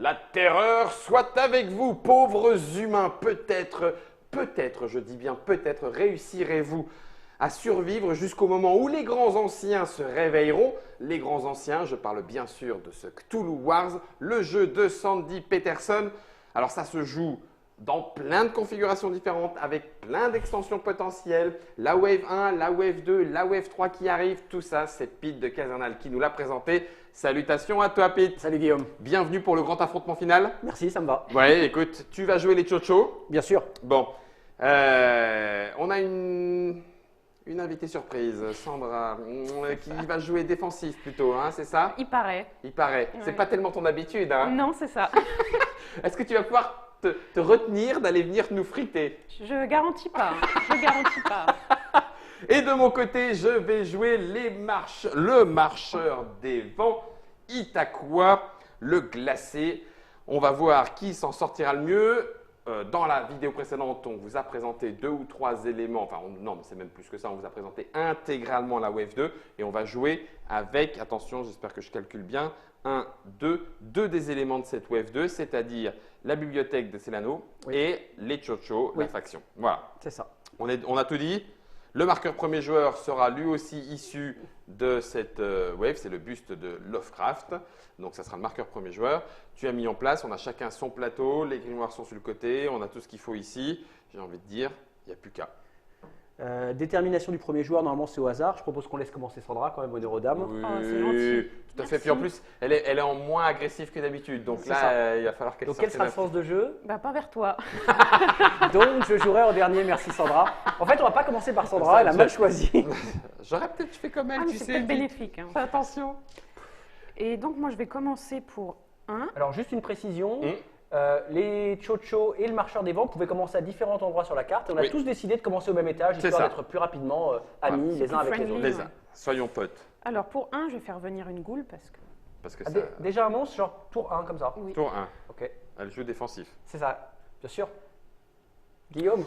La terreur soit avec vous, pauvres humains. Peut-être, je dis bien peut-être, réussirez-vous à survivre jusqu'au moment où les grands anciens se réveilleront. Les grands anciens, je parle bien sûr de ce Cthulhu Wars, le jeu de Sandy Peterson. Alors ça se joue dans plein de configurations différentes, avec plein d'extensions potentielles. La Wave 1, la Wave 2, la Wave 3 qui arrive, tout ça, c'est Pete de Casernal qui nous l'a présenté. Salutations à toi Pete. Salut Guillaume. Bienvenue pour le grand affrontement final. Merci, ça me va. Ouais, écoute, tu vas jouer les Chocho. Bien sûr. Bon, on a une invitée surprise, Sandra, qui va jouer défensif plutôt, hein, c'est ça? Il paraît. Il paraît. Ouais. C'est pas tellement ton habitude, hein? Non, c'est ça. Est-ce que tu vas pouvoir te retenir d'aller venir nous friter? Je garantis pas. Je garantis pas. Et de mon côté, je vais jouer le marcheur des vents, Itakwa, le glacé. On va voir qui s'en sortira le mieux. Dans la vidéo précédente, on vous a présenté 2 ou 3 éléments. Enfin, non, mais c'est même plus que ça. On vous a présenté intégralement la Wave 2 et on va jouer avec, attention, j'espère que je calcule bien, deux des éléments de cette Wave 2, c'est-à-dire la bibliothèque de Celano et les Chocho, la faction. Voilà. C'est ça. On a tout dit. Le marqueur premier joueur sera lui aussi issu de cette wave, c'est le buste de Lovecraft. Donc ça sera le marqueur premier joueur. Tu as mis en place, on a chacun son plateau, les grimoires sont sur le côté, on a tout ce qu'il faut ici. J'ai envie de dire, il n'y a plus qu'à. Détermination du premier joueur, normalement c'est au hasard. Je propose qu'on laisse commencer Sandra quand même, honneur aux dames. Oui, Oh, c'est gentil. tout à fait. Merci. Puis en plus, elle est en moins agressive que d'habitude. Donc C'est là, ça. il va falloir qu'elle Donc sorte quel sera le ses sens de jeu? Bah, pas vers toi. Donc je jouerai en dernier, merci Sandra. En fait, on va pas commencer par Sandra, elle a mal choisi. J'aurais peut-être fait comme elle, Ah, mais tu c'est sais. peut-être bénéfique. Hein. Fais attention. Et donc, moi, je vais commencer pour 1. Alors juste une précision, Mm. les Chocho et le marcheur des vents pouvaient commencer à différents endroits sur la carte. Et on a Oui. tous décidé de commencer au même étage, C'est histoire ça. d'être plus rapidement amis C'est les uns plus avec les friendly. autres. Soyons potes. Alors, pour 1, je vais faire venir une goule parce que. Parce que Ah, ça. déjà un monstre, genre tour 1 comme ça. Oui. Tour 1. Ok, Elle joue défensif. c'est ça, bien sûr. Guillaume?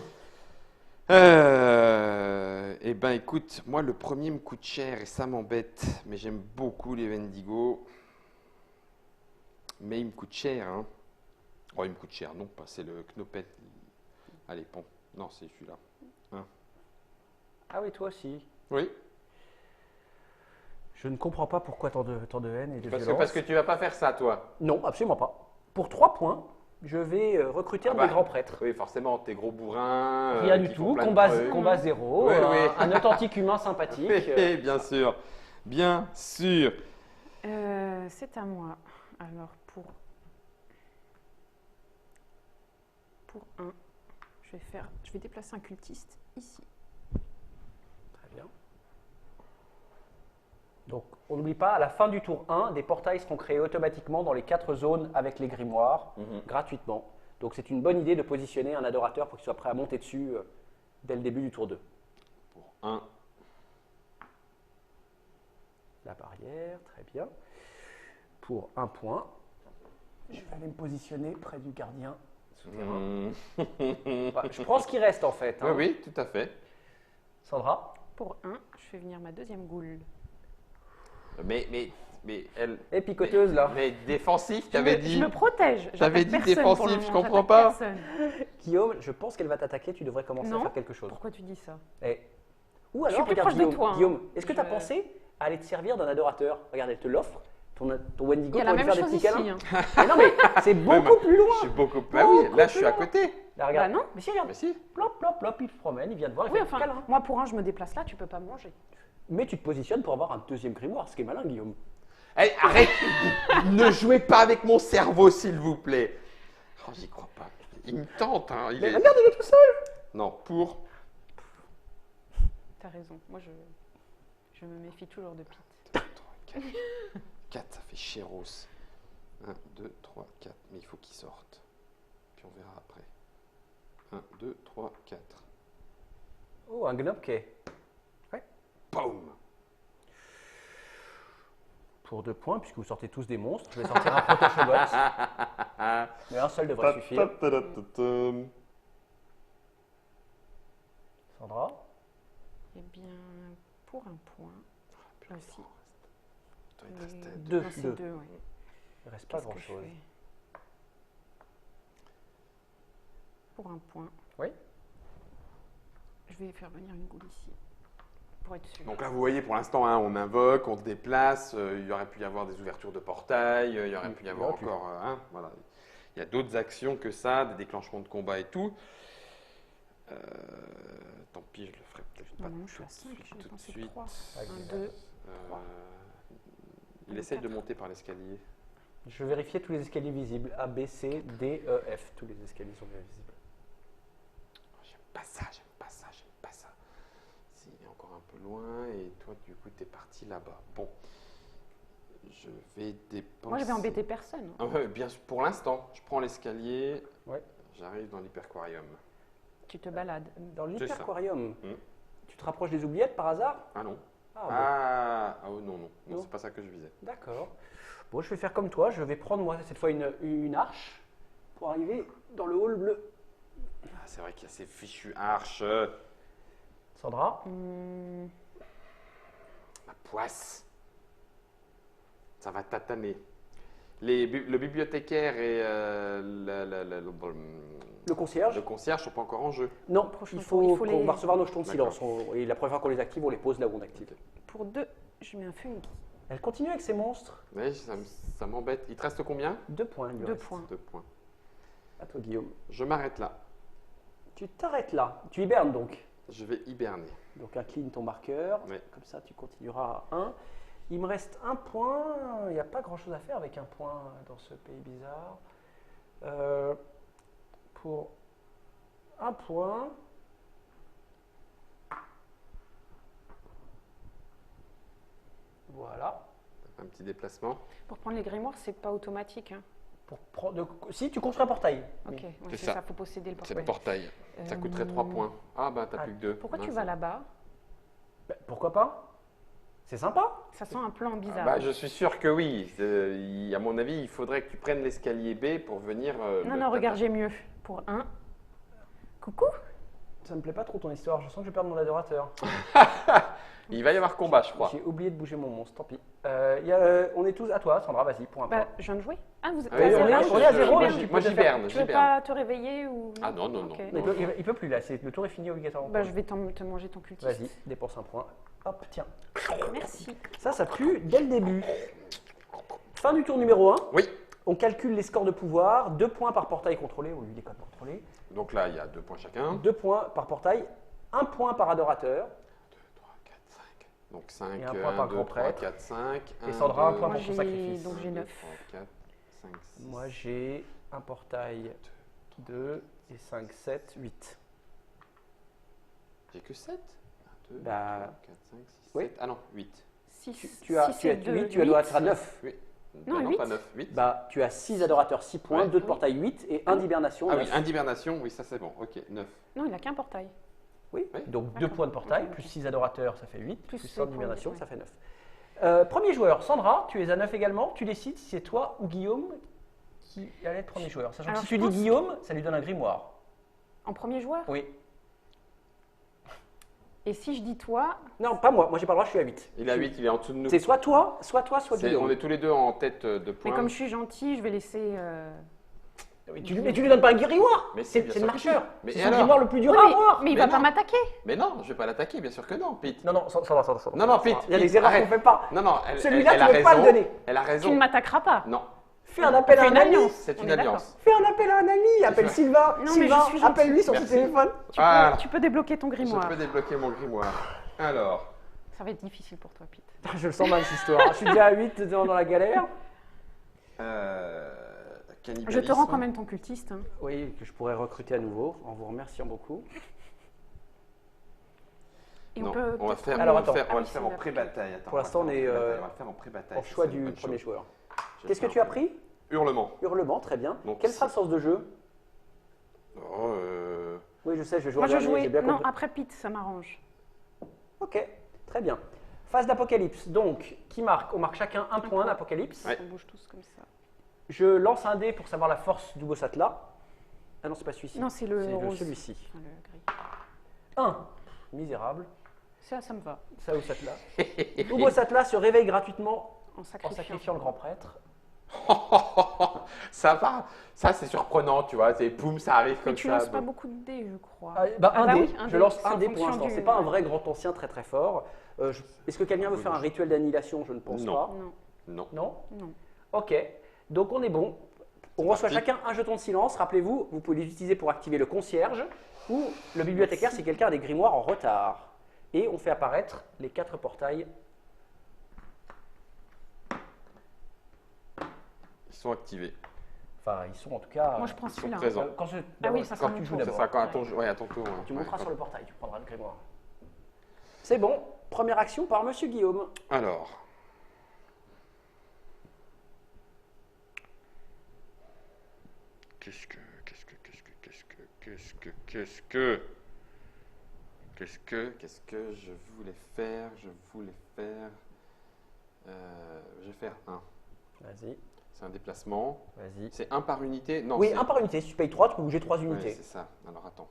Eh ben écoute, moi le premier me coûte cher et ça m'embête, mais j'aime beaucoup les Wendigo. Mais il me coûte cher, hein. Oh, il me coûte cher, non, pas, c'est le Knopet. Allez, bon, non, c'est celui-là. Ah oui, toi aussi. Oui, Je ne comprends pas pourquoi tant de haine et de parce violence. que tu vas pas faire ça, toi. Non, absolument pas. Pour 3 points, je vais recruter Ah un bah. des grands prêtres. Oui, forcément, t'es gros bourrin. Rien qui du font tout, plein de combat, trucs. combat zéro, Oui, oui. un authentique humain sympathique. Oui, bien sûr, bien sûr. C'est à moi. Alors, pour 1, je vais déplacer un cultiste ici. Très bien. Donc, on n'oublie pas, à la fin du tour 1, des portails seront créés automatiquement dans les 4 zones avec les grimoires, gratuitement. Donc, c'est une bonne idée de positionner un adorateur pour qu'il soit prêt à monter dessus dès le début du tour 2. Pour 1, La barrière, très bien. Pour 1 point, je vais aller me positionner près du gardien souterrain. Voilà, je prends ce qui reste en fait. oui, hein. oui, tout à fait. Sandra? Pour 1, je fais venir ma deuxième goule. Mais elle. Et picoteuse là. Mais défensif, t'avais dit. Je me protège. T'avais J'attaque dit personne pour le défensif, je moment, comprends j'attaque pas. personne. Guillaume, je pense qu'elle va t'attaquer, tu devrais commencer à Non. faire quelque chose. Pourquoi tu dis ça? Eh. Ou Je suis alors, plus regarde proche de Guillaume, toi, hein. Guillaume, est-ce que tu as Je- pensé à aller te servir d'un adorateur? Regarde, elle te l'offre, ton Wendigo Il y a pour la lui même faire chose des petits ici. câlins. Hein. Mais non, mais c'est beaucoup plus loin. Je suis beaucoup. Bah oui, là, je suis à plus loin. côté. Là, regarde. Bah non. Mais si, regarde. Mais si. Plop, plop, plop, il se promène, il vient te voir, il Oui, fait des enfin, câlins. moi pour 1, je me déplace là, tu peux pas me manger. Mais tu te positionnes pour avoir un deuxième grimoire, ce qui est malin, Guillaume. Hey, arrête. Ne jouez pas avec mon cerveau, s'il vous plaît. Oh, j'y crois pas. Il me tente, hein. Mais regarde, il est tout seul. Non, pour. T'as raison. Moi, je me méfie toujours de Pete. 3, 4. 4, ça fait chéros. 1, 2, 3, 4. Mais il faut qu'il sorte. Puis on verra après. 1, 2, 3, 4. Oh, un gnopke. Boum. Pour 2 points, puisque vous sortez tous des monstres, je vais sortir un protocholot. Mais un seul devrait suffire. Sandra? Eh bien, pour 1 point aussi. Toi, il te reste Deux. Non, c'est Deux. 2, oui. Il ne reste pas Qu'est-ce que je grand-chose. fais? pour un point. Oui. Je vais faire venir une goule ici, pour être sûr. Donc là, vous voyez, pour l'instant, hein, on invoque, on se déplace. Il y aurait pu y avoir des ouvertures de portail. Il y aurait pu y avoir aurait pu. encore. Voilà. Il y a d'autres actions que ça, des déclenchements de combat et tout. Tant pis, je le ferai peut-être pas Non, tout je suis à de 5, suite, je vais tout de penser suite. 3. Avec 1, des 2. Euh, il essaye de monter par l'escalier. Je vérifiais tous les escaliers visibles. A, B, C, D, E, F. Tous les escaliers sont bien visibles. J'aime pas ça, j'aime pas ça, j'aime pas ça. Il est encore un peu loin et toi, du coup, t'es parti là-bas. Bon, je vais dépenser. Moi, je vais embêter personne. Ah ouais, bien sûr, pour l'instant, je prends l'escalier. Ouais. J'arrive dans l'hyperquarium. Tu te balades. Dans C'est ça. l'hyperquarium, Mm. tu te rapproches des oubliettes par hasard? Ah non. Ah, bon. Oh, non, non, Non. c'est pas ça que je visais. D'accord. Bon, je vais faire comme toi. Je vais prendre moi cette fois une arche pour arriver dans le hall bleu. Ah, c'est vrai qu'il y a ces fichues arches. Sandra? Ma poisse. Ça va tataner. Le bibliothécaire et Le concierge? le concierge sont pas encore en jeu. Non, Prochain il tour, il faut faut qu'on les- va recevoir nos jetons de D'accord. silence. Et la première fois qu'on les active, on les pose là où on active. Pour 2, je mets un fungi. Elle continue avec ses monstres. Oui, ça m'embête. Il te reste combien? 2 points. il lui 2 reste. points. 2 points. À toi, Guillaume. Je m'arrête là. Tu t'arrêtes là. Tu hibernes donc. Je vais hiberner. Donc incline ton marqueur. Ouais. Comme ça, tu continueras à 1. Il me reste un point. Il n'y a pas grand chose à faire avec un point dans ce pays bizarre. Pour un point. Voilà. Un petit déplacement. Pour prendre les grimoires, c'est pas automatique. Hein. Pour prendre, si tu construis un portail. Ok, Oui. ouais, C'est c'est ça. ça, faut posséder le C'est le portail. portail. Ça coûterait 3 points. Ah bah t'as ah, plus que 2. Pourquoi tu vas là-bas? Ben, pourquoi pas? C'est sympa. Ça sent un plan bizarre. Bah, je suis sûr que oui. À mon avis, il faudrait que tu prennes l'escalier B pour venir. non, regarde, j'ai mieux. Pour 1. Coucou. Ça me plaît pas trop ton histoire. Je sens que je vais perdre mon adorateur. Il va y avoir combat, je crois. J'ai oublié de bouger mon monstre. Tant pis. On est tous à toi, Sandra. Vas-y pour un point. Bah, je viens de jouer. Ah, vous êtes Ah oui, à on zéro. est- on est à je- zéro, moi, là, j'y- tu peux moi, te j'hiberne. Tu veux pas te réveiller ou Ah non, non, Ok. non. Mais il peut plus là. Le tour est fini obligatoirement. Bah, je vais te manger ton cultiste. Vas-y, dépense un point. Hop, tiens. Merci. Ça pue dès le début. Fin du tour numéro 1. Oui. On calcule les scores de pouvoir. 2 points par portail contrôlé, au lieu des codes contrôlés. Donc là, il y a 2 points chacun. 2 points par portail. 1 point par adorateur. 2, 3, 4, 5. Donc 5, Et un point par 2, grand 3, prêtre. 4, 5. Et Sandra, un point Moi, pour son j'ai sacrifice. donc j'ai 9. 3, 4, 5, 6. Moi, j'ai un portail 2 et 5, 7, 8. J'ai que 7. 1, 2, Bah, 3, 4, 5, 6, oui. 7. Ah non, 8. 6. Tu as 8, tu dois être à 9. Oui. Non, non, 8. pas 9. 8. Bah, tu as 6 adorateurs, 6 points, Ouais. 2 de portail 8 et 1 d'hibernation. Ah oui, 9. un d'hibernation, oui, ça c'est bon. Ok, 9. Non, il a qu'un portail. Oui, Oui. donc 2 D'accord. points de portail, Ok, ok. plus 6 adorateurs, ça fait 8, Plus plus les 1 points d'hibernation, de- ça fait 9. Premier joueur, Sandra, tu es à 9 également. Tu décides si c'est toi ou Guillaume qui allait être premier joueur. Sachant Alors, que si tu je dis pense Guillaume, ça lui donne un grimoire. En premier joueur. Oui. Et si je dis toi, Non, pas moi. Moi, j'ai pas le droit, je suis à 8. Il a 8, il est en dessous de nous. C'est soit toi, soit C'est- Guillaume. on est tous les deux en tête de mais points. comme je suis gentil, je vais laisser. Mais tu lui donnes pas un grimoire. Mais si, C'est bien c'est sûr le que si. marcheur. Mais C'est et son alors grimoire le plus dur Oui, à avoir. mais il Mais va non. pas m'attaquer. Mais non, je vais pas l'attaquer, bien sûr que non, Pete. Non, Sandra. Non, non, Pete. Il y a des Pete, erreurs qu'on arrête. fait pas. Non, non, elle, Celui-là, elle tu a veux raison. pas le donner. Elle a Tu raison. ne m'attaqueras pas. Non, Fais un appel à Fais un une ami. alliance. c'est On une est d'accord. alliance. Fais un appel à un ami. Appelle vrai. Sylvain. Non, mais Sylvain, je suis gentille. appelle-lui sur son Merci. téléphone. Voilà. Tu peux débloquer ton Je grimoire. peux débloquer mon grimoire. Alors, Ça va être difficile pour toi, Pete. Je le sens mal cette histoire. Je suis déjà à 8 dans la galère. Je cannibalisme. te rends quand même ton cultiste. Hein. Oui, que je pourrais recruter à nouveau en vous remerciant beaucoup. Et Non, on peut. on va peut-être- faire, Alors, on va attends. le faire, on va Ah le oui, faire c'est en la- pré-bataille. Attends, Pour l'instant, on va le on est, faire en pré-bataille, on va le faire en pré-bataille. Au ça, choix c'est une du bonne premier chose. joueur. Je Qu'est-ce vais que tu as faire un pris? Hurlement. Hurlement, très bien. Donc, Quel sera le sens de jeu? Oh, Oui, je sais, je vais jouer Moi, en je dernier, j'ai jouais. bien Non, compris. après Pete, ça m'arrange. Ok, très bien. Phase d'apocalypse. Donc, qui marque? On marque chacun un point point. d'apocalypse. Ouais. On bouge tous comme ça. Je lance un dé pour savoir la force du Bossatla. Ah non, c'est pas celui-ci. Non, c'est le C'est rose. celui-ci. Enfin, le gris. 1. Misérable. Ça me va. Ça ou Satla. Bossatla se réveille gratuitement En en sacrifiant. sacrifiant le grand prêtre. Ça va. Ça, c'est surprenant, tu vois. C'est poum, ça arrive Mais comme tu ça. lances pas bon. beaucoup de dés, je crois. Bah, Ah un bah dé. oui, un Je dé. lance C'est un en dé pour fonction l'instant. du- C'est pas un ouais. vrai grand ancien très très fort. Est-ce que quelqu'un veut faire un rituel d'annihilation? Je ne pense Non. pas. Non, Non. Non. non. Ok. Donc on est bon. On reçoit parti. chacun un jeton de silence. Rappelez-vous, vous pouvez l'utiliser pour activer le concierge ou le bibliothécaire si quelqu'un a des grimoires en retard. Et on fait apparaître les 4 portails. Ils sont activés. Enfin, ils sont en tout cas. Moi, je prends Ils sont celui-là. présents. Quand je- Ah d'abord, oui, ça quand sera tu mon joues tour. C'est d'abord. ça, quand à ton, ouais, à ton tour. Ouais. Tu Ouais, monteras quand- sur le portail, tu prendras le grimoire. C'est bon. Première action par Monsieur Guillaume. Alors. Qu'est-ce que je voulais faire? Je vais faire un. Vas-y, C'est un déplacement. vas-y. C'est un par unité? Non, Oui, c'est- un par unité. Si tu payes 3, tu peux bouger 3 Ouais, unités. c'est ça. Alors attends.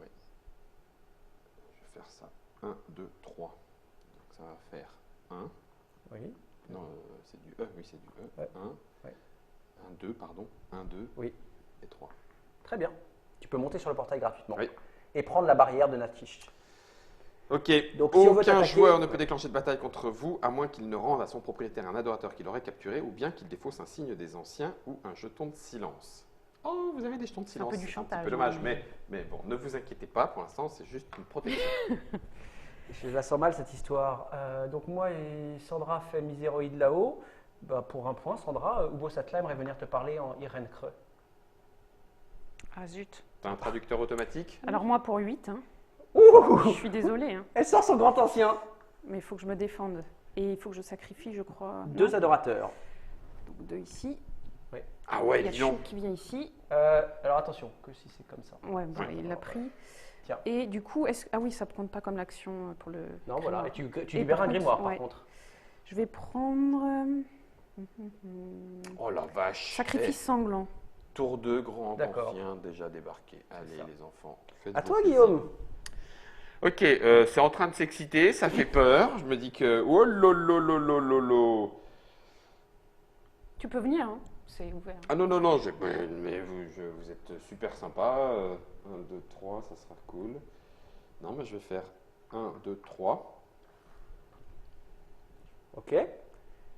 Ouais. Je vais faire ça. 1, 2, 3. Donc ça va faire 1. Oui. Non, c'est du E. Oui, c'est du E. Ouais. 1. Ouais. 1, 2, pardon. 1, 2 Oui. et 3. Très bien. Tu peux monter sur le portail gratuitement. Oui. Et prendre la barrière de Natchish. Ok, Donc, si on veut aucun t'attaquer- joueur ne peut déclencher de bataille contre vous, à moins qu'il ne rende à son propriétaire un adorateur qu'il aurait capturé, ou bien qu'il défausse un signe des anciens ou un jeton de silence. Oh, vous avez des jetons de C'est un peu silence, du c'est un chantage, petit peu dommage, hein. mais bon, ne vous inquiétez pas, pour l'instant, c'est juste une protection. Je la sens mal cette histoire. Donc moi et Sandra fait Miséroïde là-haut. Bah, pour un point, Sandra, Ubo Satla aimerait venir te parler en Irène Creux. Ah zut. T'as un traducteur automatique? Alors moi, pour 8, hein, Ouh, je suis désolée, hein, elle sort son grand ancien. mais il faut que je me défende. Et il faut que je sacrifie, je crois. 2 non. adorateurs. Donc 2 ici. Ah ouais, Il y a dis donc. Chou qui vient ici. Alors attention, que si c'est comme ça. Ouais, bah, Ouais. il l'a pris. Tiens. Et du coup, ah oui, ça ne compte pas comme l'action pour le. Non, voilà. grimoire. Et tu Et libères par un contre, grimoire ouais. par contre. Je vais prendre. Oh la vache. Sacrifice sanglant. Tour 2, grand D'accord. ancien, déjà débarqué. Allez ça. les enfants, faites À vos toi, plaisirs. Guillaume. Ok, c'est en train de s'exciter, ça fait peur. Je me dis que... Oh lolo. Tu peux venir, hein, c'est ouvert. Ah non, mais vous êtes super sympa. 1, 2, 3, ça sera cool. Non, mais je vais faire 1, 2, 3. Ok.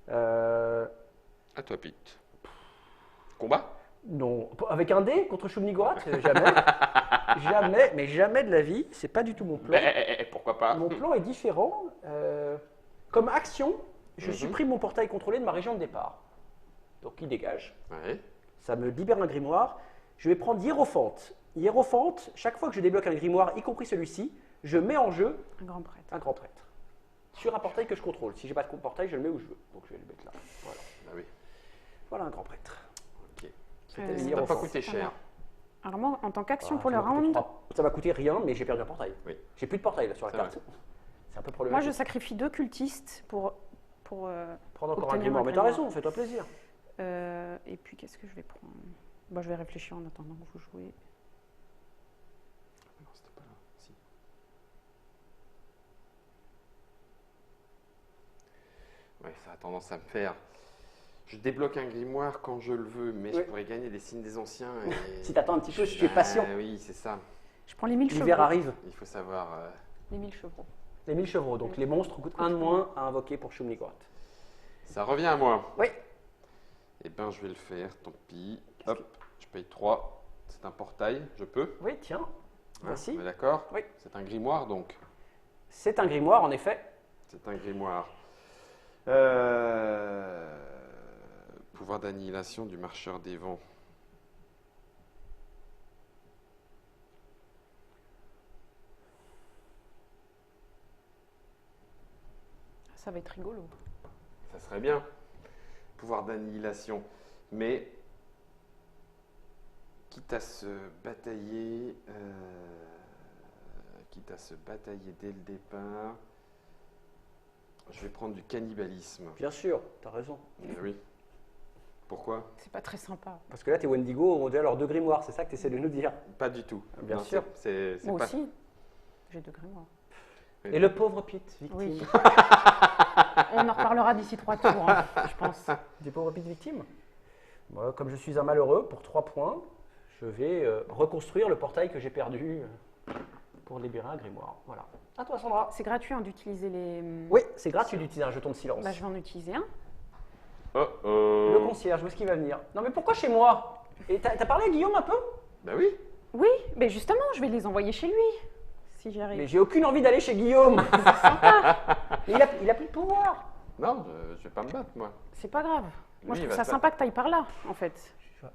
À toi, Pete. Combat? Non. Avec un dé contre Shumnigorat? Jamais. Jamais, mais jamais de la vie. C'est pas du tout mon plan. Pourquoi pas? Mon plan est différent. Comme action, je Mhm. supprime mon portail contrôlé de ma région de départ. Donc il dégage. Ouais. Ça me libère un grimoire. Je vais prendre Hiérophante. Hiérophante, chaque fois que je débloque un grimoire, y compris celui-ci, je mets en jeu Un grand prêtre. un grand prêtre. Sur un portail que je contrôle. Si j'ai pas de portail, je le mets où je veux. Donc je vais le mettre là. Voilà. Bah oui. Voilà un grand prêtre. Ok. C'était Euh, le Ça n'a Hiérophante. pas coûté cher. Alors moi, en tant qu'action Ah, pour ça le m'a coûté round, 3. Ça m'a coûté rien, mais j'ai perdu un portail. Oui. J'ai plus de portail là sur la C'est carte. C'est un peu moi problématique. je sacrifie 2 cultistes pour Prendre encore un obtenir grimoire. un Mais t'as grimoire. raison, fais-toi plaisir. et puis qu'est-ce que je vais prendre? Bah, je vais réfléchir en attendant que vous jouez. Non, c'était pas là. Si. Ouais, ça a tendance à me faire. Je débloque un grimoire quand je le veux, mais je Oui. pourrais gagner des signes des anciens. Et... Si t'attends un petit peu, si tu es patient, Oui, c'est ça. Je prends les 1000 l'hiver chevreaux. arrive. Il faut savoir. Les 1000 chevreaux. Les 1000 chevreaux. Donc les monstres coûtent un de moins à invoquer pour Shumnigorat. Ça revient à moi. Oui. Eh ben, je vais le faire, tant pis. Hop, je paye 3. C'est un portail, je peux. Oui, tiens. Hein, Voici. on est d'accord? Oui. C'est un grimoire, donc. C'est un grimoire, en effet. C'est un grimoire. Pouvoir d'annihilation du marcheur des vents. Ça va être rigolo. Ça serait bien. Pouvoir d'annihilation. Mais, quitte à se batailler, dès le départ, je vais prendre du cannibalisme. Bien sûr, t'as raison. Oui. Pourquoi? C'est pas très sympa. Parce que là, tes Wendigo ont déjà leurs 2 grimoires, c'est ça que tu essaies de nous dire. Pas du tout. Bien Non, sûr. c'est Moi pas... aussi, j'ai 2 grimoires. Et le pauvre Pete, victime. Oui. On en reparlera d'ici 3 tours, hein, je pense. Du pauvre Pete victime. Moi, comme je suis un malheureux, pour 3 points, je vais reconstruire le portail que j'ai perdu pour libérer un grimoire. Voilà. À toi, Sandra. C'est gratuit hein, d'utiliser les. Oui, c'est gratuit d'utiliser un jeton de silence. Bah, je vais en utiliser un. Le concierge, où est-ce qu'il va venir? Non, mais pourquoi chez moi? Et t'as parlé à Guillaume un peu? Bah oui. Oui, mais justement, je vais les envoyer chez lui. Si j'y arrive. Mais j'ai aucune envie d'aller chez Guillaume. Mais il a plus de pouvoir. Non, je vais pas me battre, moi. C'est pas grave. Moi, Lui, je il trouve va ça se sympa que tu ailles par là, en fait.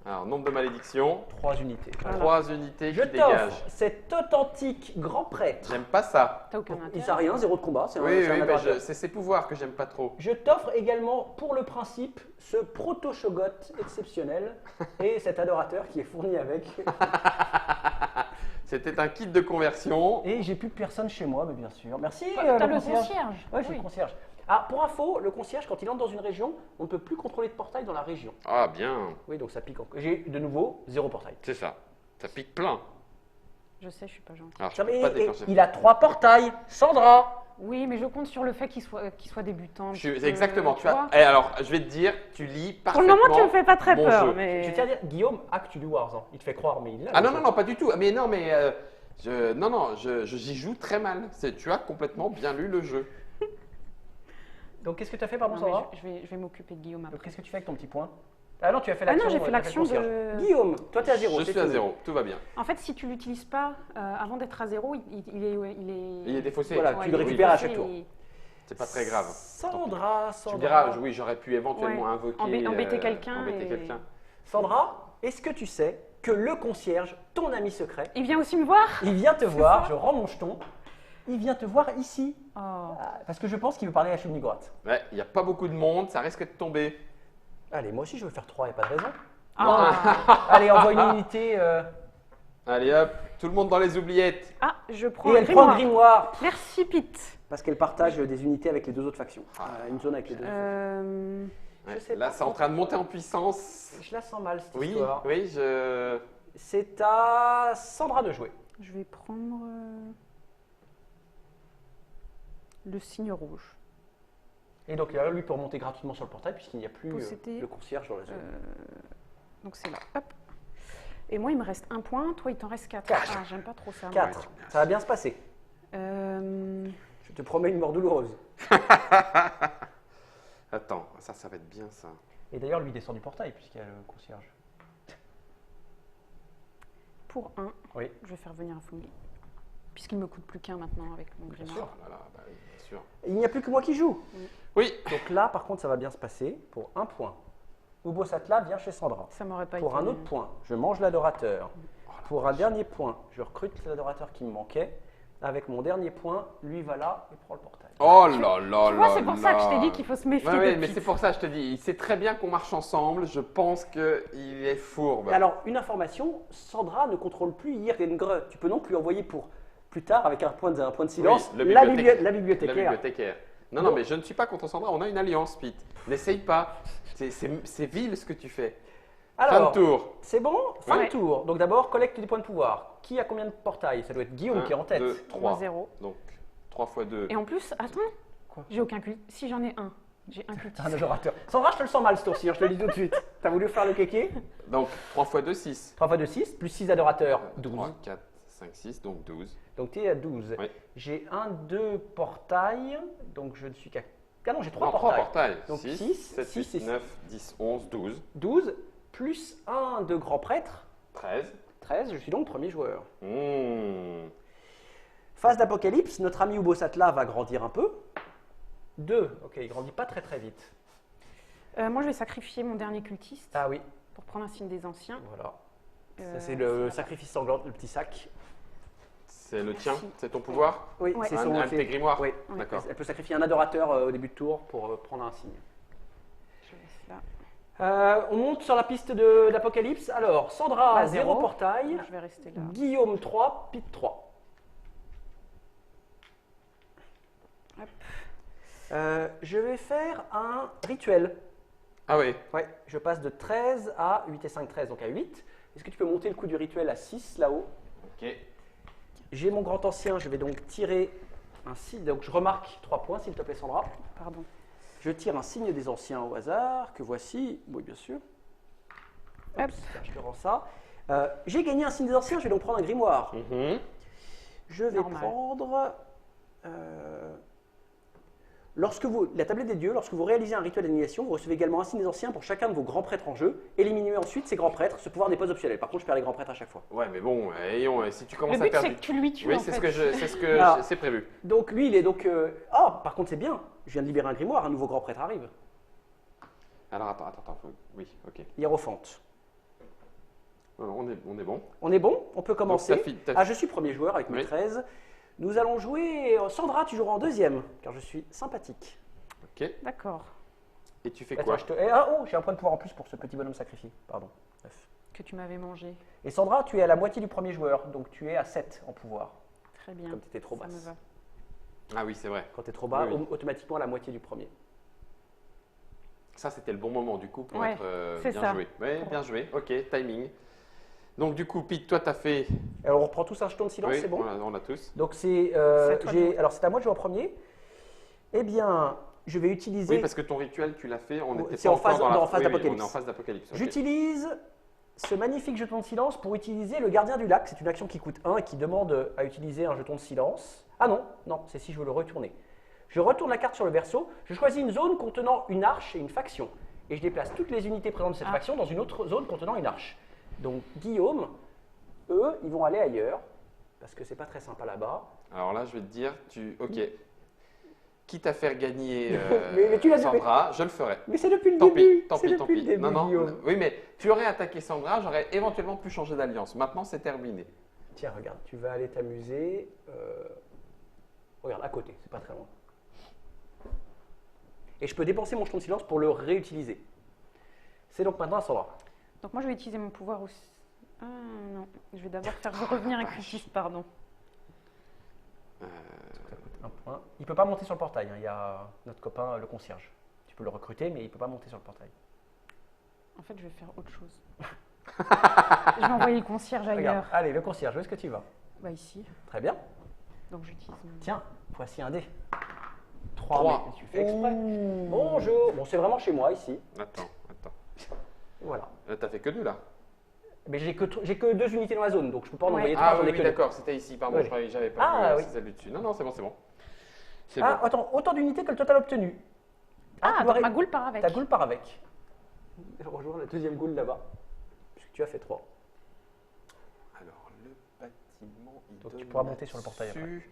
Alors, nombre de malédictions. 3 unités. Voilà. 3 unités Je qui dégagent. t'offre cet authentique grand prêtre. J'aime pas ça. T'as aucun Il intérêt. sert à rien, 0 de combat. C'est Oui, c'est un oui, mais adorateur. c'est ses pouvoirs que j'aime pas trop. Je t'offre également, pour le principe, ce proto-shogot exceptionnel et cet adorateur qui est fourni avec. C'était un kit de conversion. Et j'ai plus personne chez moi, mais bien sûr. Merci, T'as le concierge. concierge. Ouais, j'ai Oui. le concierge. Ah, pour info, le concierge, quand il entre dans une région, on ne peut plus contrôler de portail dans la région. Ah, bien. Oui, donc ça pique encore. J'ai de nouveau 0 portail. C'est ça. Ça pique plein. Je sais, je suis pas gentille. Alors, je Ça, peux mais- pas et déclencher. il a 3 portails. Sandra. Oui, mais je compte sur le fait qu'il soit débutant. Exactement. Tu vois. as. Et alors, je vais te dire, tu lis Pour parfaitement. le moment, tu me fais pas très mon peur, jeu. mais. Je tiens à dire, Guillaume a que tu lui Wars. Hein. Il te fait croire, mais il l'a. Ah non, non, non, pas du tout. Mais non, mais. J'y joue très mal. Tu as complètement bien lu le jeu. Donc qu'est-ce que tu as fait, pardon, Non, mais Sandra? je vais m'occuper de Guillaume Donc après. qu'est-ce que tu fais avec ton petit point? Ah non, tu as fait Ah l'action. non, j'ai fait t'as l'action le concierge. de- Guillaume, toi tu es à 0. Je suis à 0. Tout va bien. En fait, si tu l'utilises pas avant d'être à 0, il est. Il est défaussé. Voilà, Ouais, tu il le est récupères à défaussé chaque tour. et C'est pas très grave. Sandra. Tu me diras, oui, j'aurais pu éventuellement Ouais. invoquer. Embêter quelqu'un Embêter et- quelqu'un. Sandra, est-ce que tu sais que le concierge, ton ami secret, Il vient aussi me voir. il vient te voir, ça je rends mon jeton, il vient te voir ici. Oh. Parce que je pense qu'il veut parler à Chimnigrotte. Ouais, il n'y a pas beaucoup de monde, ça risque de tomber. Allez, moi aussi je veux faire 3, il n'y a pas de raison. Ah. Allez, envoie une unité. Allez hop, tout le monde dans les oubliettes. Ah, je prends Et un elle prend grimoire. le grimoire. Merci, Pete. Parce qu'elle partage des unités avec les 2 autres factions. Une zone avec les 2 autres factions. Ouais, Je sais là, pas. c'est en train de monter en puissance. Je la sens mal cette Oui, histoire. oui, je. C'est à Sandra de jouer. Je vais prendre le signe rouge. Et donc là, lui peut remonter gratuitement sur le portail puisqu'il n'y a plus Posséder. le concierge dans la zone. Donc c'est là. Hop. Et moi, il me reste un point. Toi, il t'en reste 4. Quatre. Ah, j'aime pas trop ça. 4. ouais, Ça va bien se passer. Euh, Je te promets une mort douloureuse. Attends, ça va être bien ça. Et d'ailleurs, lui descend du portail puisqu'il y a le concierge. Pour 1, Oui. je vais faire venir un Fungi. Puisqu'il me coûte plus qu'un maintenant avec mon grimoire. sûr. Oh là là, bah oui, bien sûr. Il n'y a plus que moi qui joue. Oui, Donc là, par contre, ça va bien se passer pour 1 point. Ubo Satla vient chez Sandra. Ça m'aurait pas Pour été. un autre point, je mange l'adorateur. Pour un dernier point, je recrute l'adorateur qui me manquait. Avec mon dernier point, lui va là et prend le portail. oh là là Tu vois, là c'est pour ça que je t'ai là. dit qu'il faut se méfier Ouais, de ouais, mais Pete. c'est pour ça, je te dis, il sait très bien qu'on marche ensemble. Je pense qu'il est fourbe. Et alors, une information, Sandra ne contrôle plus Irengre. Tu peux donc lui envoyer pour plus tard, avec un point de silence, Oui, la la bibliothécaire. bibliothécaire. Non, Bon. non, mais je ne suis pas contre Sandra, on a une alliance, Pete. N'essaye pas. C'est vil ce que tu fais. Fin Alors, de tour. c'est bon. Fin Ouais. de tour. Donc d'abord, collecte des points de pouvoir. Qui a combien de portails? Ça doit être Guillaume qui est en tête. 2, 3. 0. Donc, 3 fois 2. Et en plus, attends. Quoi J'ai aucun culte. Si j'en ai un. J'ai un cultiste. Un adorateur. Sandra, je te le sens mal ce tour-ci, hein, je te le dis tout de suite. T'as voulu faire le kéké? Donc, 3 fois 2, 6. 3 fois 2, 6, plus 6 adorateurs, 12. 3, 4, 5, 6, donc 12. Donc tu es à 12. Oui. J'ai 1, 2 portails, donc je ne suis qu'à... Ah non, j'ai 3 Non, portails. 3 portails. Donc 6, 6, 7, 6 8, et 9, 10, 11, 12, 12, plus 1 de grand prêtre, 13. 13, je suis donc premier joueur. Mmh. Phase d'apocalypse, notre ami Ubo Satla va grandir un peu. 2, ok, il grandit pas très très vite. Moi, je vais sacrifier mon dernier cultiste Ah oui, pour prendre un signe des anciens. voilà. Euh, Ça c'est le là-bas. sacrifice sanglant, le petit sac. C'est le tien, Merci. c'est ton pouvoir Oui, Ouais. c'est Un son... de tes grimoires Oui, Ouais. D'accord. elle peut sacrifier un adorateur au début de tour pour prendre un signe. Je laisse là. On monte sur la piste d'Apocalypse. Alors, Sandra, Bah, 0 zéro. portail. Je vais rester là. Guillaume, 3. Pete, 3. Hop. Je vais faire un rituel. Ah oui. Ouais, je passe de 13 à 8 et 5, 13, donc à 8. Est-ce que tu peux monter le coup du rituel à 6 là-haut? Ok. J'ai mon grand ancien, je vais donc tirer un signe. Donc je remarque 3 points, s'il te plaît, Sandra. Pardon. Je tire un signe des anciens au hasard, que voici. Oui, bien sûr. Hop. Tiens, je te rends ça. J'ai gagné un signe des anciens, je vais donc prendre un grimoire. Je vais Normal. prendre. La tablette des dieux, lorsque vous réalisez un rituel d'annihilation, vous recevez également un signe des anciens pour chacun de vos grands prêtres en jeu. Éliminez ensuite ces grands prêtres. Ce pouvoir n'est pas optionnel. Par contre, je perds les grands prêtres à chaque fois. Ouais, mais bon, si tu Le commences à but, perdre. c'est que tu lui tues, Oui, en c'est fait. ce que Alors. c'est prévu. Donc lui, il est donc. Par contre, c'est bien. Je viens de libérer un grimoire, un nouveau grand prêtre arrive. Alors attends. Oui, ok. Hiérophante. On est bon. On est bon, on peut commencer. t'as- Je suis premier joueur avec mes Oui. 13. Nous allons jouer. Sandra, tu joueras en deuxième, car je suis sympathique. Ok. D'accord. Et tu fais Attends, quoi? j'ai un point de pouvoir en plus pour ce petit bonhomme sacrifié. Pardon. 9. Que tu m'avais mangé. Et Sandra, tu es à la moitié du premier joueur, donc tu es à 7 en pouvoir. Très bien. Comme tu étais trop Ça me basse. va. Ah oui, c'est vrai. Quand tu es trop bas, Oui. automatiquement à la moitié du premier. Ça, c'était le bon moment du coup pour Ouais, être c'est bien ça. joué. Ouais, bien joué. Ok, timing. Donc du coup, Pete, toi, t'as fait. Alors on reprend tous un jeton de silence, Oui, c'est bon? on l'a tous. Donc C'est à toi de jouer. alors c'est à moi de jouer en premier. Eh bien, je vais utiliser. Oui, parce que ton rituel, tu l'as fait. On était C'est pas en phase- encore dans en phase oui, oui, d'apocalypse. on est en phase d'apocalypse. ok. J'utilise ce magnifique jeton de silence pour utiliser le gardien du lac. C'est une action qui coûte 1 et qui demande à utiliser un jeton de silence. Ah non, c'est si je veux le retourner. Je retourne la carte sur le verso, je choisis une zone contenant une arche et une faction. Et je déplace toutes les unités présentes de cette faction dans une autre zone contenant une arche. Donc Guillaume, eux, ils vont aller ailleurs, parce que c'est pas très sympa là-bas. Alors là, je vais te dire, ok. Quitte à faire gagner Mais tu l'as dit, Sandra, je le ferai. Mais c'est depuis le Tant début. pis, tant c'est pis, tant depuis le pis. début, Non, non. Guillaume. Oui, mais tu aurais attaqué Sandra, j'aurais éventuellement pu changer d'alliance. Maintenant, c'est terminé. Tiens, regarde, tu vas aller t'amuser. Regarde, à côté, c'est pas très loin. Et je peux dépenser mon jeton de silence pour le réutiliser. C'est donc maintenant à Sandra. Donc moi, je vais utiliser mon pouvoir aussi. Ah non, je vais d'abord faire revenir un cultiste, pardon. Un point. Il peut pas monter sur le portail. Il y a notre copain, le concierge. Tu peux le recruter, mais il peut pas monter sur le portail. En fait, je vais faire autre chose. Je vais envoyer le concierge Regarde, ailleurs. allez, le concierge, où est-ce que tu vas? Bah ici. Très bien. Donc j'utilise mon... Tiens, voici un dé. 3. Mais tu fais exprès. Bonjour. Bon, c'est vraiment chez moi ici. Attends. Voilà. Là, t'as fait que 2 là. Mais j'ai que 2 unités dans la zone, donc je peux pas en Ouais. envoyer 3. Ah j'en ai oui, que deux. d'accord, c'était ici, pardon, Oui. je croyais que j'avais pas Ah, vu oui. c'est celle du dessus. Non, c'est bon. C'est Ah, bon. attends, autant d'unités que le total obtenu. Ah, tu dois donc ma ré- goule part avec. Ta goule part avec. Je rejoins la deuxième goule là-bas, puisque tu as fait 3. Alors, le bâtiment, il Donc, tu donne pourras monter sur le portail là-dessus.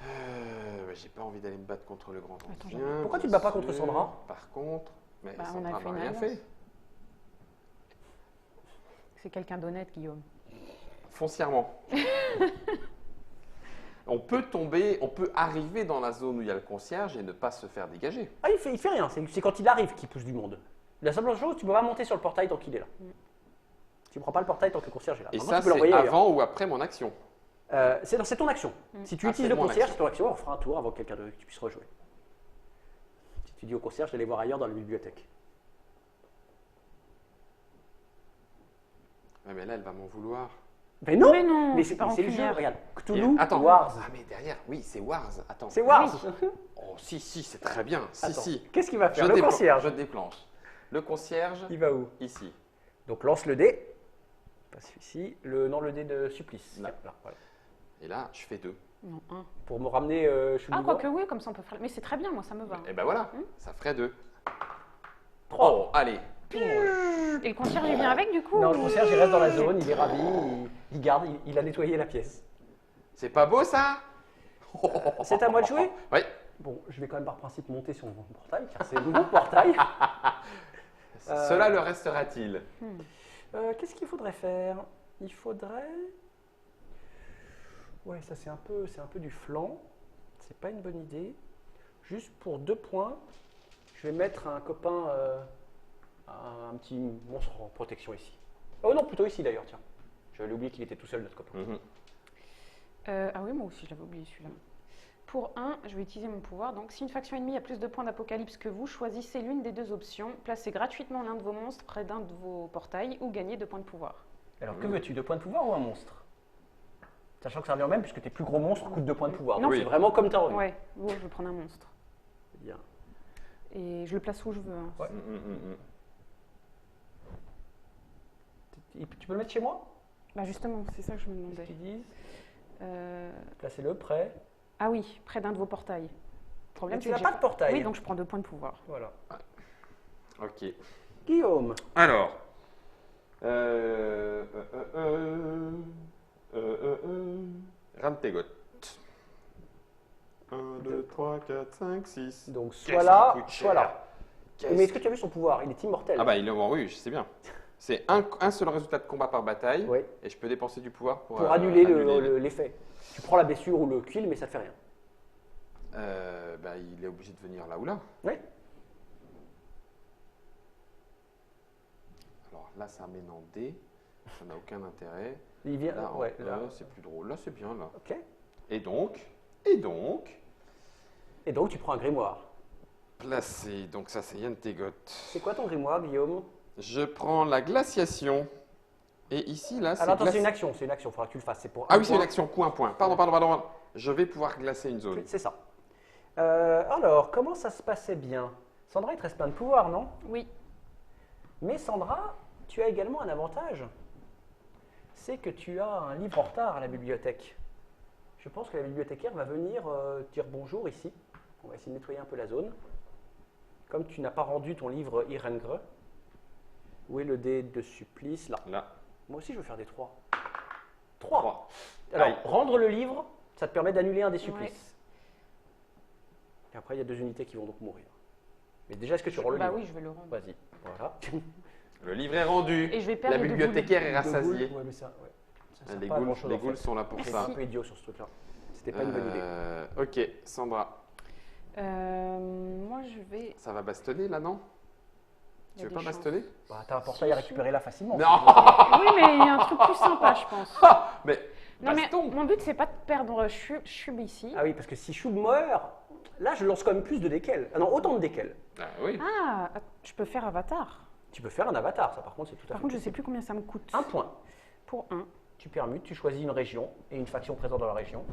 Ouais, j'ai pas envie d'aller me battre contre le grand Attends, ancien. Pourquoi tu te bats pas bien contre sûr. Sandra? Par contre, mais Bah, on Sandra a fait n'a une rien alliance. fait. C'est quelqu'un d'honnête, Guillaume. Foncièrement. On peut arriver dans la zone où il y a le concierge et ne pas se faire dégager. Ah, il fait rien, c'est quand il arrive qu'il pousse du monde. La simple chose, tu peux pas monter sur le portail tant qu'il est là. Tu ne prends pas le portail tant que le concierge est là. Et Par ça, contre, tu peux c'est l'envoyer ailleurs. avant ou après mon action. C'est ton action. Si tu Ah, utilises c'est le mon concierge, action. c'est ton action, on fera un tour avant que que tu puisses rejouer. Si tu dis au concierge d'aller voir ailleurs dans la bibliothèque. Ouais, mais là, elle va m'en vouloir. Mais non, Mais non, mais c'est c'est pas c'est le jeu, rancunière. regarde. Cthulhu, Attends. Wars. Ah, mais derrière, oui, c'est Wars. Attends. C'est Wars. Oh, si, c'est très bien. Si, Attends, si. Qu'est-ce qu'il va faire Je le concierge? Je déclenche. Le concierge, Il va où? ici. Donc lance le dé. Pas celui-ci. Le dé de supplice. Là. Là, voilà. Et là, je fais 2. Non, un. Pour me ramener Ah, Chouligan. quoique oui, comme ça on peut faire. Mais c'est très bien, moi ça me va. Et ben voilà, ça ferait 2. 3. Oh, allez. Et le concierge il vient avec du coup Non, le concierge il reste dans la zone, il est ravi, il garde, il a nettoyé la pièce. C'est pas beau ça? C'est à moi de jouer? Oui. Bon, je vais quand même par principe monter sur mon portail, car c'est mon portail. Cela le restera-t-il? Qu'est-ce qu'il faudrait faire? Il faudrait... Ouais, ça c'est un peu du flanc. C'est pas une bonne idée. Juste pour 2 points, je vais mettre un copain, un petit monstre en protection ici. Oh non, plutôt ici d'ailleurs, tiens. J'avais oublié qu'il était tout seul, notre copain. Mhm. Ah oui, moi aussi, je l'avais oublié celui-là. Pour 1, je vais utiliser mon pouvoir. Donc, si une faction ennemie a plus de points d'apocalypse que vous, choisissez l'une des 2 options. Placez gratuitement l'un de vos monstres près d'un de vos portails ou gagnez 2 points de pouvoir. Alors que veux-tu? 2 points de pouvoir ou un monstre? Sachant que ça revient au même puisque tes plus gros monstres coûtent 2 points de pouvoir. Non, Donc oui. c'est vraiment comme tu as envie. Ouais, bon, je vais prendre un monstre. Bien. Et je le place où je veux. Hein. Ouais. Tu peux le mettre chez moi? Bah justement, c'est ça que je me Qu'est-ce demandais. qu'ils disent? Euh, Placez-le près. Ah oui, près d'un de vos portails. Le problème, Mais tu c'est n'as que pas j'ai de portail. Oui, donc je prends 2 points de pouvoir. Voilà. Ok. Guillaume. Alors. Rantegot. 1, 2, 3, 4, 5, 6. Donc Qu'est-ce soit là, qu'il coûte soit cher. là. Mais est-ce que tu as vu son pouvoir? Il est immortel. Ah bah il est bon, oui, je sais bien. C'est un seul résultat de combat par bataille. Oui. Et je peux dépenser du pouvoir pour Pour annuler l'effet. Tu prends la blessure ou le kill, mais ça te fait rien. Bah, il est obligé de venir là ou là. Oui. Alors là, ça mène en D. Ça n'a aucun intérêt. Il vient. Là, Ouais, là, là. c'est plus drôle. Là, c'est bien, là. Ok. Et donc, Et donc tu prends un grimoire. placé. Donc ça, c'est Yantegot. C'est quoi ton grimoire, Guillaume? Je prends la glaciation. Et ici, là, c'est Alors attends, glace- c'est une action. C'est une action. Il faudra que tu le fasses. C'est pour Ah un oui, c'est une point. action, coup un point. Pardon. Je vais pouvoir glacer une zone. C'est ça. Alors, comment ça se passait bien? Sandra, il te reste plein de pouvoir, non? Oui. Mais Sandra, tu as également un avantage. C'est que tu as un livre en retard à la bibliothèque. Je pense que la bibliothécaire va venir dire bonjour ici. On va essayer de nettoyer un peu la zone. Comme tu n'as pas rendu ton livre Irengre, où est le dé de supplice? Là. Là, Moi aussi, je veux faire des 3. 3. 3. Alors, Aïe. rendre le livre, ça te permet d'annuler un des supplices. Ouais. Et après, il y a 2 unités qui vont donc mourir. Mais déjà, est-ce que tu rends le Bah livre? oui, je vais le rendre. Vas-y. Voilà. Le livre est rendu. Et je vais perdre La les deux bibliothécaire est De rassasiée. Gaulle, ouais, mais ça, ouais. Ça sert Les pas à ghouls, grand-chose, les en ghouls fait. sont là pour C'est ça. un peu idiot sur ce truc-là. C'était pas une bonne idée. Ok, Sandra. Moi, je vais. Ça va bastonner là, non? Il y Tu a veux des pas chances. bastonner? Bah, t'as un portail à récupérer là facilement. Non. Oui, mais il y a un truc plus sympa, je pense. Mais Non, mais baston. mon but, c'est pas de perdre Chub ici. Ah oui, parce que si Choub meurt, là, je lance quand même plus de dés qu'elle. Ah non, autant de dés qu'elle. Ah oui. Ah, je peux faire avatar. Tu peux faire un avatar, ça par contre, c'est tout à fait Par contre, je sais possible. plus combien ça me coûte. Un point. Pour 1. Tu permutes, tu choisis une région et une faction présente dans la région.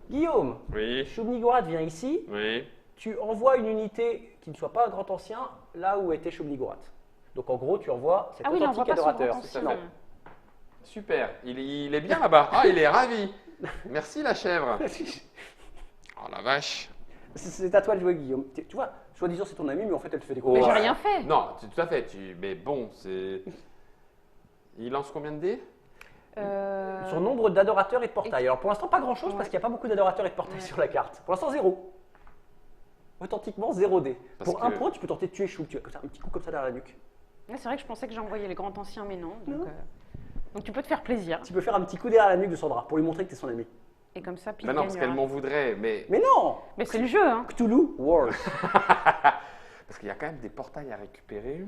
Guillaume, Oui. Choub-Nigorat vient ici. Oui. Tu envoies une unité qui ne soit pas un grand ancien là où était Choub-Nigorat. Donc en gros, tu envoies cet Ah oui, il envoie authentique pas son adorateur. grand c'est ancien. ça. Super. Il est bien là-bas. Ah, il est ravi. Merci la chèvre. Oh la vache. C'est à toi de jouer, Guillaume. Tu vois, soi-disant c'est ton ami, mais en fait elle te fait des Mais coups. j'ai rien fait. Non, tout à fait. Mais bon, c'est. Il lance combien de dés? Son nombre d'adorateurs et de portails. Alors pour l'instant, pas grand-chose parce Ouais. qu'il n'y a pas beaucoup d'adorateurs et de portails Ouais. sur la carte. Pour l'instant, 0. Authentiquement, 0 dés. Parce Pour un que- point, tu peux tenter de tuer Chou. Tu as comme ça, un petit coup comme ça derrière la nuque. Ouais, c'est vrai que je pensais que j'envoyais les grands anciens, mais non. Non. Donc tu peux te faire plaisir. Tu peux faire un petit coup derrière la nuque de Sandra pour lui montrer que tu es son ami. Et comme ça, puis Bah non, parce qu'elle m'en voudrait. Mais Mais non, Mais c'est le jeu, hein. Cthulhu World. parce qu'il y a quand même des portails à récupérer.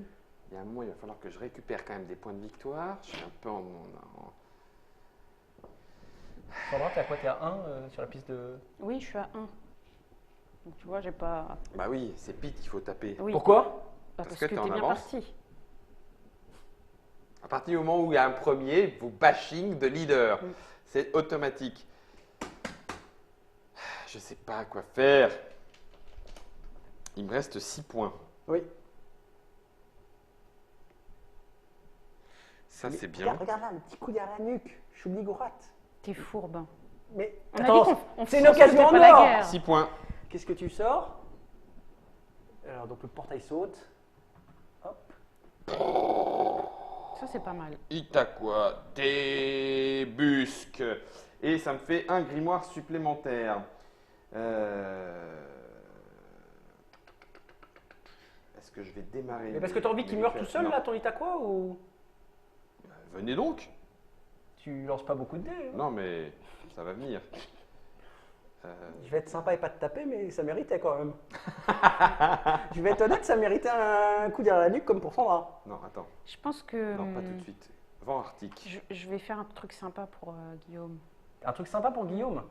Il y a un moment, il va falloir que je récupère quand même des points de victoire. Je suis un peu en. Sandra, t'es à quoi? T'es à 1 sur la piste de. Oui, je suis à 1. Donc tu vois, j'ai pas. Bah oui, c'est Pete qu'il faut taper. Oui. Pourquoi? Bah, Parce parce que que t'es en t'es bien avance. parti. À partir du moment où il y a un premier, vous bashing de leader. Mm. C'est automatique. Je sais pas quoi faire. Il me reste 6 points. Oui. Ça, c'est bien. Regarde là, un petit coup derrière la nuque. Choubli-Gourat. T'es fourbe. Mais On attends, a dit qu'on c'est une on occasion sautait en pas la or. guerre. 6 points. Qu'est-ce que tu sors? Alors donc le portail saute. Hop. Ça, c'est pas mal. Itakwa, débusque. Et ça me fait un grimoire supplémentaire. Est-ce que je vais démarrer Mais parce que t'as envie qu'il meure tout seul Non. là, ton Itakwa, ou Venez donc. tu lances pas beaucoup de dés? Hein? Non, mais ça va venir. Je vais être sympa et pas te taper, mais ça méritait quand même. Je vais être honnête, ça méritait un coup derrière la nuque comme pour Sandra. Non, attends. Je pense que. Non, pas tout de suite. Vent arctique. Je vais faire un truc sympa pour Guillaume. Un truc sympa pour Guillaume.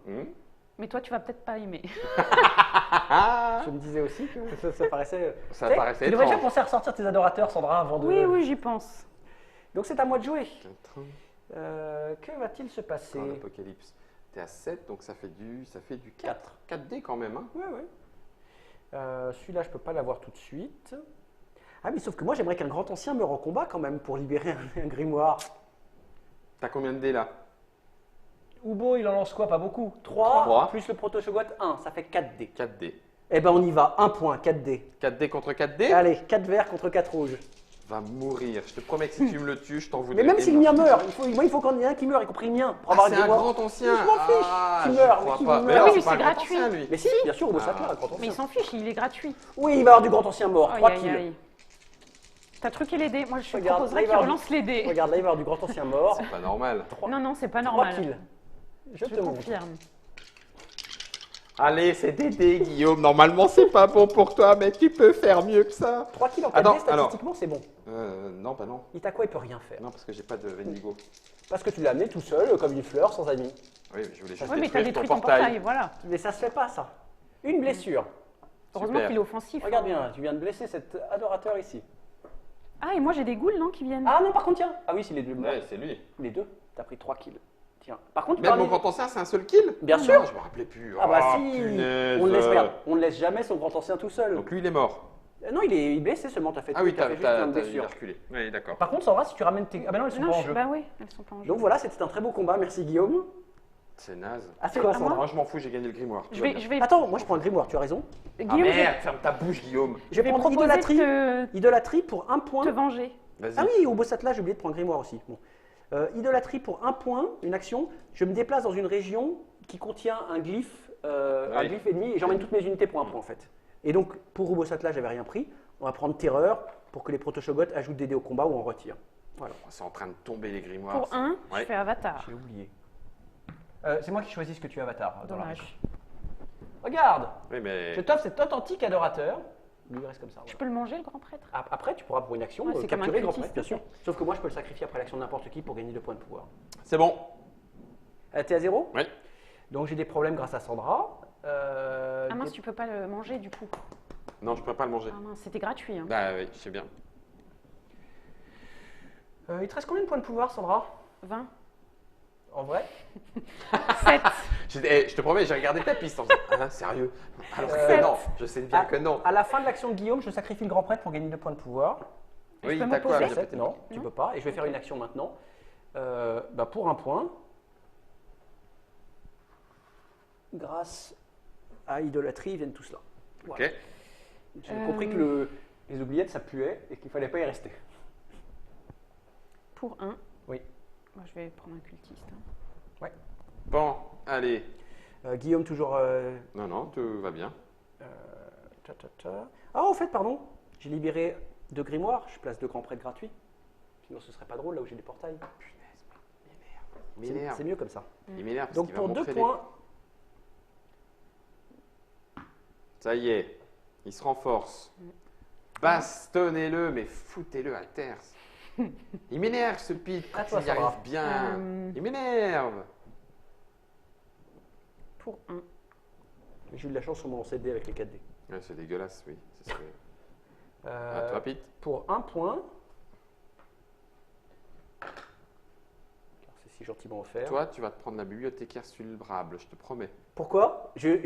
Mais toi, tu vas peut-être pas aimer. Je me disais aussi que ça paraissait. Ça Tu sais, paraissait Tu devrais déjà étrange. penser à ressortir tes adorateurs, Sandra, avant de. Oui, oui, j'y pense. Donc c'est à moi de jouer. Que va-t-il se passer? Quand l'Apocalypse. T'es à 7, donc ça fait du 4. 4D quand même. Hein. Ouais, ouais. Celui-là, je peux pas l'avoir tout de suite. Ah, mais sauf que moi, j'aimerais qu'un grand ancien meure en combat quand même pour libérer un grimoire. T'as combien de dés là? Ubo, il en lance quoi? Pas beaucoup. 3, Trois. plus le proto-shogot, 1. Ça fait 4D. 4D. Eh ben, on y va. 1 point, 4D. 4D contre 4D? Allez, 4 verts contre 4 rouges. Va mourir. Je te promets que si tu me le tues, je t'en voudrais. Mais même si le énormément. mien meurt, moi, il faut qu'il y en ait un qui meurt, y compris le mien. Pour Ah, avoir c'est un un grimoire. grand ancien. Je m'en fiche. Ah, Qui je meurt, mais crois qui pas. meurt. Mais Ah non, oui, c'est mais pas c'est un grand gratuit. ancien, lui. Mais si, bien sûr, Ubo Sattler, un grand Mais ancien. il s'en fiche, il est gratuit. Oui, il va y avoir du grand ancien mort. Aïe, 3 aïe, kills. aïe. T'as truqué les dés. Moi, je Regarde, proposerais là, il qu'il va relance les dés. Regarde, là, il va y avoir du grand ancien mort. C'est pas normal. Non, non, c'est pas 3 normal. kills. Je Je te montre. confirme. Allez, c'est des dés, Guillaume. Normalement, c'est pas bon pour toi, mais tu peux faire mieux que ça. 3 kills en 4D, Attends, alors. statistiquement, c'est bon. Non, bah non. Itakwa, il peut rien faire. Non, parce que j'ai pas de Vendigo. Parce que tu l'as amené tout seul, comme une fleur, sans amis. Oui, mais je voulais juste Oui, mais t'as détruire détruit ton portail, voilà. Mais ça se fait pas, ça. Une blessure. Heureusement Super. qu'il est offensif. Regarde bien, tu viens de blesser cet adorateur ici. Ah, et moi j'ai des ghouls, non, qui viennent. Ah non, par contre, tiens. Ah oui, c'est les deux. Ouais, c'est lui. Les deux. T'as pris 3 kills. Tiens. Par contre, tu Même parles mon grand ancien, c'est un seul kill? Bien Ah, sûr. non, je me rappelais plus. Ah bah Oh, si. punaise. On ne laisse, regarde, on ne laisse jamais son grand ancien tout seul. Donc lui, il est mort. Non, il est blessé seulement. T'as fait. Ah oui, t'as t'as fait juste une il a blessure. reculé. Oui, d'accord. Par contre, Sandra, si tu ramènes tes. Ah bah non, elles sont Non, pas en je... jeu. bah oui, elles sont pas en jeu. Donc voilà, c'était un très beau combat. Merci Guillaume. C'est naze. Ah, c'est C'est quoi, à Sandra? Moi, je m'en fous, j'ai gagné le grimoire. Je vais... Attends, moi je prends un grimoire. Tu as raison. Ah Guillaume, merde, ferme ta bouche, Guillaume. Je vais prendre proposer idolâtrie. de Idolâtrie pour 1 point. te venger. Vas-y. Ah oui, au Bossatla, j'ai oublié de prendre grimoire aussi. Bon. Idolâtrie pour 1 point, une action. Je me déplace dans une région qui contient un glyphe ennemi et j'emmène toutes mes unités pour 1 point en fait. Et donc pour Ubosatla, j'avais rien pris. On va prendre terreur pour que les proto-shogots ajoutent des dés au combat ou en retirent. Voilà. C'est en train de tomber les grimoires. Pour 1, Ouais. je fais avatar. J'ai oublié. C'est moi qui choisis ce que tu avatar. Dommage. Regarde, Oui, mais. je t'offre cet authentique adorateur. Lui, il reste comme ça. Je voilà. peux le manger, le grand prêtre? Après, tu pourras pour une action Ouais, c'est comme un capturer le grand cultiste, prêtre, bien ok. sûr. Sauf que moi, je peux le sacrifier après l'action de n'importe qui pour gagner 2 points de pouvoir. C'est bon. T'es à 0? Oui. Donc j'ai des problèmes grâce à Sandra. Ah mince, tu peux pas le manger du coup. Non, je peux pas le manger. Ah mince, c'était gratuit. Hein. Bah oui, je sais bien. Il te reste combien de points de pouvoir, Sandra? 20. En vrai? 7. Je te promets, j'ai regardé ta piste en disant ah, sérieux? Alors que Sept. non, je sais bien que non. À la fin de l'action de Guillaume, je sacrifie le grand prêtre pour gagner 2 points de pouvoir. Oui, je peux t'as quoi? m'opposer. j'ai Sept, pété. non, tu Non. peux pas. Et je vais faire une action maintenant. Pour 1 point. Grâce à idolâtrie, ils viennent tous là. Voilà. Ok. J'ai compris que les oubliettes, ça puait et qu'il fallait pas y rester. Pour 1. Oui. Moi, je vais prendre un cultiste. hein. Bon, allez. Guillaume, toujours. Non, non, tout va bien. Ah, en fait, pardon, j'ai libéré 2 grimoires. Je place 2 grands prêtres gratuits. Sinon, ce serait pas drôle là où j'ai des portails. Il m'énerve. C'est mieux comme ça. Il m'énerve parce Donc qu'il va pour 2 montrer points, Ça y est, il se renforce. Bastonnez-le, mais foutez-le à terre. Il m'énerve ce Pete À quand toi, il y Sandra. arrive bien. Il m'énerve. Pour 1. j'ai eu de la chance sur mon CD avec les 4D. Ouais, c'est dégueulasse, oui. À toi, Pete. Pour 1 point. Car c'est si gentiment offert. Toi, tu vas te prendre la bibliothécaire sulbrable, je te promets. Pourquoi Je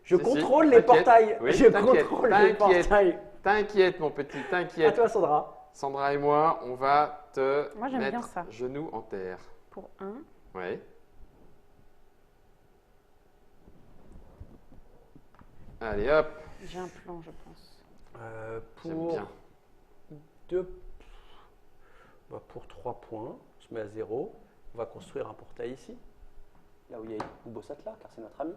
Si, contrôle si, les t'inquiète. portails. Oui, je t'inquiète, contrôle les t'inquiète. portails. T'inquiète, mon petit, À t'inquiète. toi, Sandra. Sandra et moi, on va te Moi, j'aime bien mettre ça. genoux en terre. Pour 1. Ouais. Allez, hop. J'ai un plan, je pense. J'aime Pour bien. pour 3 points, on se met à 0. On va construire un portail ici. Là où il y a Ubosatla, car c'est notre ami.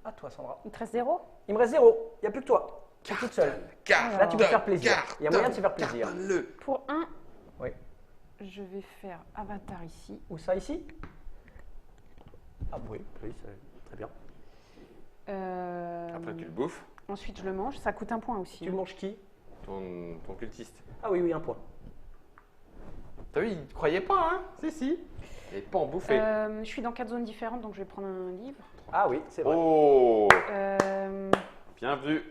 À toi, Sandra. Il te reste 0? Il me reste 0. Il n'y a plus que toi. Tu es toute seule. Là, tu peux faire plaisir. Il y a moyen de se faire plaisir. Cartonne-le. Pour 1, Oui. je vais faire avatar ici. Où ça, ici? Ah oui, c'est très bien. Après, tu le bouffes, Ensuite, je le mange. Ça coûte 1 point aussi. Tu manges qui? ton cultiste. Ah oui, 1 point. T'as vu, il ne croyait pas, hein? Si. Et pas en bouffer. Je suis dans 4 zones différentes, donc je vais prendre un livre. Ah oui, c'est vrai. Oh, Euh, bien vu.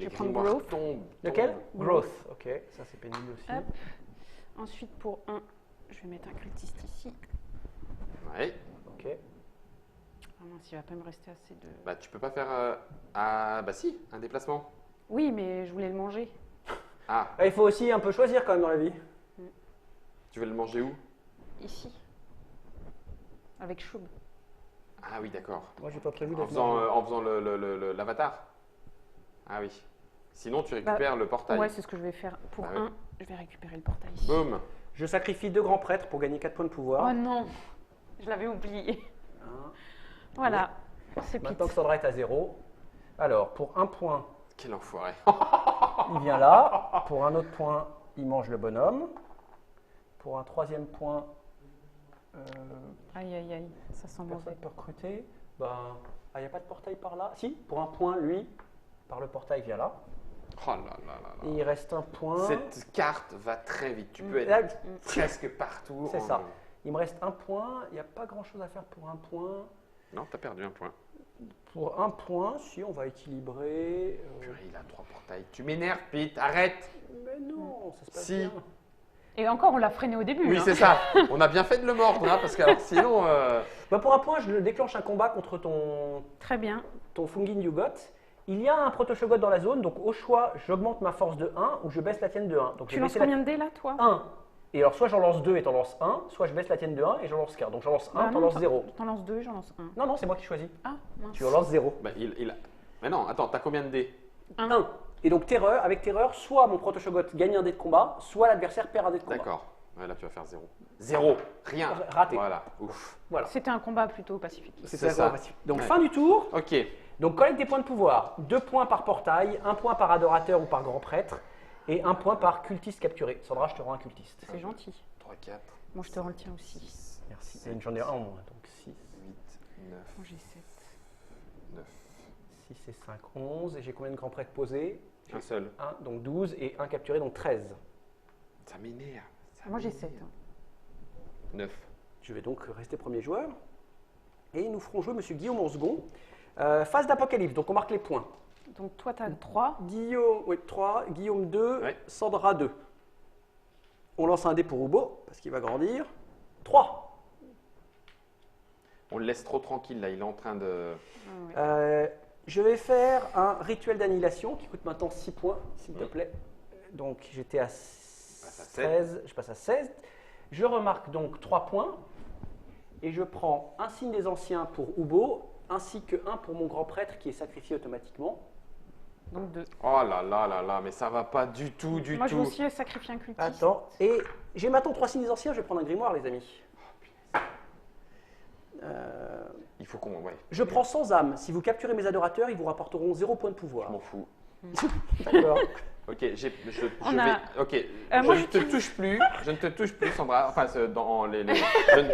Je vais Les prendre grimoires Growth. tombent. Lequel? Growth. Growth. Ok, ça c'est pénible aussi. Hop. Ensuite, pour 1, je vais mettre un cultiste ici. Ouais. Ok. Ah mince, il va pas me rester assez de... Bah, tu peux pas faire. Ah, bah si, un déplacement. Oui, mais je voulais le manger. Ah, Ah, il faut aussi un peu choisir quand même dans la vie. tu veux le manger où? Ici. Avec Choub. Ah oui, d'accord. Moi j'ai pas prévu En d'être faisant, mangé. en faisant l'avatar. Ah oui. Sinon, tu récupères le portail. Ouais, c'est ce que je vais faire. Pour Bah ouais. 1, je vais récupérer le portail ici. Boum. Je sacrifie 2 grands prêtres pour gagner 4 points de pouvoir. Oh non, je l'avais oublié. Hein. Voilà, c'est Maintenant que pite. Sandra est à 0. Alors, pour un point, Quel enfoiré. il vient là. Pour un autre point, il mange le bonhomme. Pour un troisième point, Aïe, aïe, aïe, ça sent personne mauvais. peut recruter. Ben, il n'y a pas de portail par là. Si, pour un point, lui, par le portail, vient là. Oh là là là Et là. il reste un point. Cette carte va très vite. Tu peux Là, être presque partout. C'est en- ça. il me reste un point. Il n'y a pas grand chose à faire pour un point. Non, t'as perdu un point. Pour un point, si on va équilibrer. Purée, il a 3 portails. Tu m'énerves, Pete. Arrête. Mais non, ça se passe Si. bien. Et encore, on l'a freiné au début. Oui, hein. c'est ça. On a bien fait de le mordre, hein, parce que alors, sinon. Bah, pour un point, je déclenche un combat contre Très bien. ton Fungin Yugot. Il y a un Protoshogot dans la zone, donc au choix, j'augmente ma force de 1 ou je baisse la tienne de 1. Donc Tu je vais lances baisser combien de dés là, toi 1. Et alors, soit j'en lance 2 et t'en lances 1, soit je baisse la tienne de 1 et j'en lance 4. Donc j'en lance 1, Bah t'en non, lances 0. T'en lances 2, j'en lance 1. Non, non, c'est moi qui choisis. Ah, mince. Tu en lances 0. Bah, il a. Mais non, attends, t'as combien de dés? 1. Et donc, terreur, avec terreur, soit mon Protoshogot gagne un dé de combat, soit l'adversaire perd un dé de combat. D'accord. Ouais, là, tu vas faire 0. 0. Rien. Raté. Voilà. Ouf. Voilà. C'était un combat plutôt pacifique. C'est ça. un combat. Donc, Ouais. fin du tour. Ok. Donc, collecte des points de pouvoir. 2 points par portail, 1 point par adorateur ou par grand prêtre, et 1 point par cultiste capturé. Sandra, je te rends un cultiste. C'est gentil. 3, 4. Bon, je te rends le tien aussi. 6, Merci. 7, J'en ai un en moins, donc 6. 8, 9, Moi, j'ai 7. 9. 6 et 5, 11. Et j'ai combien de grands prêtres posés? Un seul. 1, donc 12, et 1 capturé, donc 13. Ça m'énerve. Ça Moi, j'ai m'énerve. 7. 9. Je vais donc rester premier joueur. Et nous ferons jouer Monsieur Guillaume en second. Phase d'apocalypse, donc on marque les points. Donc, toi, t'as 3. Guillaume, oui, 3, Guillaume 2, Ouais. Sandra 2. On lance un dé pour Hugo, parce qu'il va grandir. 3. On le laisse trop tranquille, là. Il est en train de. Je vais faire un rituel d'annihilation qui coûte maintenant 6 points, s'il te plaît. Donc j'étais à à 16, je passe à 16. Je remarque donc 3 points. Et je prends un signe des anciens pour Hugo, ainsi que 1 pour mon grand prêtre qui est sacrifié automatiquement. Donc 2. Oh là là là là, mais ça va pas du tout, du Moi, je tout. vais aussi sacrifier un cultiste. Attends, et j'ai maintenant 3 signes des anciens, je vais prendre un grimoire, les amis. Il faut qu'on. Ouais. Je prends sans âme. Si vous capturez mes adorateurs, ils vous rapporteront 0 points de Je pouvoir. m'en fous. D'accord. Ok, je On vais. a- Ok. moi, je ne te touche plus. Je ne te touche plus, Sandra. Enfin, dans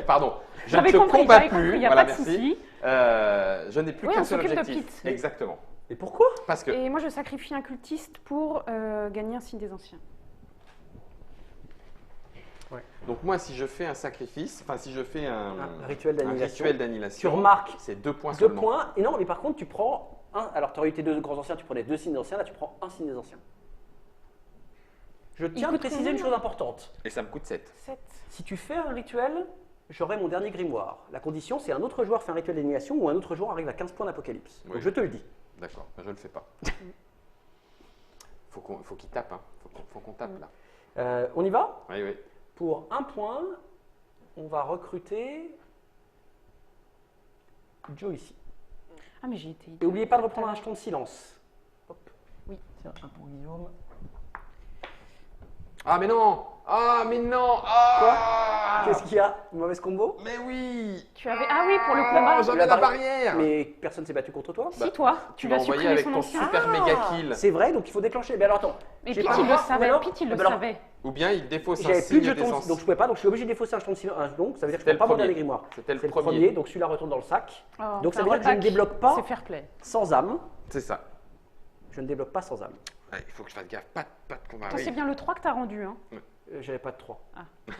pardon. Je ne J'avais te compris, combats j'avais plus. compris, y a Voilà, pas de merci. souci. Je n'ai plus Oui, qu'un on seul s'occupe de objectif. Pete. Exactement. Et pourquoi? Parce que. Et moi, je sacrifie un cultiste pour gagner un signe des anciens. Donc moi, si je fais un sacrifice, enfin si je fais un rituel d'annihilation. rituel d'annihilation, Tu remarques c'est 2 points 2 seulement. points. Et non, mais par contre, tu prends un. Alors, tu aurais eu tes 2 grands anciens, tu prenais 2 signes des anciens. Là, tu prends un signe des anciens. Je tiens à coûte préciser combien, une chose importante. Et ça me coûte 7. 7. Si tu fais un rituel, j'aurai mon dernier grimoire. La condition, c'est un autre joueur fait un rituel d'annihilation ou un autre joueur arrive à 15 points d'apocalypse. Donc, Oui. je te le dis. D'accord, je le fais pas. Faut qu'il tape, hein. Faut qu'on tape là. On y va? Oui, oui. Pour 1 point, on va recruter Joe ici. Ah, mais j'ai été. Et n'oubliez pas de reprendre un jeton de silence. Hop. Oui. Tiens, un pour Guillaume. Ah mais non! Ah mais non! Ah! Qu'est-ce qu'il y a? Une mauvaise combo? Mais oui! Tu avais. Ah oui, pour le Oh, combat. j'avais La la barrière. barrière! Mais personne s'est battu contre toi? Si, toi, tu l'as l'as envoyé supprimé avec son ton ancien. super méga kill. C'est vrai, donc il faut déclencher. Mais alors attends. Mais j'ai Pete, pas il le le droit, ou savait. alors- Pete, il Ah, le bah alors, savait. Ou bien il défausse un J'avais plus signe de jetons, d'essence. donc je pouvais pas, donc je suis obligé de défausser un jeton de silence. Donc ça veut dire que je C'était peux pas le mon dernier premier. grimoire. C'était le C'est premier. donc celui-là retourne dans le sac. Oh, Donc ça t'as veut dire un que je ne bac. débloque pas C'est fair play. sans âme. C'est ça. Je ne débloque pas sans âme. Ouais, il faut que je fasse gaffe. Pas de combat. Toi, Oui. c'est bien le 3 que t'as rendu. Hein. J'avais pas de 3.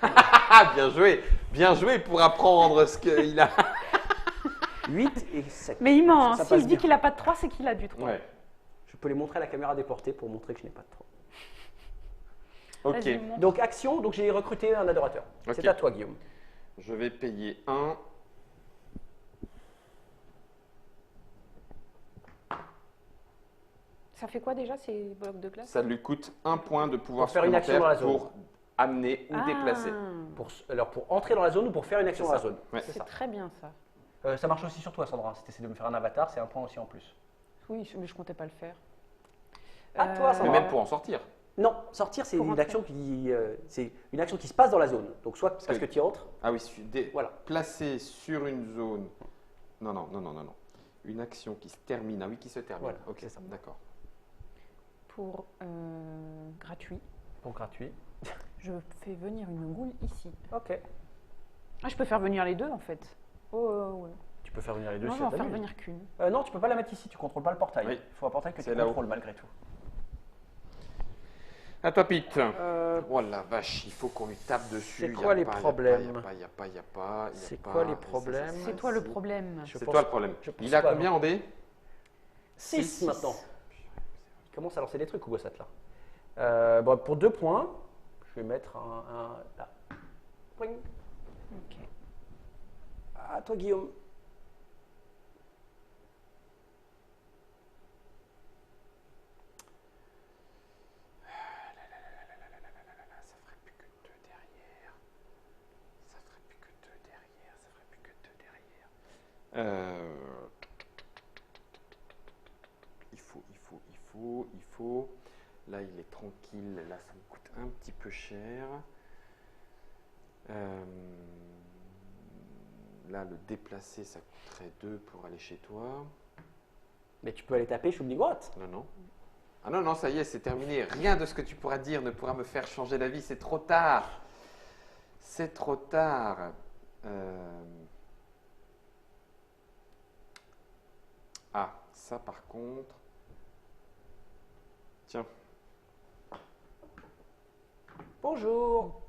Ah, bien joué! Bien joué pour apprendre ce qu'il a. 8 et 7. Mais il ment. Ça S'il passe dit bien. qu'il a pas de 3, c'est qu'il a du 3. Ouais. Je peux les montrer à la caméra déportée pour montrer que je n'ai pas de trop. Ok. Vas-y, montre. Donc action, donc j'ai recruté un adorateur. Ok. C'est à toi Guillaume. Je vais payer 1. Ça fait quoi déjà ces blocs de glace? Ça lui coûte 1 point de pouvoir Pour faire une action supplémentaire dans la zone. pour amener ou Ah, déplacer. Alors pour entrer dans la zone ou pour faire une action C'est dans la ça. zone. Ouais. C'est C'est ça. très bien ça. Ça marche aussi sur toi Sandra. Si tu essaies de me faire un avatar, c'est un point aussi en plus. Oui, mais je comptais pas le faire. À toi, Mais Sandra. même pour en sortir. Non, sortir c'est Pour une rentrer. action c'est une action qui se passe dans la zone. Donc soit parce que tu y entres. Ah oui, Voilà. placer sur une zone. Non. Une action qui se termine. Ah oui, qui se termine. Voilà, ok, c'est ça. d'accord. Pour gratuit, Donc gratuit. je fais venir une goule ici. Ok. Ah, je peux faire venir les deux en fait. Oh, ouais. Tu peux faire venir les deux Non, si je vais en ça faire t'amuse. venir qu'une. Non, tu peux pas la mettre ici. Tu contrôles pas le portail. Oui. Il faut un portail que tu C'est là-haut. contrôles malgré tout. À toi, Pete. Oh la vache, il faut qu'on lui tape dessus. c'est Y a quoi les pas, y a problèmes? pas, y a pas. C'est quoi les problèmes? C'est toi le problème. Je C'est pense- toi le problème. je pense Il a pas, combien en dés 6 Six. maintenant. Il commence à lancer des trucs, Ouassat là. Bon, pour 2 points, je vais mettre un là. Poing. Ok. À toi, Guillaume. Ça ferait plus que 2 derrière. Ça ferait plus que 2 derrière. Ça ferait plus que 2 derrière. Il faut. Là, il est tranquille. Là, ça me coûte un petit peu cher. Là, le déplacer, ça coûterait 2 pour aller chez toi. Mais tu peux aller taper Choubnigote. Non. Ah non, ça y est, c'est terminé. Rien de ce que tu pourras dire ne pourra me faire changer d'avis. C'est trop tard. C'est trop tard. Ah, ça par contre. Tiens, Bonjour.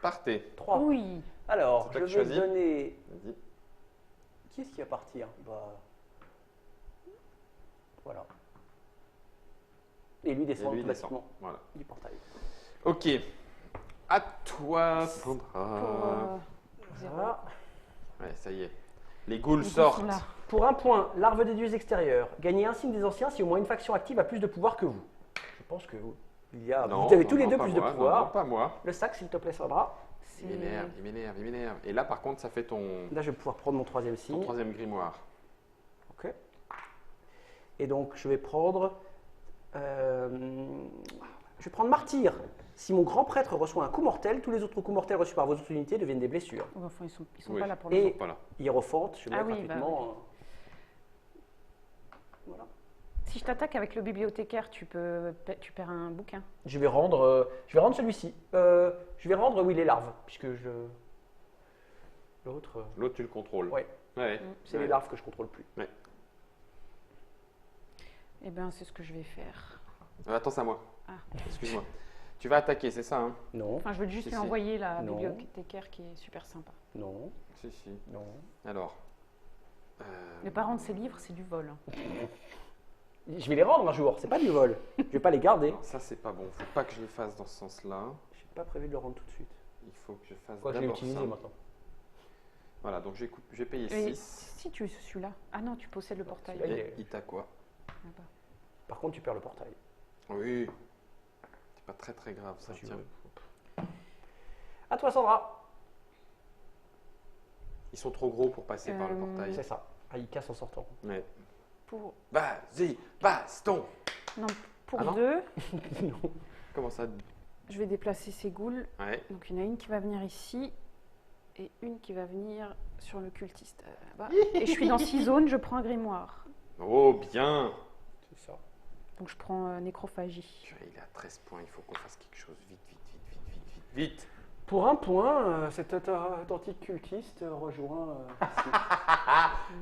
partez. 3. Oui. Alors, C'est je toi qui vais choisis. donner. Vas-y. Qui est-ce qui va partir? Bah. Voilà. Et lui descend Et lui, il descend. automatiquement Voilà. du portail. Ok. À toi, Pour Sandra. zéro. Voilà. Ouais, ça y est. Les ghouls Les ghouls sortent. sont là. Pour un point, larve des dieux extérieurs. Gagnez un signe des anciens si au moins une faction active a plus de pouvoir que vous. Je pense que il y a. Non, vous avez non, tous les non, deux pas plus moi, de non, pouvoir. non, pas moi. Le sac, s'il te plaît, Sandra. Il m'énerve, il m'énerve, il m'énerve. Et là, par contre, ça fait ton Là, je vais pouvoir prendre mon troisième signe. troisième grimoire. Ok. Et donc, je vais prendre. Je vais prendre martyr. Si mon grand prêtre reçoit un coup mortel, tous les autres coups mortels reçus par vos autres unités deviennent des blessures. Oh, enfin, ils sont Oui. pas là pour Et- le Ils sont pas là. Hiérophante, je vais Ah mettre oui, bah rapidement. Voilà. Si je t'attaque avec le bibliothécaire, tu perds un bouquin. Je vais rendre celui-ci. Je vais rendre, oui, les larves, puisque je. L'autre, L'autre, tu le contrôles. ouais, Ouais. c'est Ouais. les larves que je contrôle plus. Eh bien, c'est ce que je vais faire. Attends, c'est à moi. Ah. Excuse-moi. Tu vas attaquer, c'est ça, hein? Non, Enfin, je veux juste Si, lui si. envoyer la Non. bibliothécaire qui est super sympa. non, Si, si. non. Alors. Les parents de ses livres, c'est du vol. hein. Je vais les rendre un jour, c'est pas du vol. Je vais pas les garder. non, ça, c'est pas bon. Faut pas que je le fasse dans ce sens-là. J'ai pas prévu de le rendre tout de suite. Il faut que je fasse Quoi, je l'ai d'abord utilisé ça. maintenant. Voilà, donc je vais payer Et 6. si tu es celui-là. Ah non, tu possèdes le portail. celui-là, il Et est- Itakwa. Là-bas. Par contre, tu perds le portail. Oui. C'est pas très très grave, ça. Ça, tu Tiens. veux. À toi, Sandra. Ils sont trop gros pour passer par le portail. C'est ça. Ah, il casse en sortant. Ouais. Pour, Vas-y, baston. non, pour Ah non 2, Comment ça? je vais déplacer ces goules. Ouais. Donc, il y en a une qui va venir ici et une qui va venir sur le cultiste là-bas. Et je suis dans 6 zones, je prends un grimoire. Oh, bien. C'est ça. Donc, je prends nécrophagie. Purée, il est à 13 points, il faut qu'on fasse quelque chose. Vite. Pour un point, cet authentique cultiste rejoint.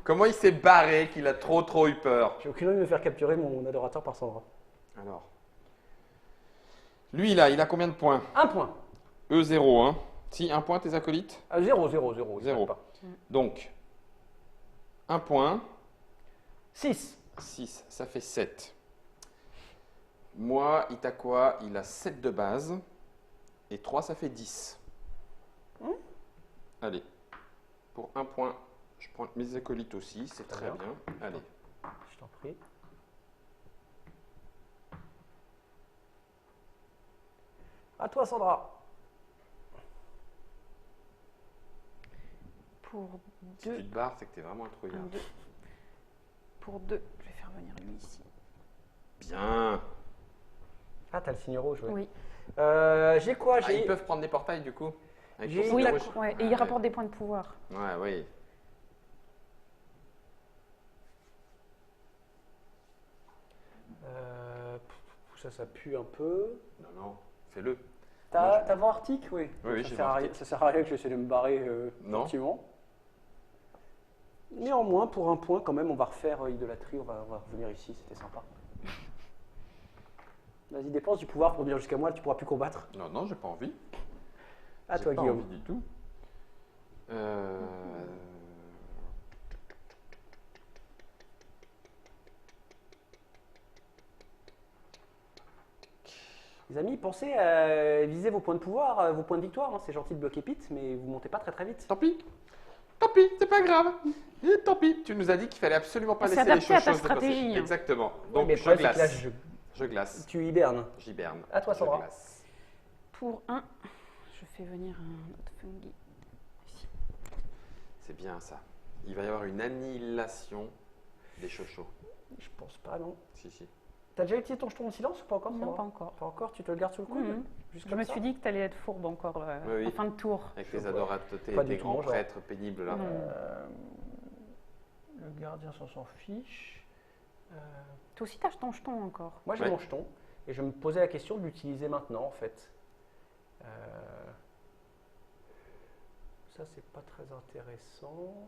Comment il s'est barré qu'il a trop eu peur? J'ai aucune envie de me faire capturer mon adorateur par Sandra. Alors. Lui, là, il a combien de points? Un point. Eux, 0, hein. Si, un point, tes acolytes? 0. Zéro. Donc, un point, 6. 6, ça fait 7. Moi, Itakwa, il a 7 de base. Et 3, ça fait 10. Allez. Pour 1 point, je prends mes acolytes aussi. C'est très bien. Allez. Je t'en prie. À toi, Sandra. Pour Si tu 2. te barres, c'est que tu es vraiment un trouillard. Pour 2, je vais faire venir lui ici. Bien. Ah, t'as le signe rouge, ouais. Oui. J'ai quoi? Ah, ils peuvent prendre des portails du coup avec J'ai- ton Oui, signe rouge. ouais, et il rapporte des points de pouvoir. Ouais, oui. Ça pue un peu. Non, non, fais-le. T'as vent arctique? Oui. Oui, ça j'ai sert vent à rien- arctique. Ça sert à rien que j'essaie de me barrer Non. gentiment. Néanmoins, pour un point, quand même, on va refaire idolâtrie, on va revenir ici, c'était sympa. Vas-y, dépense du pouvoir pour venir jusqu'à moi, tu pourras plus combattre. Non, non, j'ai pas envie. À J'ai toi, pas Guillaume. envie du tout. Les amis, pensez à viser vos points de pouvoir, vos points de victoire. Hein. C'est gentil de bloquer Pete, mais vous montez pas très très vite. Tant pis. Tant pis, c'est pas grave. Et tant pis. Tu nous as dit qu'il fallait absolument pas On s'est laisser les adapté à ta choses se passer. stratégie, hein. Exactement. Ouais, Donc mais le je problème, c'est que là, glace. Je glace. tu hibernes. J'hiberne. À toi, Je Sandra. glace. Pour 1, je fais venir un autre fungi ici. C'est bien ça. Il va y avoir une annihilation des chochos. Je pense pas, non. Si, si. T'as déjà utilisé ton jeton de silence ou pas encore? Non, Sandra pas encore. Pas encore, tu te le gardes sous le coude? Mhm. Juste Je comme me ça suis dit que tu allais être fourbe encore Oui, oui. en fin de tour. Avec Je les vois. adorateurs, Pas du tes tout grands mon genre. prêtres pénibles là. Non. Le gardien s'en fiche. Toi aussi, t'as ton jeton encore. Moi, j'ai Ouais. mon jeton et je me posais la question de l'utiliser maintenant, en fait. Ça, c'est pas très intéressant.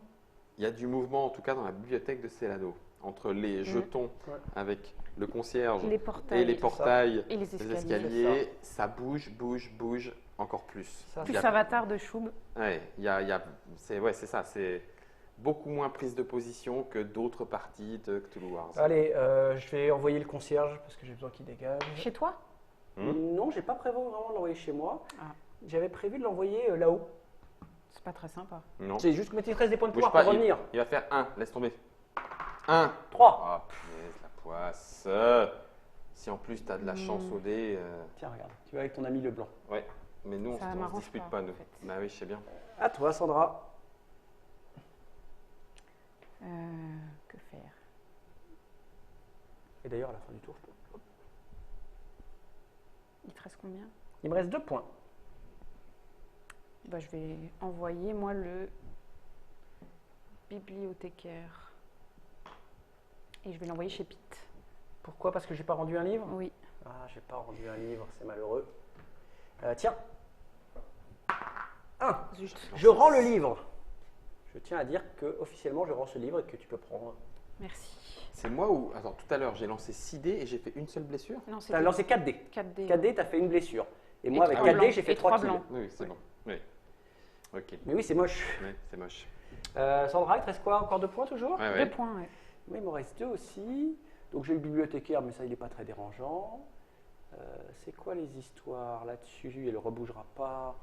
Il y a du mouvement en tout cas dans la bibliothèque de Célano. Entre les jetons Ouais. avec le concierge Les portails et les portails, et les les escaliers. escaliers, ça bouge, bouge, bouge encore plus. Ça, Il y Plus a- Avatar de Choub. Ouais, c'est ça, c'est beaucoup moins prise de position que d'autres parties de Cthulhu Wars. Allez, je vais envoyer le concierge parce que j'ai besoin qu'il dégage. Chez toi Non, j'ai pas prévu vraiment de l'envoyer chez moi. Ah. J'avais prévu de l'envoyer là-haut. C'est pas très sympa. Non. C'est juste que maîtrise des points de Bouge pouvoir pas, pour revenir. il va faire 1, laisse tomber. 1. 3. Oh punaise, la poisse. Si en plus tu as de la chance au dé. Tiens, regarde, tu vas avec ton ami Leblanc. Ouais, mais nous Ça on se m'arrange dispute pas, pas, en nous. fait. Bah oui, je sais bien. À toi, Sandra. Que faire Et d'ailleurs, à la fin du tour, je peux. Il te reste combien Il me reste 2 points. Bah, je vais envoyer, moi, le bibliothécaire. Et je vais l'envoyer chez Pete. Pourquoi? Parce que j'ai pas rendu un livre? Oui. Ah, j'ai pas rendu un livre, c'est malheureux. Tiens. 1. Zut. Je rends le livre. Je tiens à dire que officiellement je rends ce livre et que tu peux prendre. Merci. C'est moi ou. Attends, tout à l'heure j'ai lancé 6 dés et j'ai fait une seule blessure. Non, Tu as c'était lancé 4 dés. 4D. 4 dés, tu as fait une blessure. Et moi, avec trois 4 dés, blancs. j'ai fait Et 3 trois kills. blancs. Oui, c'est bon. Oui. Ok. Mais oui, c'est moche. Oui, c'est moche. Sandra, il te reste quoi? Encore 2 points toujours? Ouais, 2 ouais. points, ouais. Oui, il m'en reste 2 aussi. Donc j'ai le bibliothécaire, mais ça, il n'est pas très dérangeant. C'est quoi les histoires là-dessus? Elle ne rebougera pas.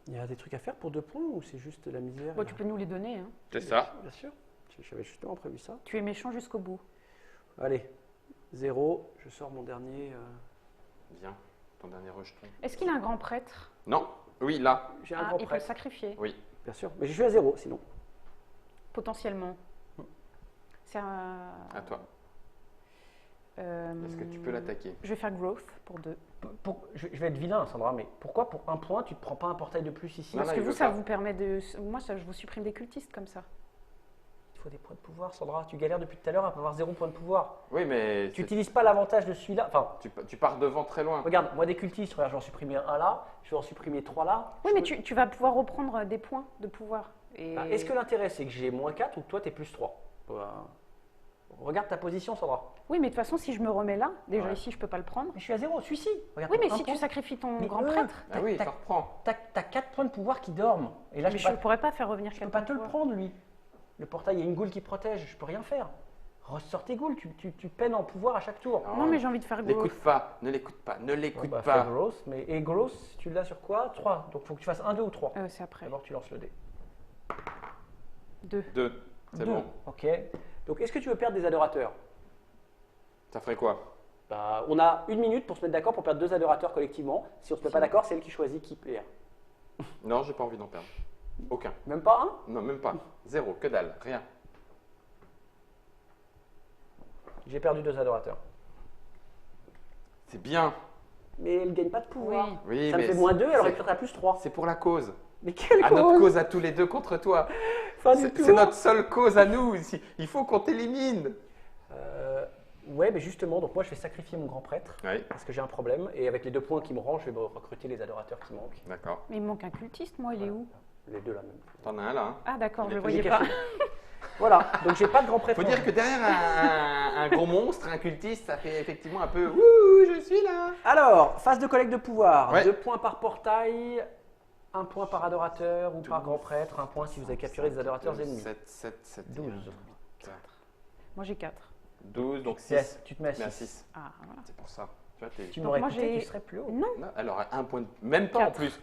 Il y a des trucs à faire pour 2 points ou c'est juste la misère? Bon, tu peux nous les donner. Hein. C'est ça. Bien sûr. J'avais justement prévu ça. Tu es méchant jusqu'au bout. Allez, 0. Je sors mon dernier. Viens, ton dernier rejeton. Est-ce qu'il a un grand prêtre Non. Oui, là. J'ai un Ah, grand il peut le prêtre. sacrifier, Oui. Bien sûr. Mais je suis à 0 sinon. potentiellement. C'est un... À toi. Est-ce que tu peux l'attaquer? Je vais faire growth pour 2. Je vais être vilain, Sandra, mais pourquoi pour 1 point tu ne te prends pas un portail de plus ici? Non, Parce non, que il vous, veut ça pas. vous permet de... Moi, ça, je vous supprime des cultistes comme ça. Il faut des points de pouvoir, Sandra. Tu galères depuis tout à l'heure à avoir 0 points de pouvoir. Oui, mais Tu c'est- n'utilises pas l'avantage de celui-là. Enfin, tu pars devant très loin. regarde, moi des cultistes, regarde, je vais en supprimer un là, je vais en supprimer 3 là. Oui, Je mais peux- tu vas pouvoir reprendre des points de pouvoir. Et... Ah, est-ce que l'intérêt c'est que j'ai moins 4 ou que toi tu es plus 3? Regarde ta position, Sandra. Oui, mais de toute façon, si je me remets là, déjà Ouais. ici, je peux pas le prendre. Mais je suis à 0, celui-ci. Regarde, Oui, mais un si point. tu sacrifies ton Mais grand eux, prêtre, Ah oui, tac, ça reprend. T'as 4 points de pouvoir qui dorment. Et là, mais je je peux ne pourrais pas faire revenir peux quelqu'un. pas te le prendre, lui. Le portail, il y a une goule qui protège, je peux rien faire. Ressort tes ghouls, tu peines en pouvoir à chaque tour. Non, mais j'ai envie de faire L'écoute growth. pas, ne l'écoute pas, ne Bon, l'écoute bah, pas. fais Gross, et Gross, tu l'as sur quoi? 3. Donc, il faut que tu fasses 1, 2 ou 3. C'est après. D'abord, tu lances le dé. 2. 2, c'est Deux. bon. Ok. Donc, est-ce que tu veux perdre des adorateurs? Ça ferait quoi? Bah, on a 1 minute pour se mettre d'accord pour perdre 2 adorateurs collectivement. Si on se met pas d'accord, c'est elle qui choisit qui perd. Non, j'ai pas envie d'en perdre. Aucun. Même pas un? Non, même pas. Zéro, que dalle, rien. J'ai perdu 2 adorateurs. C'est bien. Mais elle gagne pas de pouvoir. Oui. Oui, Ça me mais fait moins 2, elle aurait c'est- pu être à plus 3. C'est pour la cause. Mais quelle À notre cause? cause à tous les deux contre toi. Fin du C'est tour. c'est notre seule cause à nous ici. Il faut qu'on t'élimine. Ouais, mais justement, donc moi je vais sacrifier mon grand prêtre Oui, parce que j'ai un problème et avec les 2 points qui me rangent, je vais me recruter les adorateurs qui manquent. d'accord. Mais il me manque un cultiste, moi, il est où? Les 2 là même. T'en as un là. Hein. Ah, d'accord, Il je est le voyais Il est pas. caché. Voilà, donc j'ai pas de grand prêtre. Faut en dire jeu. que derrière un gros monstre, un cultiste, ça fait effectivement un peu Ouh, je suis là. Alors, phase de collecte de pouvoir. Ouais. 2 points par portail, 1 point par adorateur ou par grand prêtre, 1 point si vous avez capturé des adorateurs ennemis. 7, 7, 7, 12. Moi, j'ai 4. 12, donc 6. Yes, tu te mets à Mais à 6. 6. Ah, voilà. C'est pour ça. Tu vois, t'es. Tu Donc m'aurais moi, écouté, j'ai- tu serais plus haut. Non, Non, elle aurait un point de. Même pas en Quatre. plus. Si,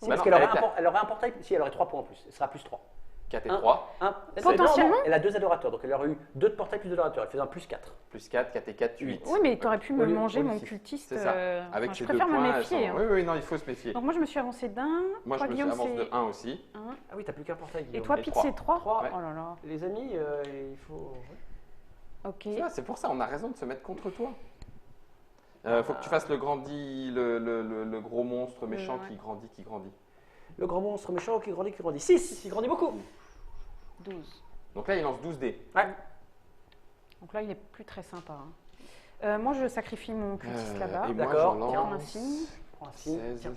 Bah parce non, qu'elle aurait, elle elle aurait un portail, si elle aurait 3 points en plus, elle sera plus 3. 4 et Un. 3. Potentiellement. Elle a 2 adorateurs, donc elle aurait eu 2 de portail plus d'adorateurs, elle faisait un plus 4. Plus 4, 4 et 4, 8. oui, mais tu aurais pu me Au lieu- manger au lieu mon de six. cultiste. C'est ça. Avec enfin, ces je deux préfère me points. méfier. elles sont- hein. Oui, oui, non, il faut se méfier. Donc moi, je me suis avancé d'un. Moi, Toi, je me Guillaume, avance de c'est 1 aussi. un. Ah oui, t'as plus qu'un portail, Et Guillaume. toi, Et Pete, trois. c'est 3. Trois. Oh là là. Les amis, il faut... Ok. Ça, c'est pour ça, on a raison de se mettre contre toi. Faut que tu fasses le gros monstre méchant Ouais. qui grandit. Le grand monstre méchant qui grandit, 6, il grandit beaucoup. 12. Donc là, il lance 12 dés. Ouais. Donc là, il est plus très sympa. Hein. Moi, je sacrifie mon cultiste là-bas. Et moi, D'accord. j'en Tiens, un lance signe. Prends un signe. 16, Tiens.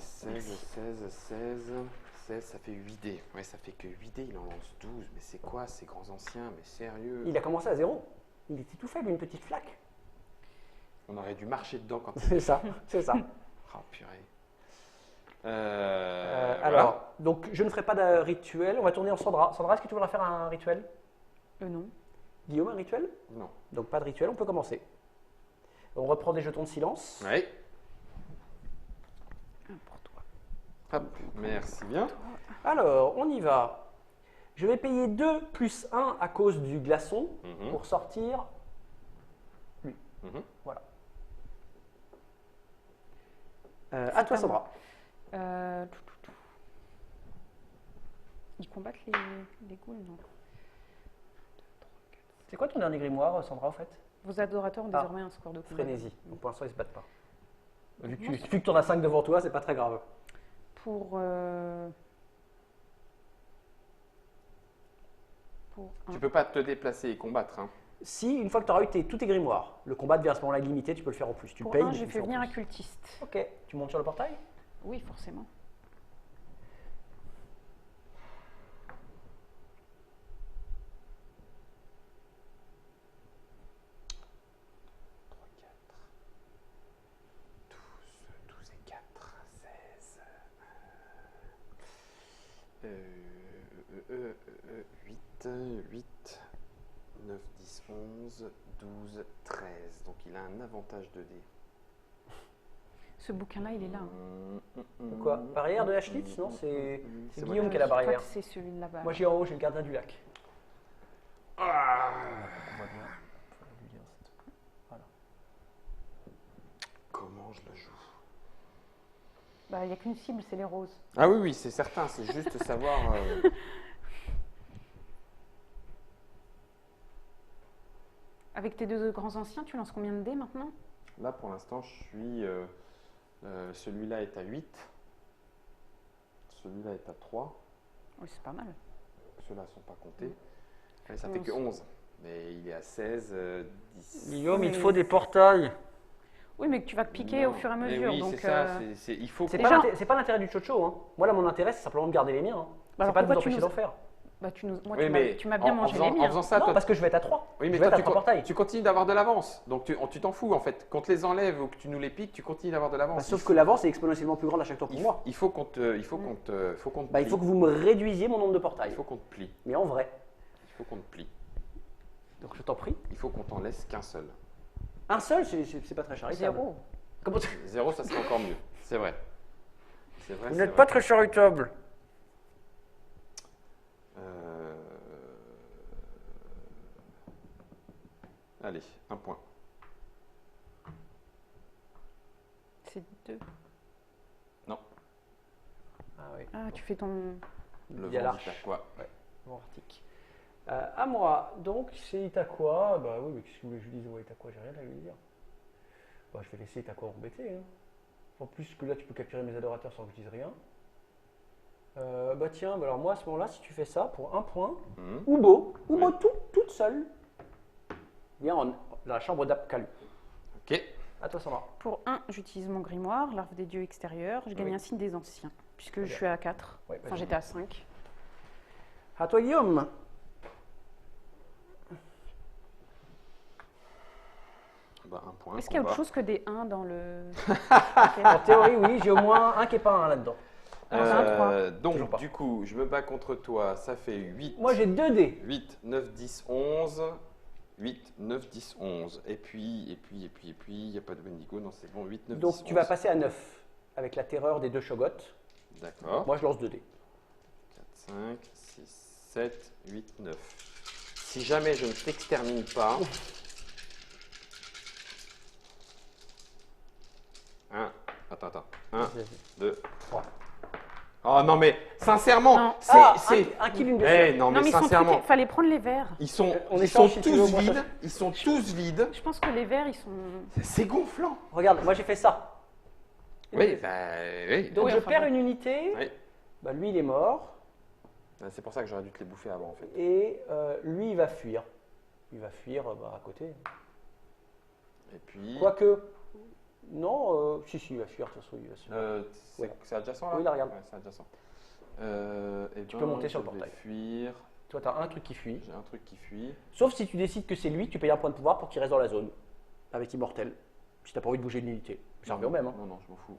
16, ça fait 8 dés. Ouais, ça fait que 8 dés, il en lance 12. Mais c'est quoi ces grands anciens? Mais sérieux? Il a commencé à 0. Il était tout faible, une petite flaque. On aurait dû marcher dedans quand il... C'est ça, c'est ça. Oh, purée. Alors, donc je ne ferai pas de rituel. On va tourner en Sandra. Sandra, est-ce que tu voudras faire un rituel? Non. Guillaume, un rituel? Non. Donc pas de rituel, on peut commencer. On reprend des jetons de silence. Oui. Un pour toi. Hop, merci bien. Alors, on y va. Je vais payer 2 plus 1 à cause du glaçon Mhm. pour sortir lui. Mhm. Voilà. À toi, à Sandra. Ils combattent les ghouls, non? C'est quoi ton dernier grimoire, Sandra, en fait? Vos adorateurs ont Ah. désormais un score de combat. Frénésie. Donc pour l'instant, ils se battent pas. Vu que tu en as 5 devant toi, c'est pas très grave. Pour Tu peux pas te déplacer et combattre. Hein. Si, une fois que tu auras eu tous tes grimoires, le combat devient à ce moment-là limité, tu peux le faire en plus. Tu pour payes, un, mais j'ai tu le fait fais en venir un plus. cultiste. Ok, tu montes sur le portail? Oui, forcément. Douze et 4, 16. 8, 9, 10, 11, 12, 13. Donc il a un avantage de dés. Ce bouquin-là, il est là. Hein. Quoi? Barrière de Ashlitz? Non, c'est C'est Guillaume moi. qui a la Toi, barrière. c'est celui de là-bas. Moi, j'ai en haut, j'ai le gardien du lac. Ah. On voit bien. Faudrait lui dire, voilà. Comment je la joue? Bah, il n'y a qu'une cible, c'est les roses. Ah oui, oui, c'est certain. C'est juste savoir. Avec tes deux grands anciens, tu lances combien de dés maintenant? Là, pour l'instant, je suis. Celui-là est à 8. Celui-là est à 3. Oui, c'est pas mal. Ceux-là ne sont pas comptés. Ouais, ça fait que 11. Mais il est à 16, 10. Guillaume, il te faut des portails. Oui, mais que tu vas piquer Non. au fur et à Mais mesure. oui, donc, c'est ça. Il faut C'est qu'on- Déjà- pas l'intérêt du chocho. Hein. Moi, là, mon intérêt, c'est simplement de garder les miens. Hein. Bah, C'est pas de vous pourquoi tu empêcher nous- d'en faire. Bah, moi, Oui, mais tu m'as bien en mangé faisant, les en miens. faisant ça, Non, toi, parce que je vais être à 3. oui, je mais vais toi, être à 3 portails. tu continues d'avoir de l'avance. Donc tu t'en fous en fait. Qu'on te les enlève ou que tu nous les piques, tu continues d'avoir de l'avance. Bah, sauf que l'avance est exponentiellement plus grande à chaque tour pour moi. Il faut qu'on te, il faut qu'on te, faut qu'on te Bah, il plie. faut que vous me réduisiez mon nombre de portails. Il faut qu'on te plie. Mais en vrai. Il faut qu'on te plie. Donc je t'en prie. Il faut qu'on t'en laisse qu'un seul. Un seul, c'est pas très charitable. 0. Comment ça 0, ça serait encore mieux. C'est vrai. C'est vrai. Vous c'est n'êtes vrai. pas très charitable. Allez, un point. C'est 2. Non, Ah oui. Ah, tu fais ton. le Il y a vent l'arche. d'Itakwa. Bon article. À moi, donc c'est Itakwa. Bah oui, mais qu'est-ce que vous voulez que je dise? Ouais, Itakwa, j'ai rien à lui dire. Bah, je vais laisser Itakwa embêter. Hein. En plus que là, tu peux capturer mes adorateurs sans que je dise rien. Bah tiens, bah alors moi à ce moment-là, si tu fais ça pour un point, Mhm. Ubo Ouais. toute seule, viens dans la chambre d'Apkalu. Ok. À toi, Sandra. Pour 1, j'utilise mon grimoire, l'arbre des dieux extérieurs. Je gagne Oui. un signe des anciens, puisque Très je bien. suis à 4. Ouais, Enfin, vas-y. j'étais à 5. À toi, Guillaume. Bah, un point. Est-ce qu'il y a autre combat. chose que des 1 dans le. En théorie, oui, j'ai au moins un qui n'est pas un là-dedans. Alors, c'est un 3. Donc, Toujours pas. du coup, je me bats contre toi. Ça fait 8. Moi, j'ai 2 dés. 8, 9, 10, 11. 8, 9, 10, 11. Et puis, il n'y a pas de Wendigo. Non, c'est bon. 8, 9, 10, Donc, 11. tu vas passer à 9 avec la terreur des 2 Shogots. D'accord. Moi, je lance 2 dés. 4, 5, 6, 7, 8, 9. Si jamais je ne t'extermine pas. 1. Attends. 1, 2, 3. Oh non, mais sincèrement, Non. c'est. un kill, une Eh, blessure. non, mais ils sont sincèrement, truqués. Fallait prendre les verts. ils sont, On ils sont échange si tu veux, tous moi, ça- vides. Ils sont tous vides. Je pense que les verts, ils sont. C'est gonflant. Regarde, moi, j'ai fait ça. Oui, oui. Donc, Oui, je enfin, perds bon. une unité. Oui. Bah, lui, il est mort. C'est pour ça que j'aurais dû te les bouffer avant, en fait. Et lui, il va fuir. Il va fuir bah, à côté. Et puis. Quoique. Non, si, il va fuir, de toute façon, il va se C'est Ouais. c'est adjacent là. Oui, là, regarde. Ouais, c'est adjacent. Tu peux monter sur le je vais portail. Fuir. Toi, tu as un truc qui fuit. J'ai un truc qui fuit. Sauf si tu décides que c'est lui, tu payes un point de pouvoir pour qu'il reste dans la zone. Avec Immortel. Si tu n'as pas envie de bouger une unité. Ça revient au même. Hein. Non, je m'en fous.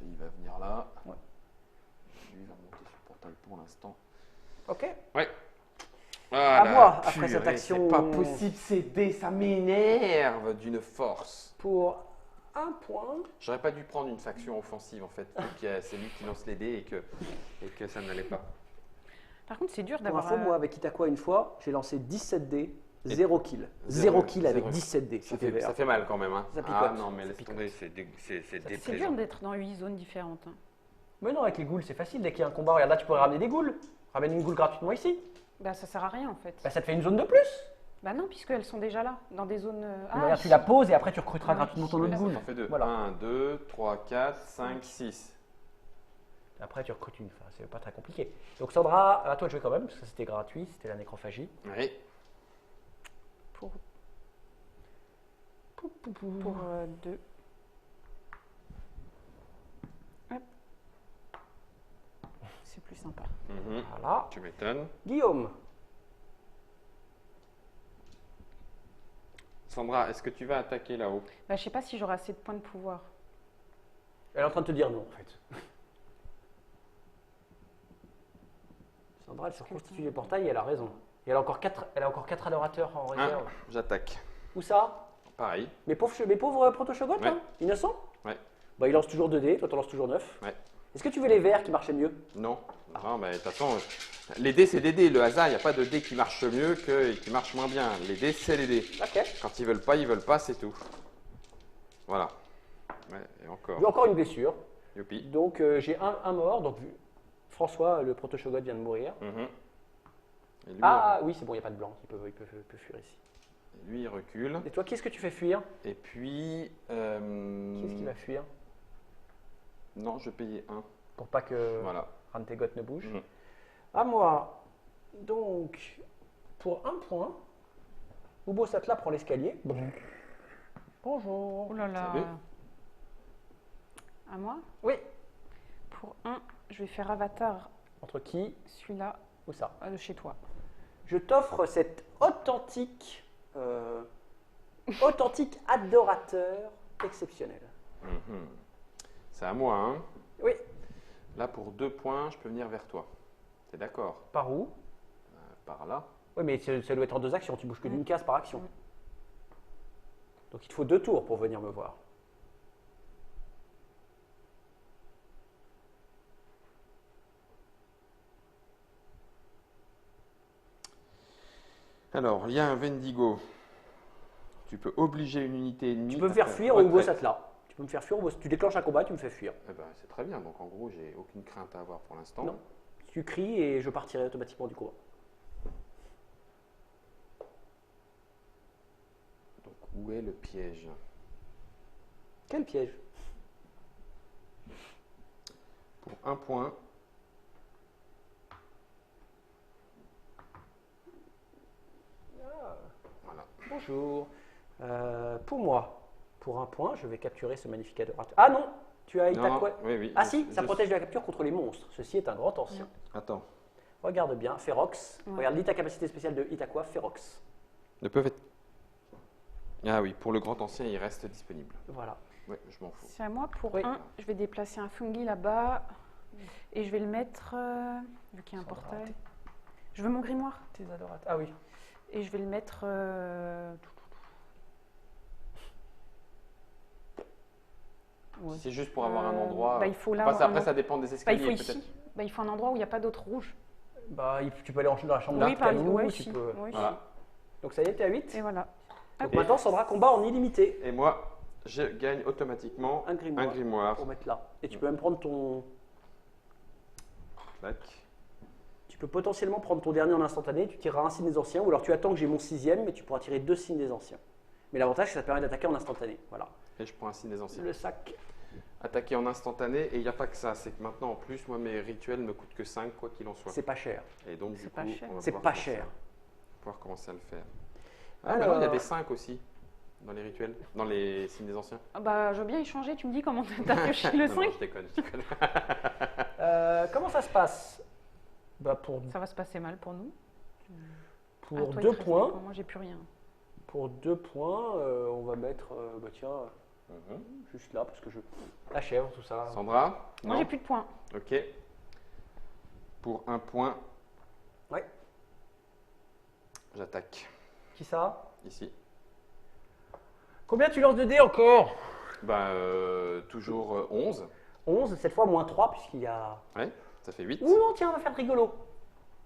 Il va venir là. Ouais. Lui, il va monter sur le portail pour l'instant. Ok. Voilà, moi, après purée, cette action- C'est pas possible, c'est dé, ça m'énerve d'une force. Pour un point. J'aurais pas dû prendre une faction offensive en fait. Et puis c'est lui qui lance les dés et que ça n'allait pas. Par contre, c'est dur Pour d'avoir. info, moi, avec Itakwa, une fois, j'ai lancé 17 dés, Et- 0 kill. Zéro- 0 kill avec zéro. 17 dés. Ça C'était fait, vert. ça fait mal quand même. Hein. Ça picote. Ah non, mais Ça laisse picote. tomber, c'est C'est déplaisant. dur d'être dans 8 zones différentes. Hein. Mais non, avec les ghouls, c'est facile. Dès qu'il y a un combat, regarde là, tu pourrais ramener des ghouls. Ramène une ghoul gratuitement ici. Bah, ça sert à rien en fait. Bah, ça te fait une zone de plus. Bah non, puisqu'elles sont déjà là, dans des zones. Mais regarde, tu la poses et après tu recruteras Ouais. gratuitement ton autre Ouais. ghoul. T'en fais deux. Voilà. 1, 2, 3, 4, 5, 6. Après, tu recrutes une. Enfin, c'est pas très compliqué. Donc, Sandra, à toi de jouer quand même, parce que c'était gratuit, c'était la nécrophagie. Oui. Pour 2. C'est plus sympa. Mhm. Voilà. Tu m'étonnes. Guillaume, Sandra, est-ce que tu vas attaquer là-haut? Bah, je sais pas si j'aurai assez de points de pouvoir. elle est en train de te dire non, en fait. Sandra, elle se reconstitue les portails et elle a raison. Et elle a encore 4 adorateurs en réserve. J'attaque. Où ça? Pareil. Mes pauvres proto-shogots, Ouais. hein, innocents? Ouais. Bah, il lance toujours 2 dés, toi t'en lances toujours 9. Ouais. Est-ce que tu veux les verts qui marchaient mieux? Non. Non, mais de toute façon, les dés, c'est des dés. Le hasard, il n'y a pas de dés qui marchent mieux que qui marchent moins bien. Les dés, c'est les dés. Ok. Quand ils veulent pas, c'est tout. Voilà. Ouais, et encore. J'ai encore une blessure. Youpi. Donc j'ai un mort. Donc François, le proto-shogot, vient de mourir. Mhm. Et lui, Ah oui, c'est bon, il n'y a pas de blanc. Il peut fuir ici. lui, il recule. Et toi, qu'est-ce que tu fais fuir? Et puis. Qu'est-ce qui va fuir? Non, je vais payer 1. Pour pas que Voilà. Rantegot ne bouge. Mhm. À moi. Donc, pour un point, Ubo Satla prend l'escalier. Bonjour. Oh là là. Salut. À moi? Oui. Pour 1, je vais faire avatar Entre qui? celui-là Où ça? de chez toi. Je t'offre cet authentique adorateur exceptionnel. Mhm. C'est à moi, hein. Oui. Là, pour 2 points, je peux venir vers toi. T'es d'accord? Par où? Par là. Oui, mais ça doit être en 2 actions. Tu bouges que d'une case par action. Donc il te faut 2 tours pour venir me voir. Alors, il y a un Wendigo. Tu peux obliger une unité ennemie. Tu peux me à faire faire fuir au retrait. Ubosatla. Tu peux me faire fuir au Tu déclenches un combat, tu me fais fuir. Eh ben, c'est très bien. Donc, en gros, j'ai aucune crainte à avoir pour l'instant. Non. Tu cries et je partirai automatiquement du combat. Donc, où est le piège? Quel piège? Pour 1 point, voilà. Bonjour. Pour moi, pour 1 point, je vais capturer ce magnifique adorateur. Ah non, tu as Non, Itakwa. oui, oui. Ah si, ça protège de la capture contre les monstres. Ceci est un grand ancien. Attends. Regarde bien, Ferox. Ouais. Regarde, lis ta capacité spéciale de Itakwa, Ferox. Ne peuvent être. Ah oui, pour le grand ancien, il reste disponible. Voilà. Oui, je m'en fous. C'est à moi. Pour Oui. 1, je vais déplacer un fungi là-bas. Et je vais le mettre, vu qu'il y a un Ça va portail. rater. Je veux mon grimoire. Tes adorateurs. Ah oui. Et je vais le mettre... ouais. C'est juste pour avoir un endroit. Bah, il faut là. Enfin, un après, en- ça dépend des Bah, il escaliers, faut peut-être. ici. Bah, il faut un endroit où il n'y a pas d'autre rouge. Bah, tu peux aller dans la chambre Oui, par d'Arcanou, ouais, tu ici. peux. Oui, Voilà. Donc ça y est, t'es à 8. ici. Et voilà. Donc Et- maintenant, Sandra, combat en illimité. Et moi, je gagne automatiquement Un grimoire. un grimoire. Pour mettre là. Et tu peux même prendre ton. Clac. Tu peux potentiellement prendre ton dernier en instantané, tu tireras un signe des anciens, ou alors tu attends que j'ai mon 6e, mais tu pourras tirer 2 signes des anciens. Mais l'avantage, c'est que ça te permet d'attaquer en instantané. Voilà. Et je prends un signe des anciens. Le sac. Attaquer en instantané, et il n'y a pas que ça. C'est que maintenant, en plus, moi, mes rituels me coûtent que 5, quoi qu'il en soit. C'est pas cher. Et donc, du C'est coup, pas cher. on va C'est pouvoir pas commencer- cher. pouvoir commencer à le faire. Ah, bah non, il y Alors- avait 5 aussi, dans les rituels, dans les signes des anciens. Ah bah, je veux bien échanger. Tu me dis comment t'as pioché le Non, 5. non, je déconne, je déconne. Comment ça se passe? Bah Ça va se passer mal pour nous. pour Ah, toi, il 2 te reste points, des Moi, j'ai plus rien. pour 2 points, on va mettre, bah tiens, Mhm. juste là, parce que je. La chèvre, tout ça. Sandra? Moi, Non. j'ai plus de points. Ok. Pour 1 point, Ouais. j'attaque. Qui ça? Ici. Combien tu lances de dés encore? Bah, toujours 11. 11, cette fois moins 3, puisqu'il y a. Ouais, ça fait 8. Ouh non, tiens, on va faire de rigolo.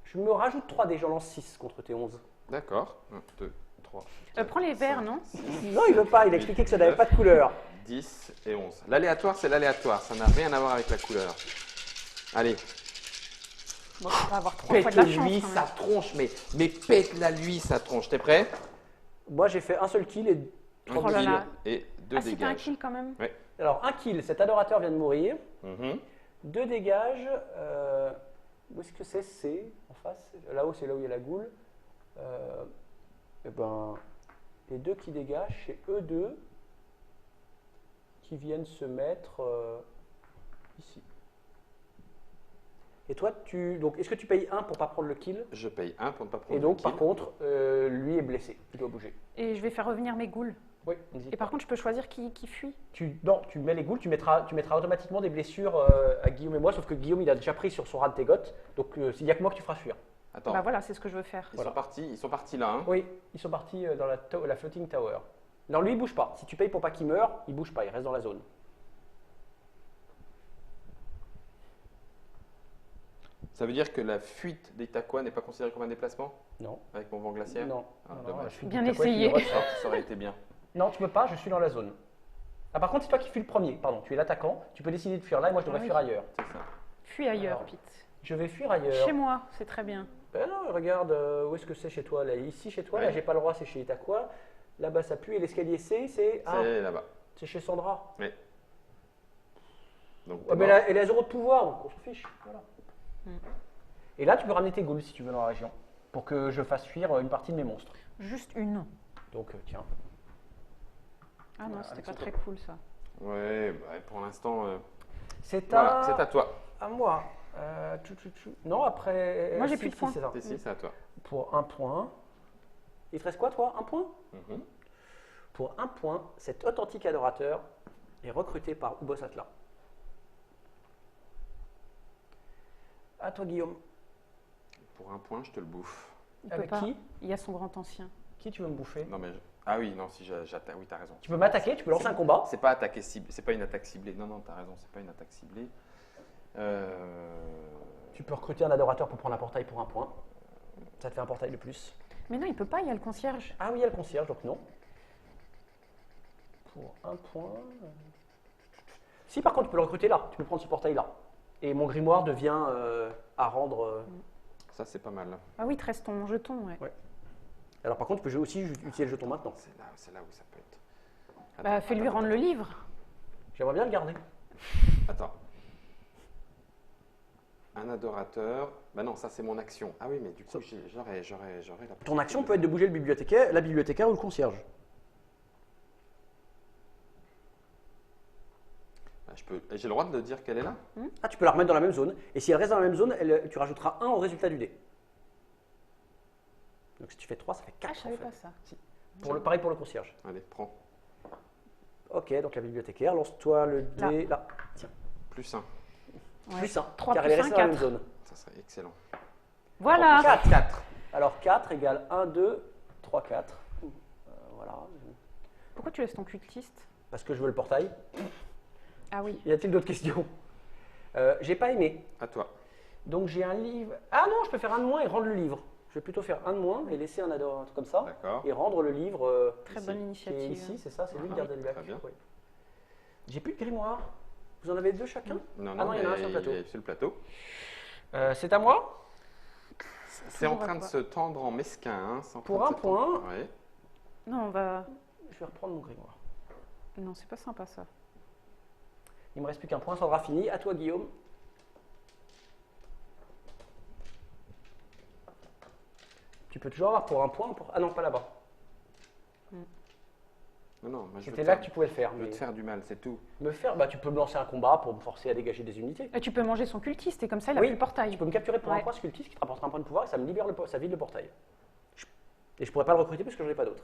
Je me rajoute 3 dés, j'en lance 6 contre tes 11. D'accord. 1, 2, 3. Prends les verts, non? Non, il veut pas, il a expliqué que ça n'avait pas de couleur. 10 et 11. L'aléatoire, c'est l'aléatoire. Ça n'a rien à voir avec la couleur. Allez. Moi, je vais avoir 3 fois de la chance. Pète-lui quand même. sa tronche, mais pète-la lui sa tronche. T'es prêt? Moi, j'ai fait un seul kill et. Un Oh là kill là. et 2 Ah, c'était un dégages. kill quand même. Alors, un kill, cet adorateur vient de mourir. Mhm. 2 dégages. Où est-ce que c'est? C'est en face. Là-haut, c'est là où il y a la goule. Et ben, les 2 qui dégagent, c'est eux deux qui viennent se mettre ici. Et toi, donc, est-ce que tu payes 1 pour pas prendre le kill? Je paye 1 pour ne pas prendre Et donc, le par kill. contre, lui est blessé. Il doit bouger. Et je vais faire revenir mes ghouls. Oui, n'hésite Et par contre, je peux choisir qui fuit. Non, tu mets les ghouls, tu mettras automatiquement des blessures à Guillaume et moi, sauf que Guillaume, il a déjà pris sur son rat de Tégote, donc il n'y a que moi que tu feras fuir. Attends, Bah voilà, c'est ce que je veux faire. ils sont partis là. Hein. Oui, ils sont partis dans la floating tower. Non, lui, il bouge pas. Si tu payes pour pas qu'il meure, il bouge pas, il reste dans la zone. Ça veut dire que la fuite d'Itakwa n'est pas considérée comme un déplacement Non. avec mon vent glaciaire? Non. Ah, Non, dommage. la fuite Bien de Takwa, essayé. tu le ressors. Ça aurait été bien. Non, tu peux pas, je suis dans la zone. Ah, par contre, c'est toi qui fuis le premier, pardon, tu es l'attaquant, tu peux décider de fuir là et moi je devrais Ah oui. fuir ailleurs. C'est ça. Fuis ailleurs, Alors, Pete. Je vais fuir ailleurs. Chez moi, c'est très bien. Ben non, regarde, où est-ce que c'est chez toi là? Ici chez toi, là Ouais. j'ai pas le droit, c'est chez Itakwa. Là-bas ça pue et l'escalier c'est ah, C'est là-bas. c'est chez Sandra. Donc, Ah, mais elle a 0 de pouvoir, donc on s'en fiche. Voilà. Mm. Et là tu peux ramener tes ghouls si tu veux dans la région, pour que je fasse fuir une partie de mes monstres. Juste une. Donc tiens. Ah non, Voilà, c'était avec pas son très cool ça. ouais, bah, pour l'instant, C'est voilà, c'est à toi. à moi. Non, après. Moi, j'ai si, plus de si, points. c'est ça. Si, c'est à toi. Pour 1 point. Il te reste quoi, toi? 1 point? Mhm. Pour 1 point, cet authentique adorateur est recruté par Ubos Atla. À toi, Guillaume. Pour 1 point, je te le bouffe. Il peut Avec pas. qui? Il y a son grand ancien. Qui tu veux me bouffer? Non, mais. Ah oui, non, si j'attaque. Oui, t'as raison. Tu peux m'attaquer, tu peux lancer un combat. C'est pas attaquer cible, c'est pas une attaque ciblée. Non, non, t'as raison, c'est pas une attaque ciblée. Tu peux recruter un adorateur pour prendre un portail pour un point. Ça te fait un portail de plus. Mais non, il peut pas, il y a le concierge. Ah oui, il y a le concierge, donc non. Pour un point. Si par contre tu peux le recruter là, tu peux prendre ce portail là. Et mon grimoire devient à rendre. Ça, c'est pas mal. Ah oui, il te reste ton jeton, ouais. Ouais. Alors par contre, tu peux jouer aussi utiliser le jeton maintenant. C'est là où ça peut être. Bah, fais-lui rendre le livre. J'aimerais bien le garder. Attends. Un adorateur. Bah non, ça c'est mon action. Ah oui, mais du coup, j'aurais la. Ton action peut être de bouger le bibliothécaire, la bibliothécaire ou le concierge. Bah, j'ai le droit de dire qu'elle est là. Ah, tu peux la remettre dans la même zone. Et si elle reste dans la même zone, tu rajouteras 1 au résultat du dé. Donc si tu fais 3, ça fait 4. Ah, je savais pas ça. Pareil pour le concierge. Allez, prends. Ok, donc la bibliothécaire, lance-toi le dé là. Tiens, Plus 1. Ouais. plus 1, 3 car plus elle est 1, restée dans la même 4. zone. Ça serait excellent. Voilà. 4. Alors 4 égale 1, 2, 3, 4. Voilà. Pourquoi tu laisses ton cultiste? Parce que je veux le portail. Ah oui. Y a-t-il d'autres questions? J'ai pas aimé. À toi. Donc j'ai un livre. Ah non, je peux faire un de moins et rendre le livre. Je vais plutôt faire un de moins et laisser un adorateur comme ça. D'accord. Et rendre le livre Très Ici. bonne qui est initiative. ici, c'est ça, c'est lui le Ah, gardien du lac. très bien. Oui. J'ai plus de grimoire. Vous en avez 2 chacun? Non, Ah non, il y en a un mais sur le plateau. il est sur le plateau. C'est à moi? C'est en Toujours à train de toi. se tendre en mesquin. Hein. C'est en train Pour de un se tendre. point. Ouais. Non, on va. Je vais reprendre mon grimoire. Non, c'est pas sympa ça. Il me reste plus qu'un point, ça sera fini. À toi, Guillaume. Tu peux toujours avoir pour un point. Ah non, pas là-bas. Non, non, moi, je veux C'était te là faire- que tu pouvais le faire. je veux Mais te faire du mal, c'est tout. me faire, bah, tu peux me lancer un combat pour me forcer à dégager des unités. Et tu peux manger son cultiste et comme ça, il a Oui, plus le portail. Tu peux me capturer pour un Ouais. point sculptif qui te rapportera un point de pouvoir et ça me libère ça vide le portail. Et je pourrais pas le recruter parce que j'en ai pas d'autres.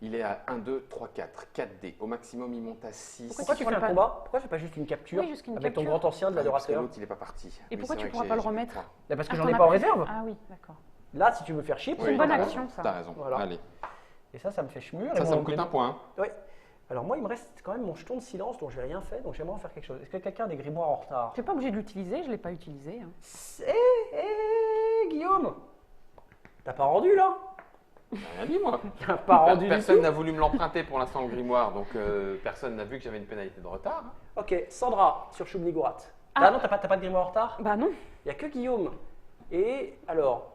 Il est à 1, 2, 3, 4. 4 dés. Au maximum, il monte à 6. Pourquoi tu pourras fais un pas- combat? Pourquoi tu fais pas juste une capture Oui, juste une avec ton capture. grand ancien de Parce que l'adorateur? l'autre, il n'est pas parti. Et Oui, pourquoi c'est tu vrai pourras que pas le j'ai plus de remettre? points. Là, parce que Ah, j'en t'en ai as pas en plus. réserve. Ah oui, d'accord. Là, si tu veux faire chier, C'est une bonne action ça. T'as raison. Voilà. Allez. Et ça me fait chmur. Ça me coûte un point. Oui. Alors moi, il me reste quand même mon jeton de silence dont j'ai rien fait, donc j'aimerais en faire quelque chose. Est-ce que quelqu'un a des grimoires en retard? Tu n'es pas obligé de l'utiliser, je l'ai pas utilisé. hein. Guillaume, t'as pas rendu là? J'ai rien dit, moi. T'as pas rendu du Personne tout? n'a voulu me l'emprunter pour l'instant, le grimoire. Donc, personne n'a vu que j'avais une pénalité de retard. hein. Ok, Sandra sur Choubnigourat. Ah. Ah non, t'as pas de grimoire en retard? Bah non, Il n'y a que Guillaume. Et alors,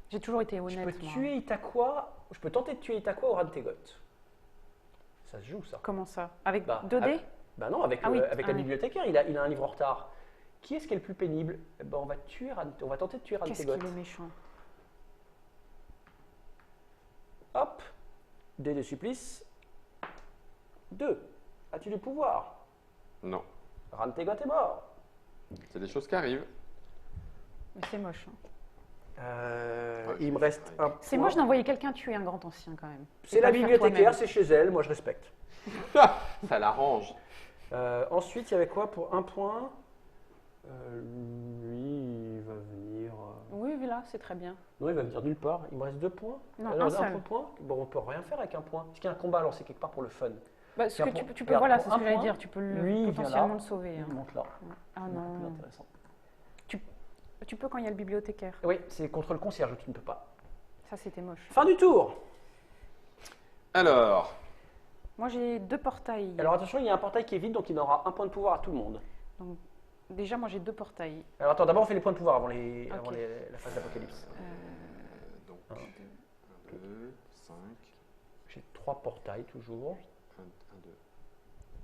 j'ai toujours été je honnête. peux moi. tuer Itakwa, je peux tenter de tuer Itakwa au Rantegot. Ça se joue ça. Comment ça? Avec Bah, 2D? Bah non, avec, Ah oui, avec ah la oui. bibliothécaire, il a un livre en retard. Qui est-ce qui est le plus pénible? Eh ben, on va tenter de tuer Qu'est-ce Rantegot. qu'il est méchant. Hop, dé de supplice. 2. As-tu du pouvoir? Non. Rantegot est mort. C'est des choses qui arrivent. Mais c'est moche. hein. Ouais, Il me je- reste un C'est point. moche d'envoyer quelqu'un tuer un grand ancien quand même. C'est Et la pas le faire bibliothécaire, toi-même. c'est chez elle, moi je respecte. Ça l'arrange. Ensuite, il y avait quoi pour un point? Lui, il va venir. Oui, là, c'est très bien. Non, il va venir nulle part. Il me reste 2 points. Non, Alors, un seul. point. Bon, on peut rien faire avec un point. Est-ce qu'il y a un combat lancé quelque part pour le fun? Bah, ce que Regarde, tu peux, regarde, voilà, pour c'est ce un que j'allais point, dire. Tu peux lui, il vient potentiellement là. le sauver. hein. Il monte là. Ah Plus non. intéressant. Tu peux quand il y a le bibliothécaire. Oui, c'est contre le concierge, tu ne peux pas. Ça, c'était moche. Fin du tour. Alors, Moi, j'ai 2 portails. Alors attention, il y a un portail qui est vide, donc il aura un point de pouvoir à tout le monde. Donc, déjà, moi, j'ai 2 portails. Alors attends, d'abord on fait les points de pouvoir avant, Ok. la phase d'apocalypse. donc, Un. 1, 2, 5, J'ai 3 portails toujours. 1, 2.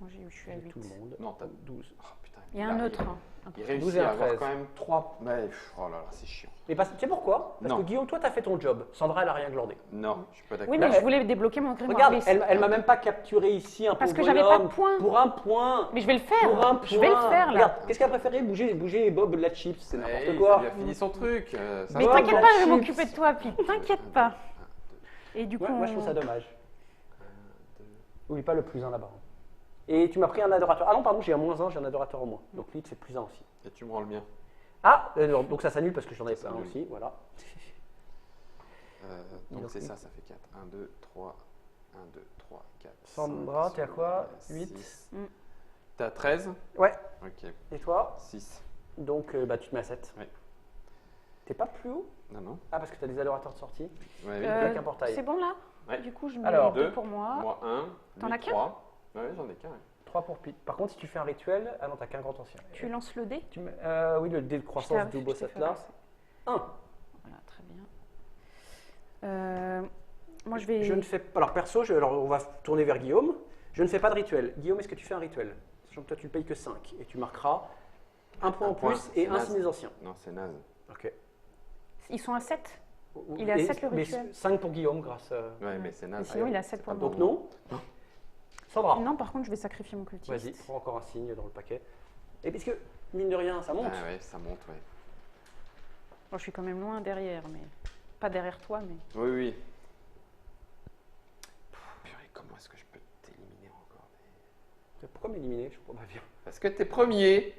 Moi, je suis à J'ai 8. tout le monde. Non, t'as 12. Oh, putain, Il y a un autre. hein. Un Il portail. 12 réussit et un à avoir 13. quand même 3. Mais, oh là là, c'est chiant. Mais tu sais pourquoi? Parce Non. que Guillaume, toi, t'as fait ton job. Sandra, elle a rien glandé. Non, je suis pas d'accord. Oui, mais Là, je voulais débloquer mon grimoire. Regarde, Mais elle m'a même pas capturé ici un Parce pauvre que j'avais pas de bonhomme. points. Pour un point. Mais je vais le faire. Pour un point. Je vais le faire là. Regarde, qu'est-ce qu'elle a préféré? Bouger Bob de la chips, c'est n'importe Eh, quoi. Il a fini son truc. Ça Mais va, t'inquiète ma pas, je vais chips. m'occuper de toi, Pete. T'inquiète pas. Et du coup, Ouais, moi je trouve ça dommage. Oublie pas le plus 1 là-bas. Et tu m'as pris un adorateur. Ah non, pardon, j'ai un moins 1, j'ai un adorateur en moins. Donc lui, il te fait plus 1 aussi. Et tu me rends le mien. Ah, donc ça s'annule parce que j'en avais Ça pas un s'annule. aussi, voilà. Donc Donc, c'est oui. ça fait 4. 1, 2, 3, 1, 2, 3, 4. Sandra, t'es à quoi 8. T'es à 13? Ouais. Ok. Et toi? 6. Donc, tu te mets à 7. Ouais. T'es pas plus haut? Non, non. Ah, parce que t'as des adorateurs de sortie. Ouais, oui. Avec un portail. C'est bon là? Ouais. Du coup, je mets Alors, 2 deux. pour moi. Moi 1. T'en as qu'un? 3. Ouais, j'en ai qu'un. Ouais. 3 pour Pete. Par contre, si tu fais un rituel, ah non, t'as qu'un grand ancien. Tu lances le dé? Oui, le dé de croissance du boss là. 1. Voilà, très bien. Moi, je vais. Je ne fais pas. Alors, perso, alors on va tourner vers Guillaume. Je ne fais pas de rituel. Guillaume, est-ce que tu fais un rituel? Sachant que toi, tu ne payes que 5. Et tu marqueras un point en point, plus et c'est un naze. signe des anciens. Non, c'est naze. Ok. Ils sont à 7? Il est à 7 le rituel. 5 pour Guillaume, grâce à. Ouais, mais c'est Et naze. sinon, il est à 7 pour moi. Donc, non. Sandra. Non, par contre, je vais sacrifier mon cultiste. Vas-y, prends encore un signe dans le paquet. Et puisque, mine de rien, ça monte. Ah ouais, ça monte, ouais. Bon, je suis quand même loin derrière, mais. Pas derrière toi, mais. Oui, oui. Purée, comment est-ce que je peux t'éliminer encore? Pourquoi m'éliminer? Je comprends pas bien. Parce que t'es premier.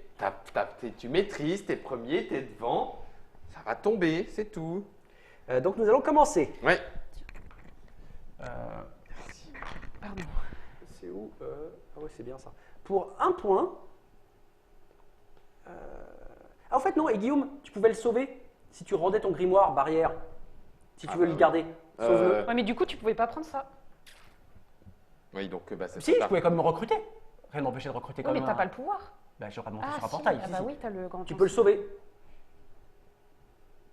Tu maîtrises, t'es premier, t'es devant. Ça va tomber, c'est tout. Donc, nous allons commencer. Ouais. Pardon. C'est où Ah ouais, c'est bien ça. Pour un point. Ah, en fait, non, et Guillaume, tu pouvais le sauver si tu rendais ton grimoire barrière. Si tu veux le oui. garder. Sauve-le. Ouais, mais du coup, tu pouvais pas prendre ça. Oui, donc c'est Si, je pouvais quand même me recruter. Rien n'empêchait de recruter Oui, quand mais même. t'as pas le pouvoir. Bah, j'aurais monté Ah, sur un si. portail. Ah, si, bah si. oui, t'as le grand. Tu peux le sauver.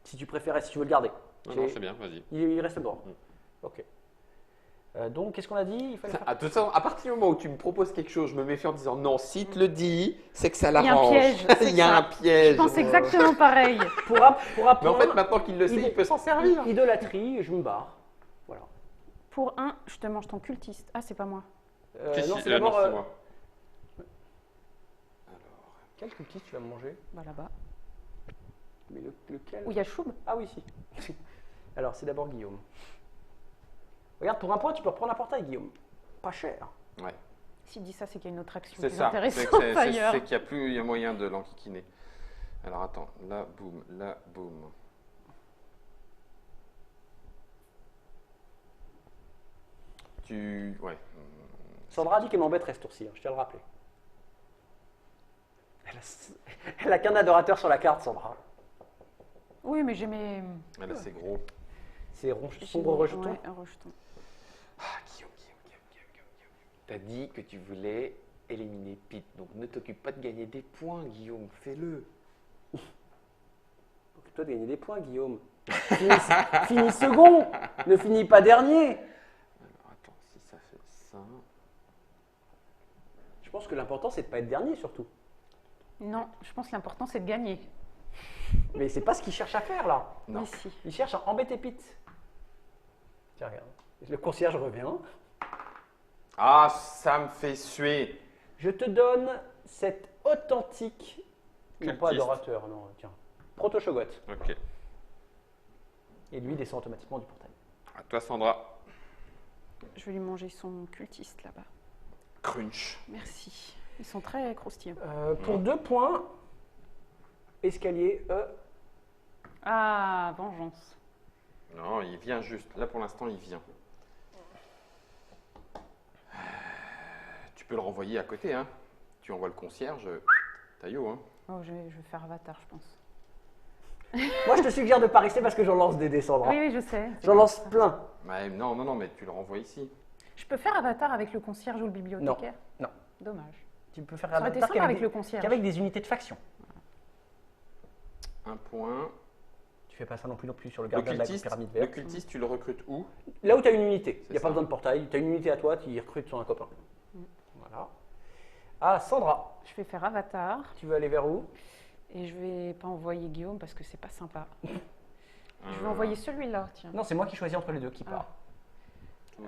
Si tu préférais, si tu veux le garder. Non, c'est bien, vas-y. Il reste mort. Ok. Donc, qu'est-ce qu'on a dit? Il fallait faire... De toute façon, à partir du moment où tu me proposes quelque chose, je me méfie en disant non, si te le dis, c'est que ça Il y a un l'arrange. piège, c'est Il y a ça. un piège. Je pense exactement pareil. Pour un Mais en point, fait, maintenant qu'il le sait, il peut s'en servir. idolâtrie, je me barre. Voilà. Pour 1, je te mange ton cultiste. Ah, c'est pas moi. Non, c'est non, d'abord. c'est moi. Quel cultiste tu vas me manger? Bah là-bas. Mais lequel? Où il y a Choub. Ah oui, si. Alors, c'est d'abord Guillaume. Regarde, pour un point, tu peux reprendre un portail, Guillaume. Pas cher. Ouais. S'il dit ça, c'est qu'il y a une autre action C'est plus ça. intéressante ailleurs. C'est qu'il n'y a plus il y a moyen de l'enquiquiner. Alors attends, là, boum, là, boum. Ouais. Sandra a dit qu'elle m'embêterait ce tour-ci, hein, je tiens à le rappeler. Elle a qu'un adorateur sur la carte, Sandra. Oui, mais j'ai mes. Ah, là, c'est gros. C'est j'ai sombre mes- rejeton. Ouais, un rejeton. Ah, Guillaume. T'as dit que tu voulais éliminer Pete, donc ne t'occupe pas de gagner des points, Guillaume, fais-le. Occupe-toi de gagner des points, Guillaume. Finis second, ne finis pas dernier. Alors attends, si ça fait ça. Je pense que l'important, c'est de ne pas être dernier, surtout. Non, je pense que l'important, c'est de gagner. Mais c'est pas ce qu'il cherche à faire, là. Non. Ici. Il cherche à embêter Pete. Tiens, regarde. Le concierge revient. Ah, ça me fait suer. Je te donne cet authentique. Non, pas Cultiste. adorateur, non, tiens. Proto-Shogot. Ok. Et lui, il descend automatiquement du portail. À toi, Sandra. Je vais lui manger son cultiste là-bas. Crunch. Merci. Ils sont très croustillants. Pour 2 points, escalier E. Ah, vengeance. Non, il vient juste. Là, pour l'instant, il vient. Tu peux le renvoyer à côté, hein. Tu envoies le concierge. Taillot, hein. Oh, je vais faire avatar, je pense. Moi, je te suggère de ne pas rester parce que j'en lance des descendants. Oui, oui, je sais. J'en lance plein. Ouais, non, mais tu le renvoies ici. Je peux faire avatar avec le concierge ou le bibliothécaire? Non. Dommage. Tu peux faire Ça aurait été simple avec le concierge. qu'avec des unités de faction. Un point. Tu fais pas ça non plus sur le Le gardien de la cultiste, pyramide le verte. cultiste, tu le recrutes où? Là où tu as une unité, il C'est n'y a ça. pas besoin de portail. Tu as une unité à toi, tu y recrutes sur un copain. Voilà. Ah, Sandra, Je vais faire avatar tu veux aller vers où? et je vais pas envoyer Guillaume parce que c'est pas sympa. Je vais envoyer celui-là, tiens. Non, c'est moi qui choisis entre les deux qui part.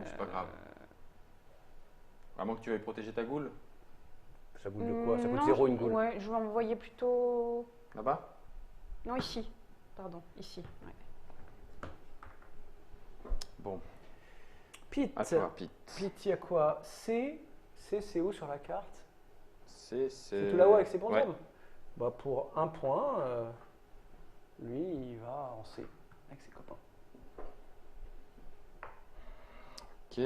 C'est pas grave. À moins que tu veuilles protéger ta goule. Ça coûte de quoi? Ça coûte Non, 0 une goule. Ouais, je vais envoyer plutôt. Là-bas? Non, ici. Pardon, ici. Ouais. Bon, Pete, à toi, Pete. Pete, il y a quoi? C'est où sur la carte? C'est C'est tout là-haut avec ses bons ouais. hommes. Bah pour 1 point, lui, il va en C avec ses copains. Ok,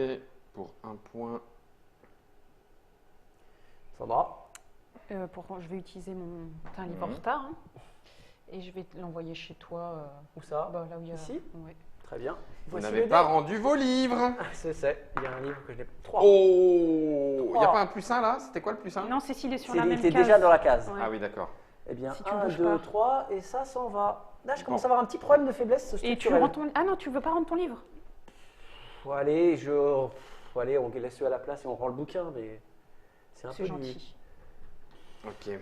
pour un point. Sandra. Je vais utiliser mon. T'as un livre en retard, hein, et je vais l'envoyer chez toi. Où ça? Bah, là où il y a. Ici? Ouais. Très bien. Vous Voici n'avez le pas dé. rendu vos livres. Ah, c'est. Il y a un livre que je n'ai pas. 3. Oh, il n'y a pas un plus 1 là? C'était quoi le plus 1? Non, Cécile est sur Il la même était case. déjà dans la case. Ouais. Ah oui, d'accord. Eh bien, Si tu 1, bouges 2, pas. 3, et ça s'en va. Là, je commence Bon. à avoir un petit problème de faiblesse Et tu structurelle. rends ton. Ah non, tu veux pas rendre ton livre? Allez, allez, on laisse à la place et on rend le bouquin, mais c'est un C'est peu gentil. Ok. un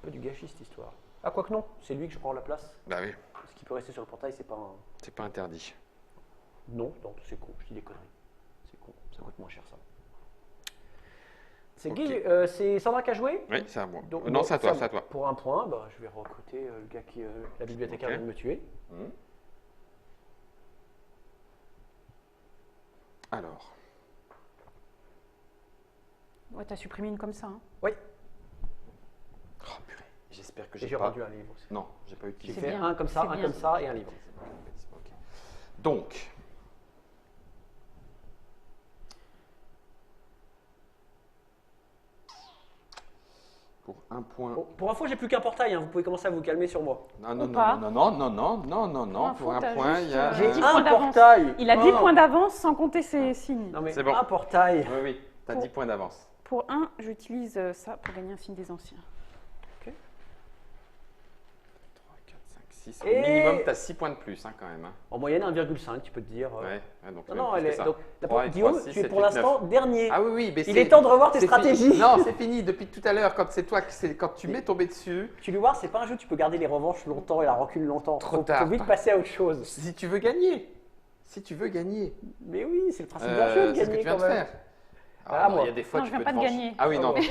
peu du gâchis cette histoire. Ah, quoique non, c'est lui que je prends la place. Bah oui, Ce qui peut rester sur le portail, c'est pas un. c'est pas interdit. Non, c'est con, je dis des conneries. C'est con, ça coûte moins cher ça. C'est Ok. c'est Sandra qui a joué. Oui, c'est à moi. Donc, Non, bon, c'est à toi, ça, c'est à toi. Pour un point, bah, je vais recruter le gars qui, la bibliothécaire Ok. vient de me tuer. Hmm. Alors, Ouais, t'as supprimé une comme ça. Hein. Oui, oh, purée, j'espère que et j'ai j'ai pas. rendu un livre aussi. Non, j'ai pas J'ai utilisé. C'est fait bien, un comme ça, c'est un bien. comme ça et un livre. Ok. Donc, pour un point. Bon, pour info, j'ai plus qu'un portail, hein, vous pouvez commencer à vous calmer sur moi. Non, non, Ou pas. non, non, non, non, non, non, non. info, Pour un t'as point, juste, il y a. J'ai J'ai 10 un points d'avance. portail. Il a Non, 10 non. points d'avance sans compter ses signes. Non mais C'est bon. un portail. Oui, oui, t'as 10 points d'avance. Pour 1, j'utilise ça pour gagner un signe des anciens. 3, 4, 5, 6. Au Et- minimum, t'as 6 points de plus, hein, quand même. Hein. En moyenne 1,5, tu peux te dire. Ouais, donc Non, même non, plus elle que est. ça. Donc, 3 et Guillaume, 3, 6, tu es 7, pour 8, l'instant dernier. Ah oui, oui, mais Il est temps de revoir tes c'est stratégies. Non, c'est fini depuis tout à l'heure. Quand c'est toi, quand tu m'es tombé dessus. Tu lui vois, c'est pas un jeu, tu peux garder les revanches longtemps et la rancune longtemps. Trop faut, tard. Faut vite passer à autre chose. Si tu veux gagner. Si tu veux gagner. Mais oui, c'est le principe d'un jeu de C'est ce que gagner tu viens quand de même. faire. Ah, non, moi. il y a des fois Non, tu je viens peux pas te de venger. gagner. Ah oui, non. Ah,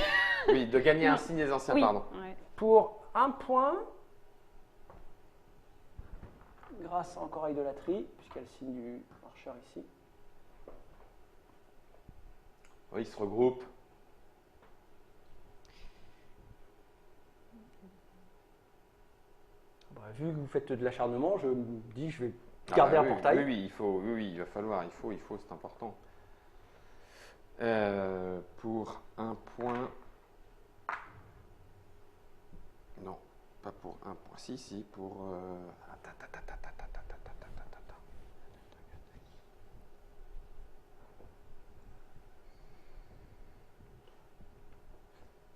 Oui, de gagner un Non. signe des anciens, Oui. pardon. Ouais. Pour un point, grâce à encore à idolâtrie, puisqu'il y a le signe du marcheur ici. Oui, ils se regroupent. Bah, vu que vous faites de l'acharnement, je me dis que je vais Ah garder bah un oui, portail. Oui, oui, il faut, oui, il va falloir, il faut, c'est important. Pour un point. Non, pas pour un point. Si, pour.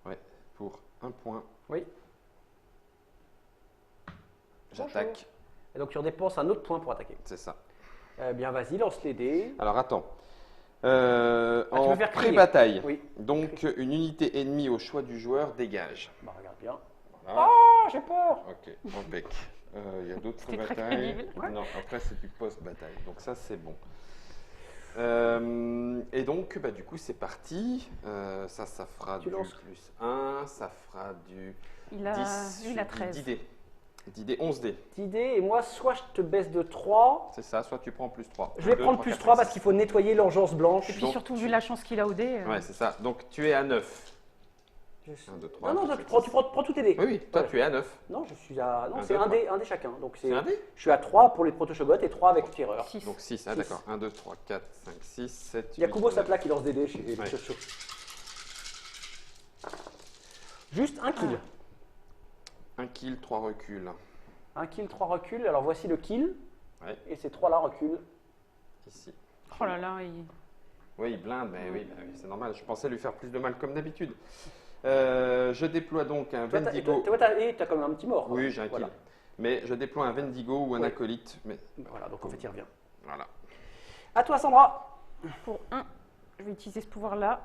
Ouais, pour un point. Oui. J'attaque, Et donc tu redépenses un autre point pour attaquer. c'est ça. Eh bien, vas-y, lance les dés. Alors attends. tu En veux faire crier. pré-bataille, Oui. donc une unité ennemie au choix du joueur dégage. Bah, regarde bien. Voilà. Oh, j'ai peur. Ok, impec. Il y a d'autres C'était très batailles. crédible. Ouais. Non, après c'est du post-bataille, donc ça c'est bon. Et donc, bah, du coup, c'est parti. Ça fera Tu du lances. plus 1, ça fera du Il a, 10, lui, il a du 13. 10 dés. 10 dés, 11 dés. Petite idée, et moi, soit je te baisse de 3. C'est ça, soit tu prends plus 3. Je vais prendre plus 3 parce qu'il faut nettoyer l'urgence blanche. Et puis Donc, surtout, tu- vu la chance qu'il a au dé. Ouais, c'est ça. Donc tu es à 9. Je suis- 1, 2, 3. Non, non, tu prends tous tes dés. Oui, oui, toi Ouais. tu es à 9. Non, je suis à. Non, Un, c'est deux, un dé chacun. Donc C'est un dé? je suis à 3 pour les protochogotes et 3 avec le tireur. 6. Donc 6, ah Six. d'accord. 1, 2, 3, 4, 5, 6, 7, 8. Yakubo Sapla qui lance des dés chez les Ouais. Chocho. Juste un kill. 1 kill, 3 reculs. Un kill, 3 reculs. Alors voici le kill. Ouais. Et ces 3 là reculent. Ici. Oh là là, il... Oui, il blinde, mais oui, bah oui, c'est normal. Je pensais lui faire plus de mal comme d'habitude. Je déploie donc un Toi, Vendigo. t'as quand même un petit mort. Oui, j'ai un kill. Voilà. Mais je déploie un Vendigo ou un Oui. acolyte. Mais Voilà, donc en fait il revient. voilà. À toi Sandra. Pour 1, je vais utiliser ce pouvoir-là.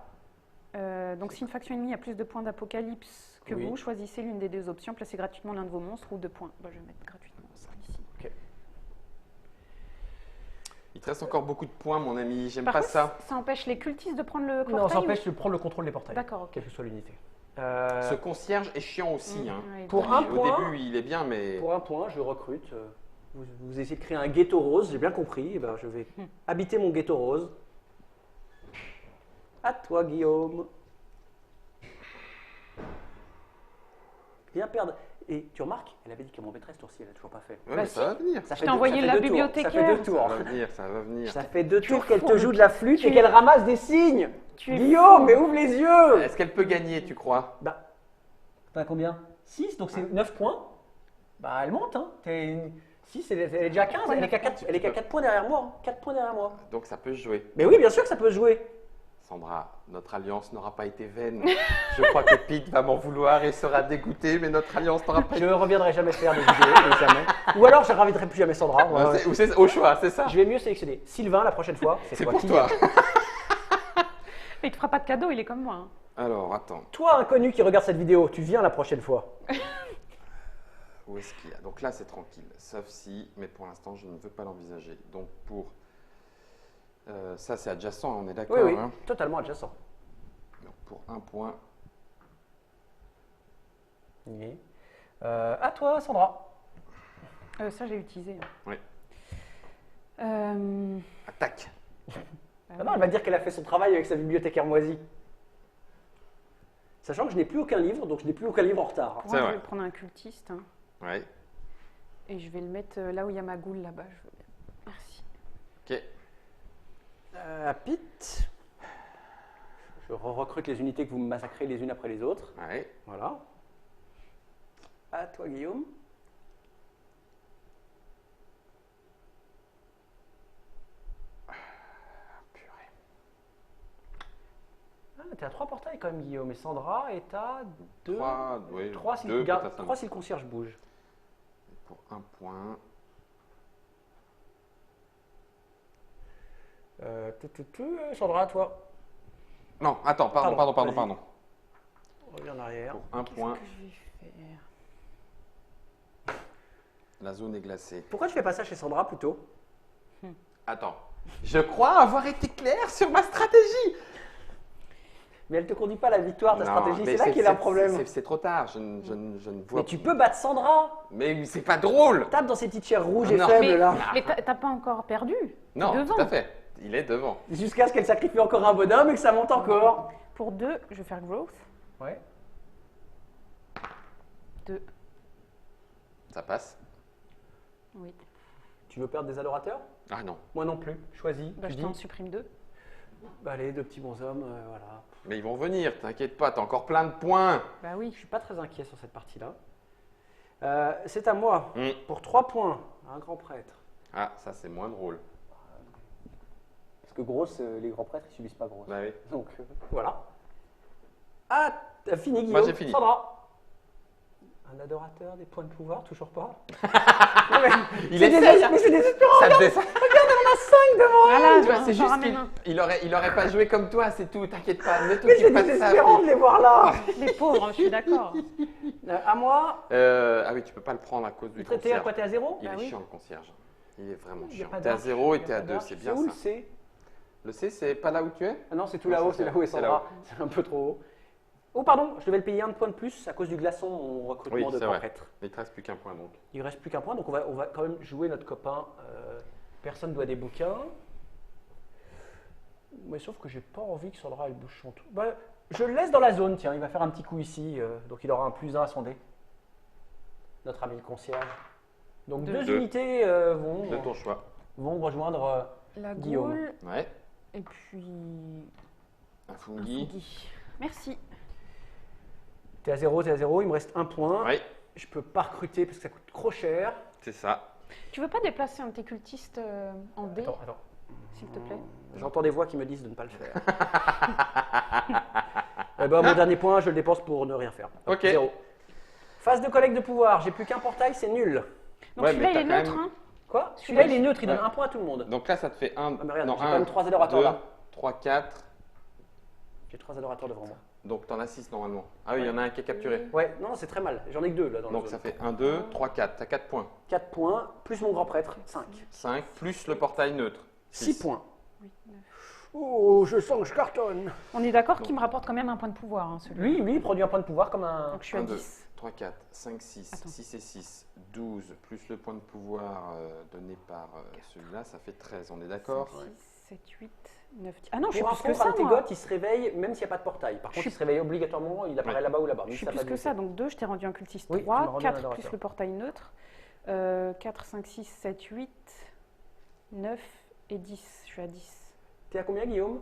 Donc, si une faction ennemie a plus de points d'apocalypse que Oui. vous, choisissez l'une des deux options, placez gratuitement l'un de vos monstres ou 2 points. Bah, je vais mettre gratuitement ça ici. Il te reste encore beaucoup de points, mon ami. J'aime Par pas contre, ça. ça empêche les cultistes de prendre le portail Non, ça ou- empêche de prendre le contrôle des portails. D'accord, ok. Quelle que soit l'unité. Ce concierge est chiant aussi. Hein. Ouais, Pour dommage. un Au point. début, il est bien, mais. Pour un point, je recrute. Vous essayez de créer un ghetto rose, j'ai bien compris. Eh ben, je vais habiter mon ghetto rose. À toi, Guillaume. Rien perdre. Et tu remarques, elle avait dit qu'elle m'en mettrait ce tour-ci, elle a toujours pas fait. Ouais, Bah mais ça va venir. Ça Je t'ai envoyé ça la deux tours. bibliothécaire. Ça fait deux Ça tours. va venir, ça va venir. Ça fait deux Tu es tours qu'elle fou, te joue de la flûte tu et es- qu'elle ramasse des signes. Tu es Guillaume, fou. mais ouvre les yeux. Est-ce qu'elle peut gagner, tu crois? Bah, t'as combien 6, donc c'est 9 points. Bah, elle monte, hein. 6, elle est déjà à 15, elle est qu'à 4 points derrière moi. Hein. 4 points derrière moi. Donc ça peut se jouer. Mais oui, bien sûr que ça peut se jouer. Sandra, notre alliance n'aura pas été vaine. Je crois que Pete va m'en vouloir et sera dégoûté, mais notre alliance n'aura pas Je été ne reviendrai jamais faire des vidéos, mais jamais. Ou alors, je ne réinviterai plus jamais Sandra. Ouais. Ou c'est au choix, c'est ça? Je vais mieux sélectionner. Sylvain, la prochaine fois, C'est toi pour qui toi. viens. Mais il te fera pas de cadeau, il est comme moi. Hein. Alors, attends. Toi, inconnu qui regarde cette vidéo, tu viens la prochaine fois. Où est-ce qu'il y a? Donc là, c'est tranquille. Sauf si, mais pour l'instant, je ne veux pas l'envisager. Donc pour... ça, c'est adjacent, on est d'accord, Oui, oui, hein? totalement adjacent. Donc pour 1 point. Oui. À toi, Sandra. Ça, j'ai utilisé. Oui. Euh... Attaque. Ah non, elle va dire qu'elle a fait son travail avec sa bibliothécaire moisie. Sachant que je n'ai plus aucun livre, donc je n'ai plus aucun livre en retard. Pour C'est moi, vrai. je vais prendre un cultiste hein, Ouais. et je vais le mettre là où il y a ma goule là-bas. Je veux bien. Merci. Ok. À Pete. Je recrute les unités que vous me massacrez les unes après les autres. Ouais. Voilà. À toi, Guillaume. Purée. Ah, t'es à 3 portails quand même, Guillaume. Et Sandra est à 2. 3, oui. 3 si, 2, peut-être 3 si le concierge bouge. Pour 1 point. Sandra, à toi. Non, attends, pardon. Vas-y. On revient en arrière. Pour 1 point, Qu'est-ce que je vais faire? la zone est glacée. Pourquoi tu fais pas ça chez Sandra plutôt? Attends. Je crois avoir été clair sur ma stratégie. Mais elle te conduit pas à la victoire, ta Non, stratégie. mais C'est là qu'il y a un problème. C'est trop tard. Je ne vois Mais tu peux battre Sandra. Mais c'est pas drôle. Tape dans ces petites chairs rouges Ah et non. faibles Mais, là. mais t'as pas encore perdu. T'es Non, devant. tout à fait. Il est devant. Jusqu'à ce qu'elle sacrifie encore un bonhomme et que ça monte encore. Pour 2, je vais faire growth. Ouais. 2. Ça passe. Oui. Tu veux perdre des adorateurs? Ah non. Moi non plus. Choisis. Bah, tu je dis. t'en supprime 2. Bah, allez, deux petits bonshommes, voilà. Mais ils vont venir, t'inquiète pas, t'as encore plein de points. Bah Je oui. suis pas très inquiet sur cette partie-là. C'est à moi. Hmm. Pour 3 points, un grand prêtre. Ah, ça c'est moins drôle. Parce que grosse, les grands prêtres, ils subissent pas grosse. Bah oui. Donc, voilà. Ah, t'as fini, Guillaume. Moi, j'ai fini. Sandra. Un adorateur, des points de pouvoir, toujours pas. Non, mais Il c'est essaye, hein. mais c'est désespérant. Ça te descend. On a 5 devant. Voilà, Tu vois, j'en c'est juste ramène qu'il un. il aurait pas joué comme toi, c'est tout, t'inquiète pas, ne Mais t'occupe c'est pas de ça. désespérant de les voir là. Les pauvres, je suis d'accord. À moi, Ah oui, tu peux pas le prendre à cause du vous traitez à concierge. quoi? T'es à 0? Il Bah est oui. chiant le concierge. Il est vraiment Il y a chiant. pas T'es à d'arche, 0 il et y a t'es à pas 2, d'arche. c'est bien où le ça. C? Le C, c'est pas là où tu es? Ah non, c'est tout Non, là-haut, ça, c'est là où est c'est Sandra. là-haut. C'est un peu trop haut. Oh pardon, je devais le payer un point de plus à cause du glaçon, mon recrutement Oui, de c'est grand vrai. prêtre. Mais il te reste plus qu'un point donc. Il ne reste plus qu'un point, donc on va quand même jouer notre copain. Personne doit des bouquins. Mais sauf que j'ai pas envie que Sandra elle bouge son tout. Bah, je le laisse dans la zone, tiens, il va faire un petit coup ici, donc il aura un +1 à son dé. Notre ami le concierge. Donc Deux. deux Deux. unités De ton choix. vont rejoindre. La Guillaume. goule Ouais. et puis Un un fungi. fungi. Merci. T'es à 0, il me reste un point. Ouais, Je peux pas recruter parce que ça coûte trop cher. c'est ça. Tu veux pas déplacer un de tes cultistes en D, Attends. s'il te plaît? J'entends des voix qui me disent de ne pas le faire. Eh ben, mon dernier point, je le dépense pour ne rien faire. Ok. 0. Phase de collecte de pouvoir, j'ai plus qu'un portail, c'est nul. Donc Ouais, celui-là, mais il est t'as quand neutre, même- hein? Quoi? Celui-là, il est neutre, il donne Ouais. un point à tout le monde. Donc là, ça te fait 1, Ah, mais regarde, non, j'ai quand même 3 adorateurs 2, là. 3, 4. J'ai 3 adorateurs devant moi. Donc t'en as 6 normalement. Ah oui, il y en a un qui est capturé. Ouais, non, c'est très mal. J'en ai que 2 là dans le Donc ça fait 1, 2, 3, 4. T'as 4 points. 4 points, plus mon grand prêtre, 5. 5 plus le portail neutre. 6 points. 8, 9. Oh, je sens que je cartonne. On est d'accord qu'il me rapporte quand même un point de pouvoir, hein, celui-là. Lui, il produit un point de pouvoir comme un. Donc je suis à 1, 2, 10. 3, 4, 5, 6, Attends. 6 et 6, 12, plus le point de pouvoir donné par celui-là, ça fait 13, on est d'accord? 5, 6, 7, 8, 9, 10. Ah non, je suis Pour plus que info, ça, un petit moi. goth, il se réveille même s'il n'y a pas de portail. Par contre, il se réveille obligatoirement, il apparaît Ouais. là-bas ou là-bas. Je suis plus que ça, donc 2, je t'ai rendu un cultiste Oui, tu m'as 3, rendu un 4 adorateur. plus le portail neutre, 4, 5, 6, 7, 8, 9 et 10. Je suis à 10. T'es à combien, Guillaume?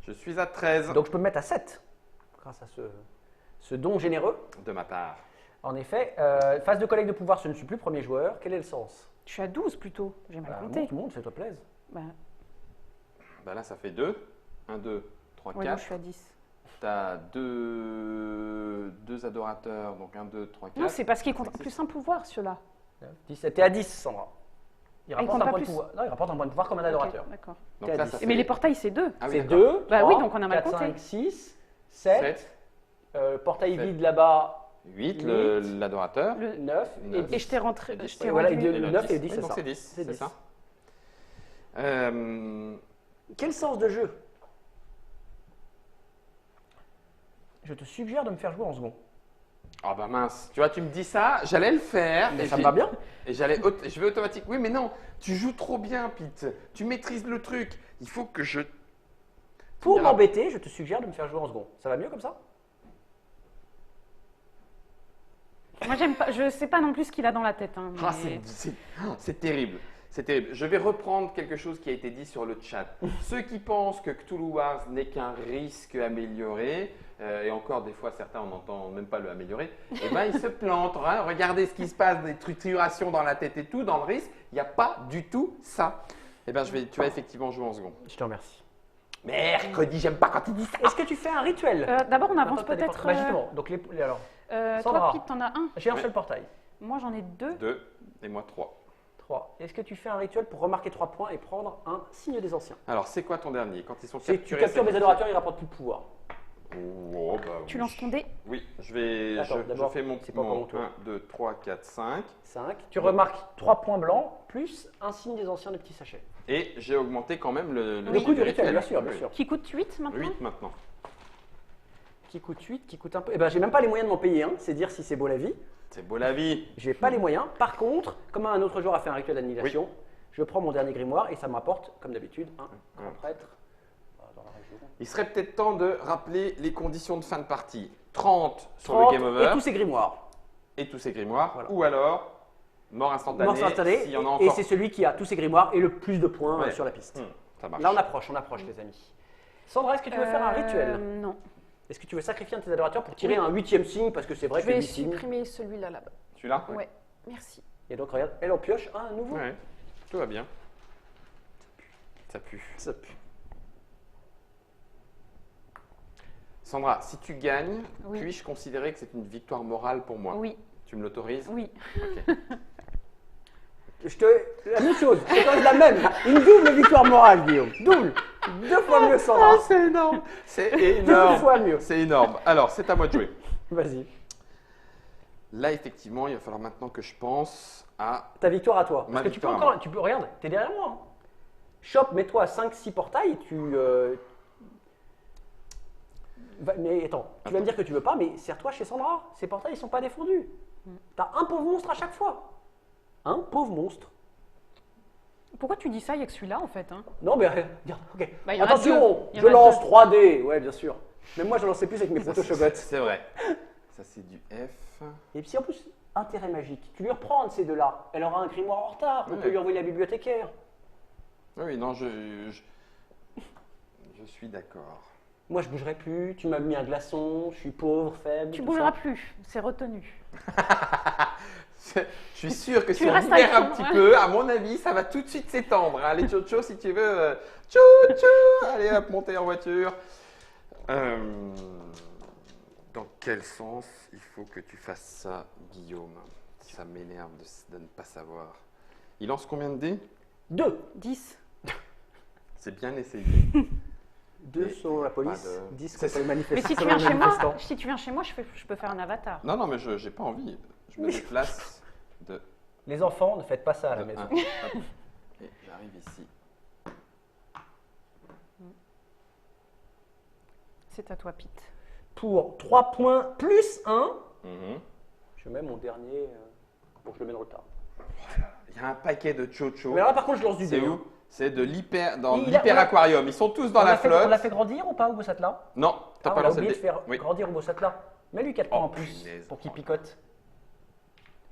Je suis à 13 Donc je peux me mettre à 7, grâce à ce don généreux. de ma part. En effet, phase de collecte de pouvoir, je ne suis plus premier joueur. Quel est le sens? Je suis à 12 plutôt, j'ai mal compté. Monte, fais-toi plaisir. Bah, Bah là, ça fait 2. 1, 2, 3, ouais, moi 4. je suis à 10. T'as deux adorateurs, donc 1, 2, 3, 4. Non, c'est parce qu'il compte plus un pouvoir, ceux-là. 17. T'es à 10, Sandra. Il il rapporte compte un pas point de plus. pouvoir. Non, il rapporte un point de pouvoir comme un adorateur. Ok, d'accord. Donc t'es à là, 10. ça Mais les fait portails, c'est 2. Ah oui, C'est d'accord. 2. Bah oui, donc on a mal 4, compté. 5, 6, 7. 7, Portail Sept. vide là-bas, 8, Huit. l'adorateur. 9. Neuf. Et je t'ai rentré. Et Je t'ai Et voilà, rendu- il Et le 9 et 10. 10, Oui, c'est donc ça. c'est 10, C'est c'est 10. ça. Quel sens de jeu? Je te suggère de me faire jouer en second. Ah bah mince, tu vois, tu me dis ça, j'allais le faire. Mais et ça puis- me va bien. Et je vais automatique. Oui, mais non, tu joues trop bien, Pete. Tu maîtrises le truc. Il faut que je. Pour Alors- m'embêter, je te suggère de me faire jouer en second. Ça va mieux comme ça? Moi, j'aime pas. Je sais pas non plus ce qu'il a dans la tête. Hein, Ah, mais- c'est terrible. C'est terrible. Je vais reprendre quelque chose qui a été dit sur le chat. Ceux qui pensent que Cthulhu Wars n'est qu'un risque amélioré, et encore des fois certains on n'entend même pas le améliorer, eh ben ils se plantent. Hein. Regardez ce qui se passe, des triturations dans la tête et tout, dans le risque, il n'y a pas du tout ça. Eh ben tu vas effectivement jouer en second. Je te remercie. Mercredi, j'aime pas quand il dit ça. Est-ce que tu fais un rituel? D'abord, on avance Attends, t'as des peut-être. portails. Bah, justement, donc alors, Toi, Sandra. Pete, t'en as un. j'ai un Ouais. seul portail. Moi, j'en ai 2. 2 et moi 3. 3. Est-ce que tu fais un rituel pour remarquer 3 points et prendre un signe des anciens? Alors c'est quoi ton dernier? Quand ils sont C'est capturés. tu captures mes adorateurs, ils rapportent plus de pouvoir. Oh, bah, Tu oui. lances ton dé. Oui, je Attends, je d'abord, fais mon c'est pas encore mon tour. 1, 2, 3, 4, 5. 5. Tu remarques 3 points blancs plus un signe des anciens de petits sachets. Et j'ai augmenté quand même le Le coût du rituel, bien sûr, bien Oui. sûr. Qui coûte 8 maintenant. 8 maintenant. Qui coûte 8, qui coûte un peu. Eh ben, j'ai même pas les moyens de m'en payer un, c'est dire si c'est beau la vie. C'est beau la vie. J'ai pas les moyens. Par contre, comme un autre joueur a fait un rituel d'annihilation, je prends mon dernier grimoire et ça m'apporte, comme d'habitude, un Ouais. prêtre dans la région. Il serait peut-être temps de rappeler les conditions de fin de partie. 30 sur 30 le game over et tous ces grimoires. et tous ses grimoires. Voilà. Ou alors, mort instantanée. Mort installé. S'il y en a Et encore. c'est celui qui a tous ces grimoires et le plus de points Ouais. sur la piste. Ça marche. Là, on approche les amis. Sandra, est-ce que tu veux faire un rituel? Non. Est-ce que tu veux sacrifier un de tes adorateurs pour tirer un 8e signe? Parce que c'est vrai Je que vais 8 signes. supprimer celui-là là-bas. Celui-là Ouais. Merci. Et donc, regarde, elle en pioche un nouveau. Ouais. Tout va bien. Ça pue. Ça pue. Sandra, si tu gagnes, Oui. puis-je considérer que c'est une victoire morale pour moi? Oui. Tu me l'autorises? Oui. Ok. La même chose, c'est quand même la même. Une double victoire morale, Guillaume. Double. 2 fois mieux, Sandra. c'est énorme. C'est 2 énorme. fois mieux. C'est énorme. Alors, c'est à moi de jouer. Vas-y. Là, effectivement, il va falloir maintenant que je pense à. Ta victoire à toi. Ma Parce que tu peux victoire à encore. moi. Tu peux, regarde, t'es derrière moi. Hein. Chope, mets-toi à 5-6 portails. Mais attends, tu vas me dire que tu veux pas, mais serre-toi chez Sandra. Ces portails, ils sont pas défendus. T'as un pauvre monstre à chaque fois. Un pauvre monstre. Pourquoi tu dis ça? Il n'y a que celui-là en fait. Hein. Non, mais regarde, ok. Bah, il y en a Attention, deux. Il y en je a lance deux. 3D. Ouais, bien sûr. Même moi, je lançais plus avec mes Ça, proto-chogottes. c'est vrai. Ça, c'est du F. Et si en plus, intérêt magique, tu lui reprends un de ces deux-là. Elle aura un grimoire en retard. On Ouais. peut lui envoyer la bibliothécaire. Oui, non, je suis d'accord. Moi, je bougerai plus. Tu m'as mis un glaçon. Je suis pauvre, faible. Tu tout bougeras ça. plus. C'est retenu. Je suis sûr que si Tu on restes libère avec un ton- petit ouais. peu, à mon avis, ça va tout de suite s'étendre. Allez, Chocho, si tu veux. Tchou, allez, hop, montez en voiture. Dans quel sens il faut que tu fasses ça, Guillaume? Ça m'énerve de ne pas savoir. Il lance combien de dés? 2. 10. C'est bien essayé. 2 Et sur la police, pas de- 10 C'est contre les Mais manifestants. si tu viens chez moi, je peux faire un avatar. Non, non, mais je n'ai pas envie. Je me déplace de Les enfants, ne faites pas ça à la de maison. un, hop, et j'arrive ici. C'est à toi, Pete. Pour 3 points plus 1, Mhm. je mets mon dernier. Bon, je le mets dans le tas. Il y a un paquet de Chocho. Mais là, par contre, je lance du C'est dé. où? hein. C'est de l'hyper, dans Il a- l'hyper aquarium. Ils sont tous dans On la l'a fait- flotte. On l'a fait grandir ou pas au Bossatla? Non, t'as Ah, pas on a lancé oublié le de dé. faire Oui. grandir au Bossatla. Mets-lui 4 points Oh, en plus punaise. pour qu'il picote.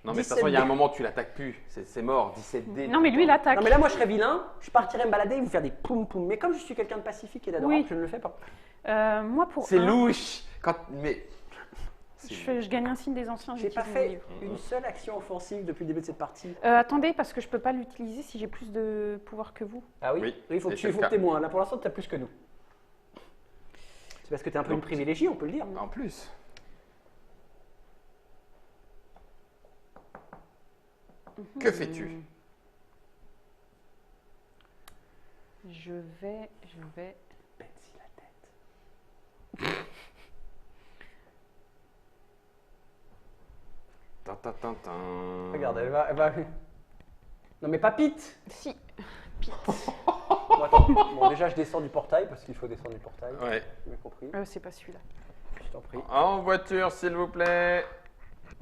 Non, mais de toute 17 façon, il y a un dés. moment, tu l'attaques plus. C'est mort, 17 dés. Non, mais lui, il attaque. Non mais là moi je serais vilain, je partirais me balader et vous faire des poum poum. Mais comme je suis quelqu'un de pacifique et d'adorable, Oui. je ne le fais pas. Moi, pour C'est un, louche. Mais. je gagne un signe des anciens. J'ai pas j'utilise mon fait livre. une seule action offensive depuis le début de cette partie. Attendez, parce que je peux pas l'utiliser si j'ai plus de pouvoir que vous. Ah oui, Oui, il faut et que c'est tu le cas. aies moins. Là pour l'instant tu as plus que nous. C'est parce que tu es un peu une privilégiée, on peut le dire. En plus. Que fais-tu? Je vais. Betsy la tête. Tin, tin, tin, tin. Regarde, elle va. Non mais pas Pete. Si. Bon, attends. Bon, déjà je descends du portail parce qu'il faut descendre du portail. Ouais. Tu m'as compris. C'est pas celui-là. Je t'en prie. En voiture, s'il vous plaît.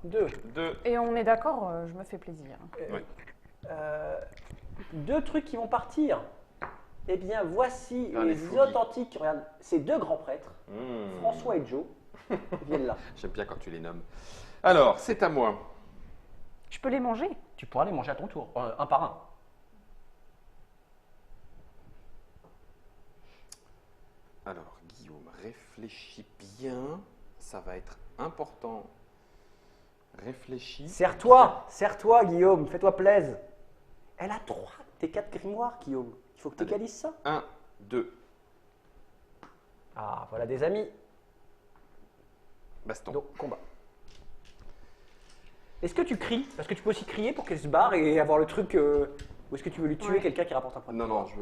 2. 2. Et on est d'accord, je me fais plaisir. Oui. 2 trucs qui vont partir. Eh bien, voici Ah, les les fouillis. authentiques. Regarde, ces 2 grands prêtres, François et Joe, viennent là. J'aime bien quand tu les nommes. Alors, c'est à moi. Je peux les manger. Tu pourras les manger à ton tour, un par un. Alors, Guillaume, réfléchis bien. Ça va être important. Réfléchis. Serre-toi, Guillaume, fais-toi plaise. Elle a 3 des 4 grimoires, Guillaume. Il faut que tu Allez. égalises ça. 1, 2, Ah, voilà des amis. baston. Donc, combat. Est-ce que tu cries? Parce que tu peux aussi crier pour qu'elle se barre et avoir le truc. Ou est-ce que tu veux lui tuer Ouais. quelqu'un qui rapporte un point de Non, pouvoir? non, je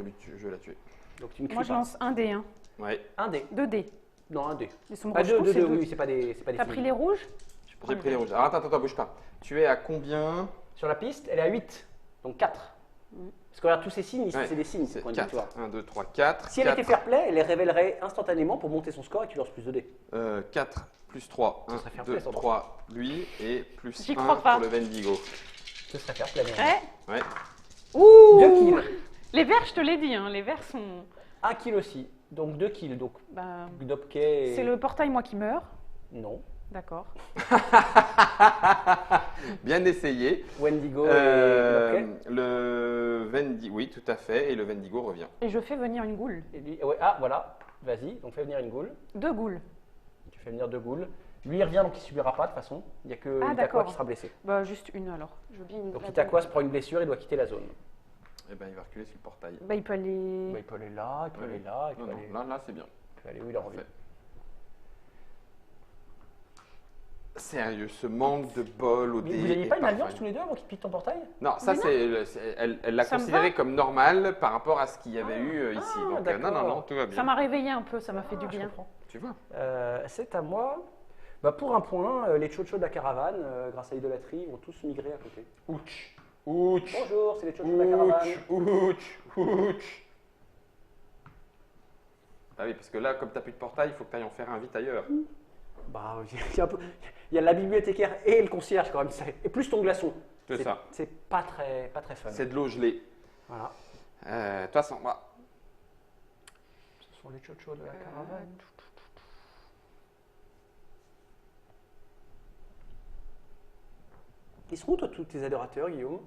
veux la tuer. Donc tu ne cries Moi, je pas. lance un dé. Hein. Ouais, Un dé. 2 dés. Non, un dé. Ils sont Ah, rouges, je pense, c'est deux. oui, c'est pas des T'as pris les rouges? Je prends j'ai pris les rouges. Alors, attends, bouge pas. Tu es à combien? Sur la piste, elle est à 8. Donc 4. Parce que regarde, tous ces signes, ici, Ouais, c'est des signes, ces C'est points de 4. victoire. 1, 2, 3, 4. Si elle était fair play, elle les révélerait instantanément pour monter son score et tu lances plus de dés. 4 plus 3. Ce 1, serait fair 2, play, Sandra. 3, lui. Et plus J'y 1 crois pas. pour le Vendigo. Ce serait fair play. Ouais. Ouais. Ouh 2 kills. Les verts, je te l'ai dit, hein, les verts sont. 1 kill aussi. Donc 2 kills. Donc Bah, Gdopke et... c'est le portail, moi, qui meurt. Non. D'accord. Bien essayé. Wendigo et Gdopke. Le Vendigo, oui, tout à fait. Et le Vendigo revient. Et je fais venir une goule. Et lui- ouais, ah, voilà. Vas-y. Donc fais venir une goule. 2 goules. Tu fais venir 2 goules. Lui, il revient, donc il subira pas de toute façon. Il n'y a que Itakwa d'accord. qui sera blessé. Bah, juste une alors. Je veux bien une. Donc la Itakwa goule. se prend une blessure, il doit quitter la zone. Et ben, il va reculer sur le portail. Bah, il peut aller. Bah, il peut aller là, il peut Ouais. aller là, il peut Non, aller... non, là, c'est bien. il peut aller où il a envie. Parfait. Sérieux, ce manque de bol au Mais dé. vous n'aviez est pas une parfait. alliance tous les deux avant qu'il pique ton portail? Non, ça, Mais non. elle l'a Ça me considéré va. comme normal par rapport à ce qu'il y avait eu ici. Ah, Donc, d'accord. non, tout va bien. Ça m'a réveillé un peu, ça m'a fait du Ah, je bien. comprends. Tu vois. C'est à moi. Bah, pour un point, les tchotchos de la caravane, grâce à l'idolâtrie, vont tous migrer à côté. Ouch, ouch, Bonjour, c'est les tchotchos de la caravane. ouch, ouch. Ah oui, parce que là, comme tu n'as plus de portail, il faut que tu ailles en faire un vite ailleurs. Bah, il y a un peu- il y a la bibliothécaire et le concierge quand même, et plus ton glaçon. C'est ça. C'est pas très fun. C'est de l'eau gelée. Voilà. Toi, sans moi. Ce sont les tchotchos de la caravane. Ils sont où, toi, tous tes adorateurs, Guillaume?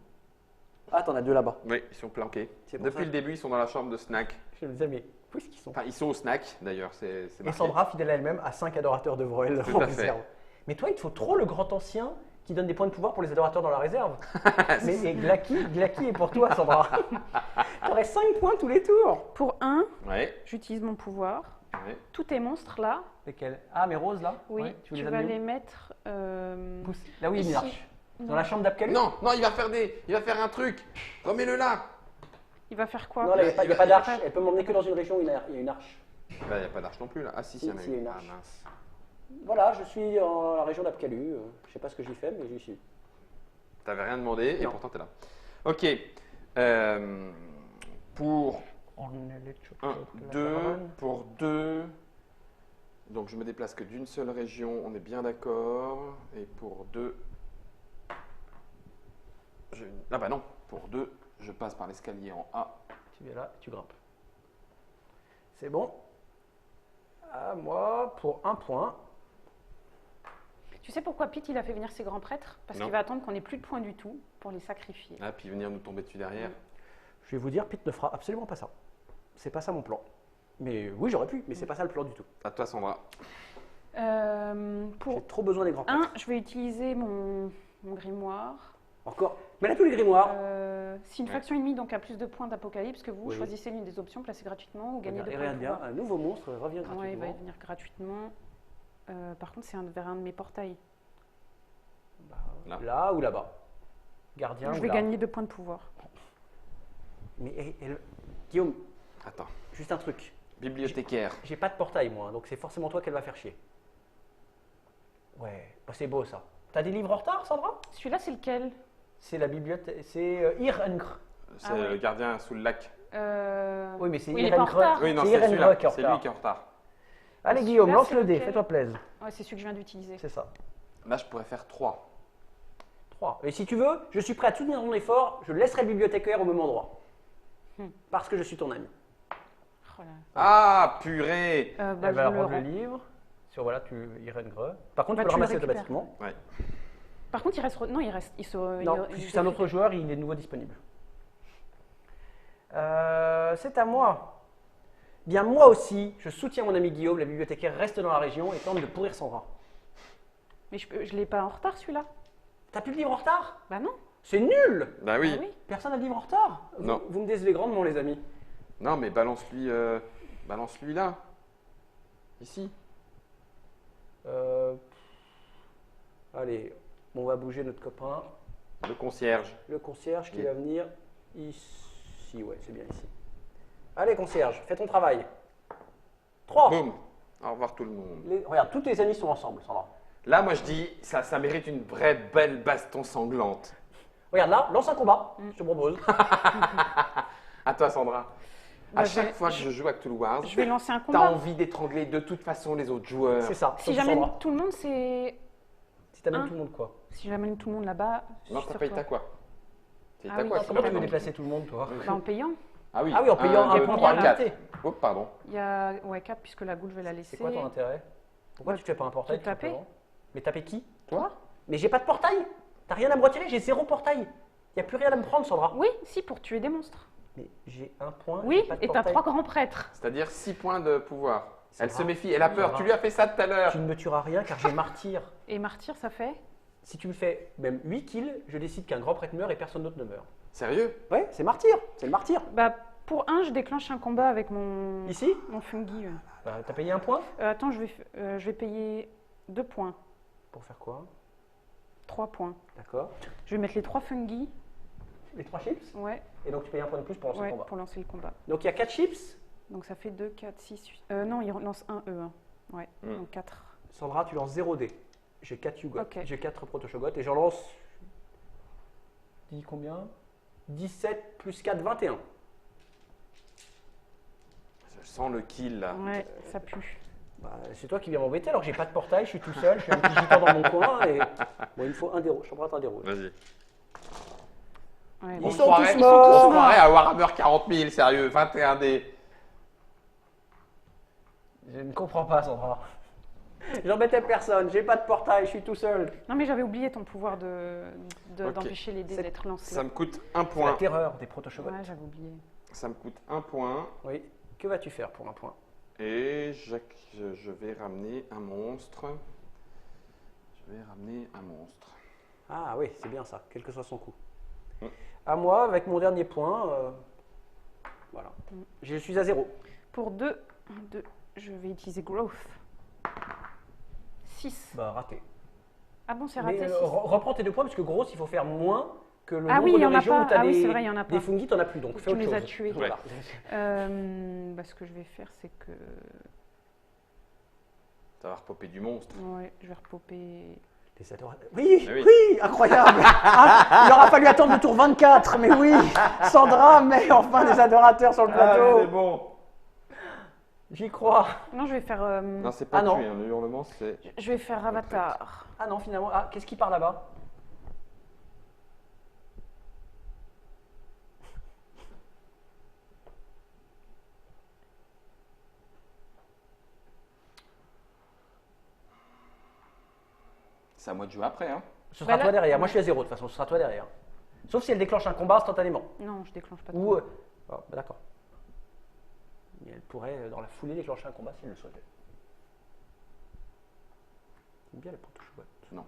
Ah, t'en as 2 là-bas. Oui, ils sont planqués. C'est pour Depuis ça. le début, ils sont dans la chambre de snack. Je me disais, mais où est-ce qu'ils sont? Enfin, ils sont au snack, d'ailleurs. C'est Et marqué. Sandra, fidèle à elle-même, a 5 adorateurs de Vroel Tout en à fait. réserve. Mais toi, il te faut trop le grand ancien qui donne des points de pouvoir pour les adorateurs dans la réserve. mais Glacky est pour toi, Sandra. T'aurais 5 points tous les tours. Pour 1, Ouais, j'utilise mon pouvoir. ouais. Tous tes monstres là, Lesquels? Ah, mes roses là? oui, Ouais, tu veux tu les vas amener les mettre. où? Là où il y a une ici. arche. Dans la chambre d'Apkalu? Non, non, il va faire un truc. Remets-le là. Il va faire quoi? Non, là, il n'y a pas d'arche. Elle peut m'emmener que dans une région où il y a une arche. Bah, il n'y a pas d'arche non plus là. Ah si, Si, il y en a si, il y a une. une Ah arche. mince. Voilà, je suis dans la région d'Apkalu. Je sais pas ce que j'y fais, mais j'y suis. T'avais rien demandé et Non. pourtant t'es là. Ok. Pour On est les tchotchos 1, de la 2, caravane. pour 2. Donc je me déplace que d'une seule région, on est bien d'accord. Et pour 2. Ah bah non, pour 2, je passe par l'escalier en A. Tu viens là, tu grimpes. C'est bon. À moi, pour 1 point. Tu sais pourquoi Pete il a fait venir ses grands prêtres? Parce Non. qu'il va attendre qu'on ait plus de points du tout pour les sacrifier. Ah, puis venir nous tomber dessus derrière. Je vais vous dire, Pete ne fera absolument pas ça. C'est pas ça mon plan. Mais oui, j'aurais pu, mais c'est pas ça le plan du tout. À toi, Sandra. J'ai Pour trop besoin des grands prêtres. 1, je vais utiliser mon grimoire. Encore. Mais là, tous les grimoires. Si une Ouais. faction ennemie donc a plus de points d'apocalypse que vous, Oui. choisissez l'une des options, placez gratuitement ou gagnez Regarde, 2 et points de regarde bien, pouvoir. un nouveau monstre revient Ouais, il va gratuitement. venir gratuitement. Par contre, c'est vers un de mes portails. Là. Là ou là-bas. Gardien Je ou vais là. gagner 2 points de pouvoir. Mais Guillaume, Attends. juste un truc. Bibliothécaire. J'ai pas de portail moi, donc c'est forcément toi qu'elle va faire chier. Ouais, bah, c'est beau ça. T'as des livres en retard, Sandra? Celui-là, c'est lequel? C'est la bibliothèque, c'est Irengr. C'est Ah ouais. le gardien sous le lac. Oui, mais c'est Oui, il est pas en Irengr. retard. Oui, non, C'est c'est Irengr celui-là. qui est en C'est retard. lui qui est en retard. Allez Celui-là, Guillaume, lance c'est le dé, lequel fais-toi plaisir. Ouais, c'est celui que je viens d'utiliser. C'est ça. Là, je pourrais faire 3. 3. Et si tu veux, je suis prêt à soutenir ton effort, je laisserai le bibliothécaire au même endroit. Parce que je suis ton ami. Oh là. Ah, purée. Bah, Elle je va le rendre le rends. livre. Sur voilà, tu Irengr. Par contre, Bah, tu peux le tu le ramasser récupères. automatiquement. Ouais. Par contre, il reste. Non, il reste. Non, puisque c'est un autre joueur, il est de nouveau disponible. C'est à moi. Bien, moi aussi, je soutiens mon ami Guillaume, la bibliothécaire reste dans la région et tente de pourrir Sandra. Mais je l'ai pas en retard celui-là. T'as plus de livre en retard? Bah non. C'est nul! Bah oui. Ah oui. Personne n'a de livre en retard? Non. Vous me décevez grandement, les amis. Non, mais balance-lui là. Ici. Allez, on va bouger notre copain. Le concierge. Le concierge qui Oui. va venir ici. Ouais, c'est bien ici. Allez, concierge, fais ton travail. 3. Boum. Au revoir tout le monde. Regarde, tous tes amis sont ensemble, Sandra. Là, moi, je dis, ça mérite une vraie belle baston sanglante. Regarde là, lance un combat, je te propose. À toi, Sandra. Bah, À je chaque vais- fois que je joue à Cthulhu Wars, Je vais lancer un t'as combat. envie d'étrangler de toute façon les autres joueurs. C'est ça. Si sauf j'amène Sandra. tout le monde, c'est. Si t'amènes Un. tout le monde, quoi. Si j'amène tout le monde là-bas. je Non, suis t'as sur payé toi. ta quoi? C'est Ah ta oui, quoi non, qui Comment va tu veux dans- déplacer tout le monde, toi? Bah, en payant. Ah oui. Ah oui, en payant un deux, point trois, pour quatre. l'unité. Oh, pardon. Il y a 4 puisque la goule, je vais la laisser. C'est quoi ton intérêt? Pourquoi tu fais pas un portail Tout taper. tout simplement? Mais taper qui? Toi? Mais j'ai pas de portail. T'as rien à me retirer, j'ai 0 portail. Y a plus rien à me prendre, Sandra. Oui, si, pour tuer des monstres. Mais j'ai un point. Oui, j'ai pas de et t'as portail. 3 grands prêtres. C'est-à-dire 6 points de pouvoir. Ça Elle va. se méfie, elle a peur. va. Tu lui as fait ça tout à l'heure. Tu ne me tueras rien car j'ai martyr. Et martyr, ça fait. Si tu me fais même 8 kills, je décide qu'un grand prêtre meurt et personne d'autre ne meurt. Sérieux? Ouais, c'est martyr. C'est le martyr. Bah, pour 1, je déclenche un combat avec mon Ici, fungi. t'as payé un point? Attends, je vais payer 2 points. Pour faire quoi? 3 points. D'accord. Je vais mettre les 3 fungi. Les 3 chips? Ouais, Et donc tu payes un point de plus pour lancer ouais, le combat. pour lancer le combat. Donc il y a 4 chips. Donc ça fait 2, 4, 6, 8. Non, il lance un E1. Ouais, donc 4. Sandra, tu lances 0 dés. J'ai 4 Hugot. Ok. J'ai 4 proto-shogots et j'en lance. Dis combien? 17 plus 4, 21. Je sens le kill là. Ouais, ça pue. Bah, c'est toi qui viens m'embêter alors que j'ai pas de portail, je suis tout seul, je suis un petit gitan dans mon coin et. Bon, il me faut un des rouges. Je t'emprunte un des rouges. Vas-y. Ouais, Ils On sont croirait- tous morts. On se croirait à Warhammer 40 000, sérieux. 21 dés. Je ne comprends pas, Sandra. J'embêtais personne, j'ai pas de portail, je suis tout seul. Non, mais j'avais oublié ton pouvoir Ok. d'empêcher les dés C'est- d'être lancés. Ça me coûte un C'est la point. terreur des proto-shogots. Ouais, j'avais oublié. Ça me coûte un point. Oui. Que vas-tu faire pour un point? Et je vais ramener un monstre. Je vais ramener un monstre. Ah oui, c'est bien ça, quel que soit son coût. Mm. À moi, avec mon dernier point, voilà. Je suis à 0. Pour 2, je vais utiliser Growth. 6. Bah, raté. Ah bon, c'est Mais raté 6. reprends tes 2 points parce que gros, il faut faire moins que le Ah nombre oui, il y de en a régions pas. où tu as Ah oui, des, c'est vrai, il y en a pas. des fungi, t'en as plus donc. Tu Fais autre les as chose. tués. Voilà. Bah, ce que je vais faire, c'est que. Ça va repopper du monstre. Ouais, je vais repopper. Les adorateurs. Oui, Ah oui. oui, incroyable. Ah, il aura fallu attendre le tour 24, mais oui, Sandra, mais enfin des adorateurs sur le plateau. bon. J'y crois. Non, je vais faire. Non, c'est pas Ah non. tué, hein, le hurlement, c'est. Je vais faire Avatar. Ah non, finalement, ah, qu'est-ce qui part là-bas? C'est à moi de jouer après. Hein. Ce sera Bah là- toi derrière. Moi, je suis à 0 de toute façon. Ce sera toi derrière. Sauf si elle déclenche un combat instantanément. Non, je déclenche pas. Ou. Bah, d'accord. Mais elle pourrait, dans la foulée, déclencher un combat si elle le souhaitait. J'aime bien les pantoufles. Non.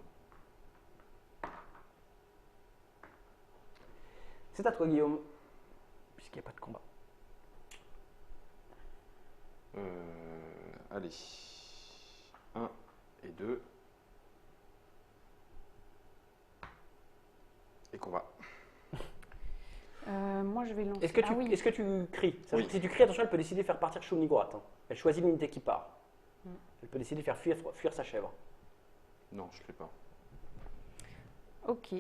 C'est à toi, Guillaume. Puisqu'il n'y a pas de combat. Allez. 1 et 2. Et combat. Moi, je vais lancer. Est-ce que, Ah oui. est-ce que tu cries? Ça veut Oui. dire que si tu cries, attention, elle peut décider de faire partir Choumnigorat. Hein. Elle choisit l'unité qui part. Elle peut décider de faire fuir sa chèvre. Non, je ne l'ai pas. Ok.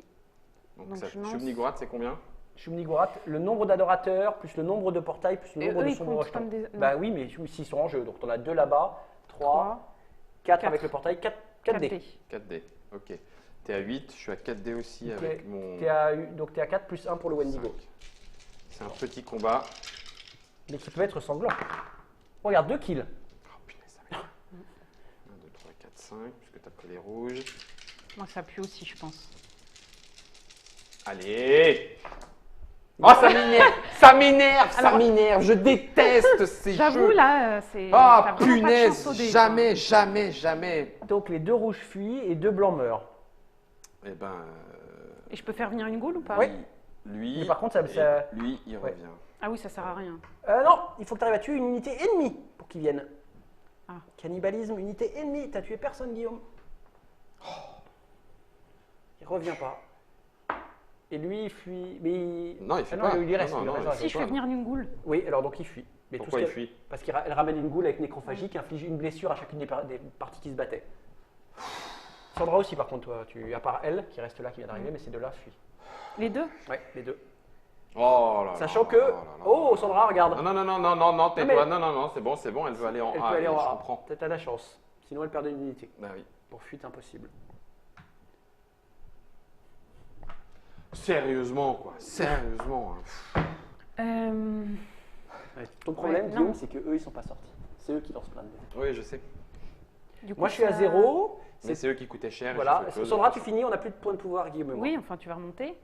Donc, Donc, ça, je lance. Shub-Niggurath, c'est combien? Choumnigorat, le nombre d'adorateurs, plus le nombre de portails, plus le Et nombre eux, de ils sombres comptent rejetons. comme des- Bah oui, mais s'ils sont en jeu. Donc, on a 2 là-bas, 3, 3, 4 4. avec le portail, 4 dés. 4D. Ok. T'es à 8, je suis à 4D aussi Ok. avec mon. Donc, tu es à 4 plus 1 pour le Wendigo. 5. C'est un petit combat. Mais qui peut être sanglant. Regarde, 2 kills. Oh punaise, ça m'énerve. 1, 2, 3, 4, 5, puisque t'as pris les rouges. Moi, ça pue aussi, je pense. Allez! Oh, ça m'énerve! Ça m'énerve! Ça Alors- m'énerve! Je déteste ces J'avoue, jeux! là, c'est. Ah, t'as vraiment pas de chance au punaise! dé, Jamais, jamais, jamais! Donc, les 2 rouges fuient et 2 blancs meurent. Eh ben. quoi. Et je peux faire venir une goule ou pas? Oui. Lui. Mais par contre, et ça- lui, il Ouais. revient. Ah oui, ça sert à rien. Non, il faut que tu arrives à tuer une unité ennemie pour qu'ils viennent. Ah. Cannibalisme, unité ennemie. T'as tué personne, Guillaume. Il revient pas. Et lui, il fuit. Mais Non, il fuit non, pas. il y reste. Non, il non, reste, il il reste. Si je fais venir une goule. Oui, alors donc il fuit. Mais Pourquoi tout il ce qu'elle- fuit? Parce qu'elle ramène une goule avec nécrophagie qui inflige une blessure à chacune des parties qui se battaient. Sandra aussi, par contre, toi, à part elle, qui reste là, qui vient d'arriver, mais ces deux-là fuient. Les deux? Ouais, les deux. Oh là là. Sachant que. là là là Oh, là. Sandra, regarde. Non, non, non, non, non, non, non, tais-toi. mais- Non, non, non, c'est bon, elle veut aller en Elle A. peut aller en je A. comprends. T'as de la chance. Sinon, elle perdait une unité. Bah oui. Pour fuite impossible. Sérieusement, quoi. Sérieusement. hein. Euh, Ton problème, Ouais, Guillaume, non. c'est qu'eux, ils sont pas sortis. C'est eux qui lancent plein de dés. Oui, je sais. du coup, Moi, je suis à ça- 0. Mais c'est eux qui coûtaient cher. et Voilà. j'ai fait autre chose. Sandra, tu finis, on n'a plus de points de pouvoir, Guillaume et moi. Oui, enfin, tu vas remonter.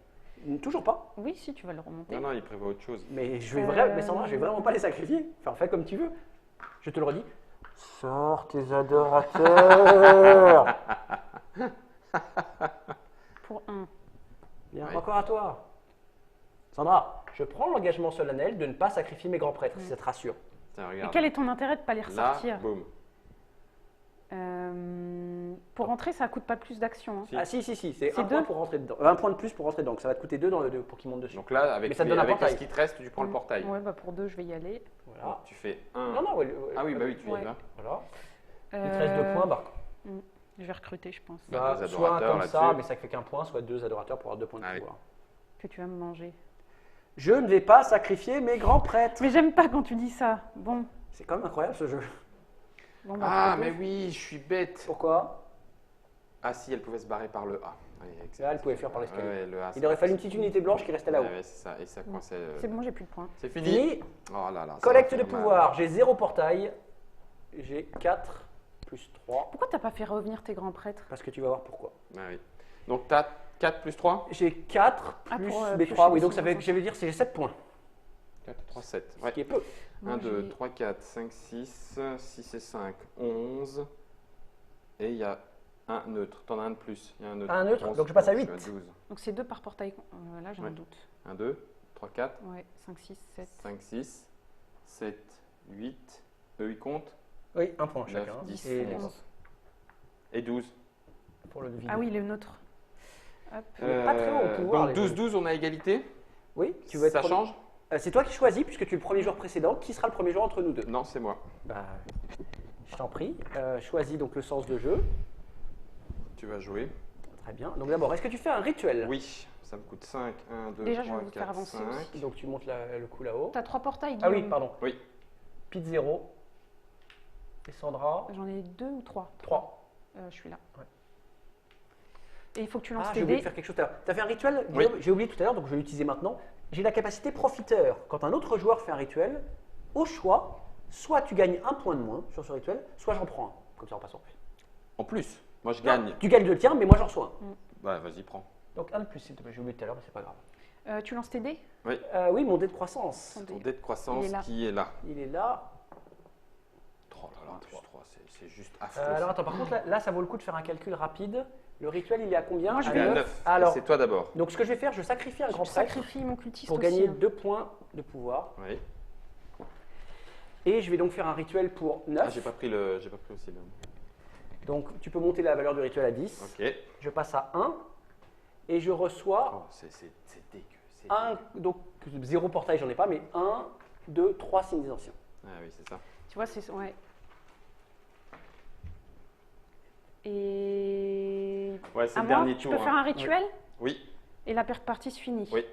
Toujours pas. Oui, si, tu vas le remonter. Non, non, il prévoit autre chose. Mais, mais Sandra, je vais vraiment pas les sacrifier. Enfin, fais comme tu veux. Je te le redis. Sors tes adorateurs. Pour un. Bien, Oui. encore à toi. Sandra, je prends l'engagement solennel de ne pas sacrifier mes grands prêtres, si ça te rassure. Tiens, Et regarde. quel est ton intérêt de ne pas les Là, ressortir? boum. Pour rentrer, ça coûte pas plus d'action. Hein. Si. Ah si, c'est C'est un point deux. pour rentrer dedans. Un point de plus pour rentrer dedans. Donc ça va te coûter 2 pour qu'il monte dessus. Donc là, avec, Mais ça te donne un avec portail. ce qui te reste, tu prends le portail. Ouais, bah pour deux, je vais y aller. Voilà. Donc, tu fais 1. Non, non, Ah oui, bah oui, tu y Ouais. vas. Voilà. Il te reste 2 points, Je vais recruter, je pense. Bah, deux soit un adorateurs comme ça, là-dessus. mais ça fait qu'un point, soit 2 adorateurs pour avoir 2 points de Allez. pouvoir. Que tu vas me manger. Je ne vais pas sacrifier mes grands prêtres. Mais j'aime pas quand tu dis ça. Bon. C'est quand même incroyable ce jeu. Bon, bah, Ah, pour mais deux. oui, je suis bête. Pourquoi? Ah, si, elle pouvait se barrer par le A. Allez, Là, elle pouvait faire par l'escalier. Ouais, le A, Il aurait fallu une petite unité blanche qui restait là-haut. Ouais, c'est ça, et ça coinçait. C'est bon, j'ai plus de points. C'est fini. Fini. Oh là là. ça Collecte va de faire mal. pouvoir. J'ai 0 portail. J'ai 4 plus 3. Pourquoi t'as pas fait revenir tes grands prêtres? Parce que tu vas voir pourquoi. Ah oui. Donc, tu as 4 plus 3 J'ai 4 Ah, plus pour, B3. piocher Oui, les donc ça sous- veut, je vais dire c'est 7 points. 4, 3, 7. Ce Ouais. qui est peu. 1, Moi, 2, j'ai- 3, 4, 5, 6. 6 et 5, 11. Et il y a un neutre. T'en as un de plus. Il y a un neutre. Un neutre, 11, donc je passe à suis 8. 12. Donc c'est 2 par portail. Là, j'ai Ouais. un doute. 1, 2, 3, 4, Ouais, 5, 6, 7. 5, 6, 7, 8. Eux, ils comptent. Oui, un point 9, chacun. 10, Et 11. Et 12. pour le vide. Ah oui, le nôtre. Hop. Il est pas très haut au pouvoir, Donc les 12, jeux. 12, on a égalité. Oui, tu veux être Ça premier- change C'est toi qui choisis, puisque tu es le premier joueur précédent. Qui sera le premier joueur entre nous deux? Non, c'est moi. Bah, je t'en prie. Choisis donc le sens de jeu. Tu vas jouer. Très bien. Donc d'abord, est-ce que tu fais un rituel? Oui, ça me coûte 5. 1, 2, Déjà, je 3, vais vous faire 4, avancer 5. aussi. Donc tu montes le coup là-haut. T'as 3 portails, Ah oui, Guillaume. pardon. Oui. Pete 0. Et Sandra J'en ai 2 ou 3? 3. Je suis là. Ouais. Et il faut que tu lances Ah, j'ai tes oublié de dés. faire quelque chose tout à l'heure. Tu as fait un rituel, Oui. Guillaume? J'ai oublié tout à l'heure, donc je vais l'utiliser maintenant. J'ai la capacité profiteur. Quand un autre joueur fait un rituel, au choix, soit tu gagnes un point de moins sur ce rituel, soit j'en prends un. Comme ça, on passe en plus. En plus. Moi, je Non, gagne. tu gagnes le tien, mais moi j'en reçois un. Ouais, vas-y, prends. Donc un de plus, s'il te plaît. J'ai oublié tout à l'heure, mais c'est pas grave. Tu lances tes dés? Oui, mon dé de croissance. Ton dé. Ton dé de croissance Il est là. qui est là. Il est là. Oh là là, plus 3, c'est juste affreux. Alors attends, par contre, là, ça vaut le coup de faire un calcul rapide. Le rituel, il est à combien? Moi, je Je vais vais à neuf. 9. Alors, C'est toi d'abord. donc ce que je vais faire, je sacrifie un Je grand prêtre sacrifie mon cultiste pour aussi, gagner hein. 2 points de pouvoir. Oui. Et je vais donc faire un rituel pour 9. Ah, j'ai pas pris aussi le. Donc tu peux monter la valeur du rituel à 10. Ok. Je passe à 1. Et je reçois Oh, c'est dégueu. c'est un. dégueu. Donc 0 portail, j'en ai pas, mais 1, 2, 3 signes anciens. Ah oui, c'est ça. Tu vois, c'est. Ouais. Et. Ouais, c'est À le moi, dernier tu tour. peux faire hein. un rituel Oui, et la partie se finit. Oui.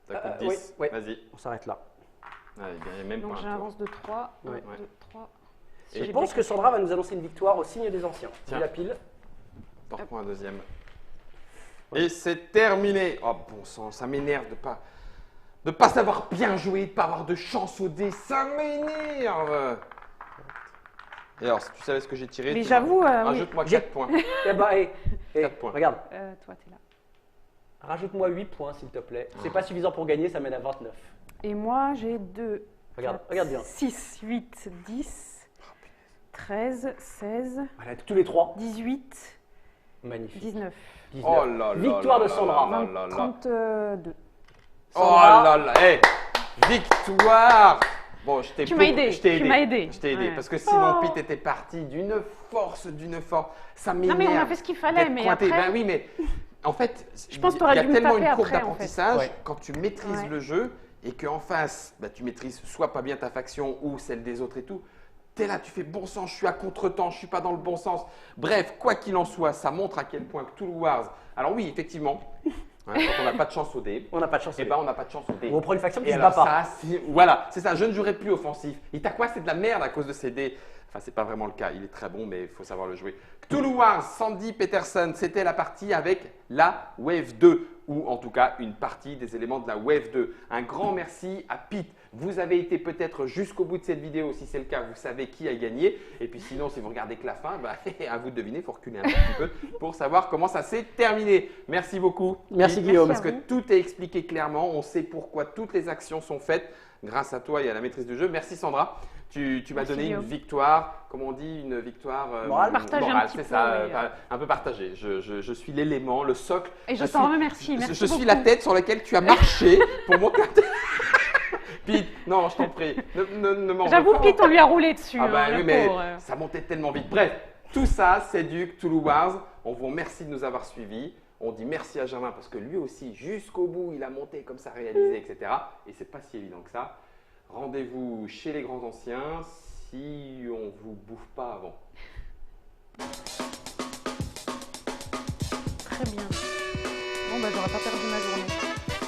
ça coûte 10. oui, oui. Vas-y. On s'arrête là. Ah, il y a même Donc pas un tour. j'avance de 3. 1, Ouais. 2, 3. Et Je pense que Sandra va nous annoncer une victoire au signe des anciens. Tiens. J'ai la pile. T'en reprends un deuxième. Et c'est terminé. Oh bon sang, ça m'énerve de pas savoir bien jouer, de pas avoir de chance au dé. Ça m'énerve. Et alors, si tu savais ce que j'ai tiré, Mais tu j'avoue, oui. rajoute-moi 4 points. Eh ben, 4 points. regarde, Toi, t'es là. rajoute-moi 8 points s'il te plaît. C'est pas suffisant pour gagner, ça mène à 29. Et moi, j'ai 2. Regarde bien. 6, 8, 10, 13, 16, Voilà, tous les 3. 18, Magnifique. 19, 19. Oh là là. Victoire là de là Sandra. là là là. 32. Oh Sandra. là là. Hey, victoire. Bon, je t'ai Tu m'as aidé, Je t'ai tu aidé. m'as aidé. Je t'ai aidé Ouais. parce que Simon Oh. Pitt était parti d'une force. Ça m'énerve. Non, mais on a fait ce qu'il fallait, d'être mais pointé. après. Ben oui, mais en fait, Je pense que il t'aurais y a dû me tellement taper une courbe après, en fait. d'apprentissage Ouais. quand tu maîtrises Ouais. le jeu et qu'en face, bah, tu maîtrises soit pas bien ta faction ou celle des autres et tout. T'es là, tu fais bon sang, je suis à contre-temps, je suis pas dans le bon sens. Bref, quoi qu'il en soit, ça montre à quel point Cthulhu Wars. Alors oui, effectivement, hein, quand on n'a pas de chance au dé, On n'a pas de chance. eh ben on n'a pas de chance au dé. Ou on prend une faction qui Et se alors bat pas. ça, voilà, c'est ça, je ne jouerai plus offensif. Itaqua, c'est de la merde à cause de ses dés. Enfin, c'est pas vraiment le cas, il est très bon, mais il faut savoir le jouer. Cthulhu Wars, Sandy Peterson, c'était la partie avec la Wave 2, ou en tout cas une partie des éléments de la Wave 2. Un grand merci à Pete. Vous avez été peut-être jusqu'au bout de cette vidéo. Si c'est le cas, vous savez qui a gagné. Et puis sinon, si vous regardez que la fin, bah, à vous de deviner, il faut reculer un petit peu pour savoir comment ça s'est terminé. Merci beaucoup. Merci, Pete, Guillaume. Parce que Merci à tout est expliqué clairement. On sait pourquoi toutes les actions sont faites grâce à toi et à la maîtrise du jeu. Merci Sandra. Tu m'as Merci, donné une Guillaume. victoire, comme on dit, une victoire Morale. Partagée un petit c'est peu, ça, oui. un peu partagée. Je suis l'élément, le socle. Et je suis- t'en remercie. Merci je suis beaucoup. la tête sur laquelle tu as marché pour monter. Pete, non, je t'en prie, ne m'en veux J'avoue, pas. Pete, on lui a roulé dessus. Ah bah hein, oui, le mais pauvre. ça montait tellement vite. Bref, tout ça, c'est du Cthulhu Wars. On vous remercie de nous avoir suivis. On dit merci à Germain parce que lui aussi, jusqu'au bout, il a monté comme ça, réalisé, etc. Et c'est pas si évident que ça. Rendez-vous chez les grands anciens si on vous bouffe pas avant. Très bien. Bon, bah, j'aurais pas perdu ma journée.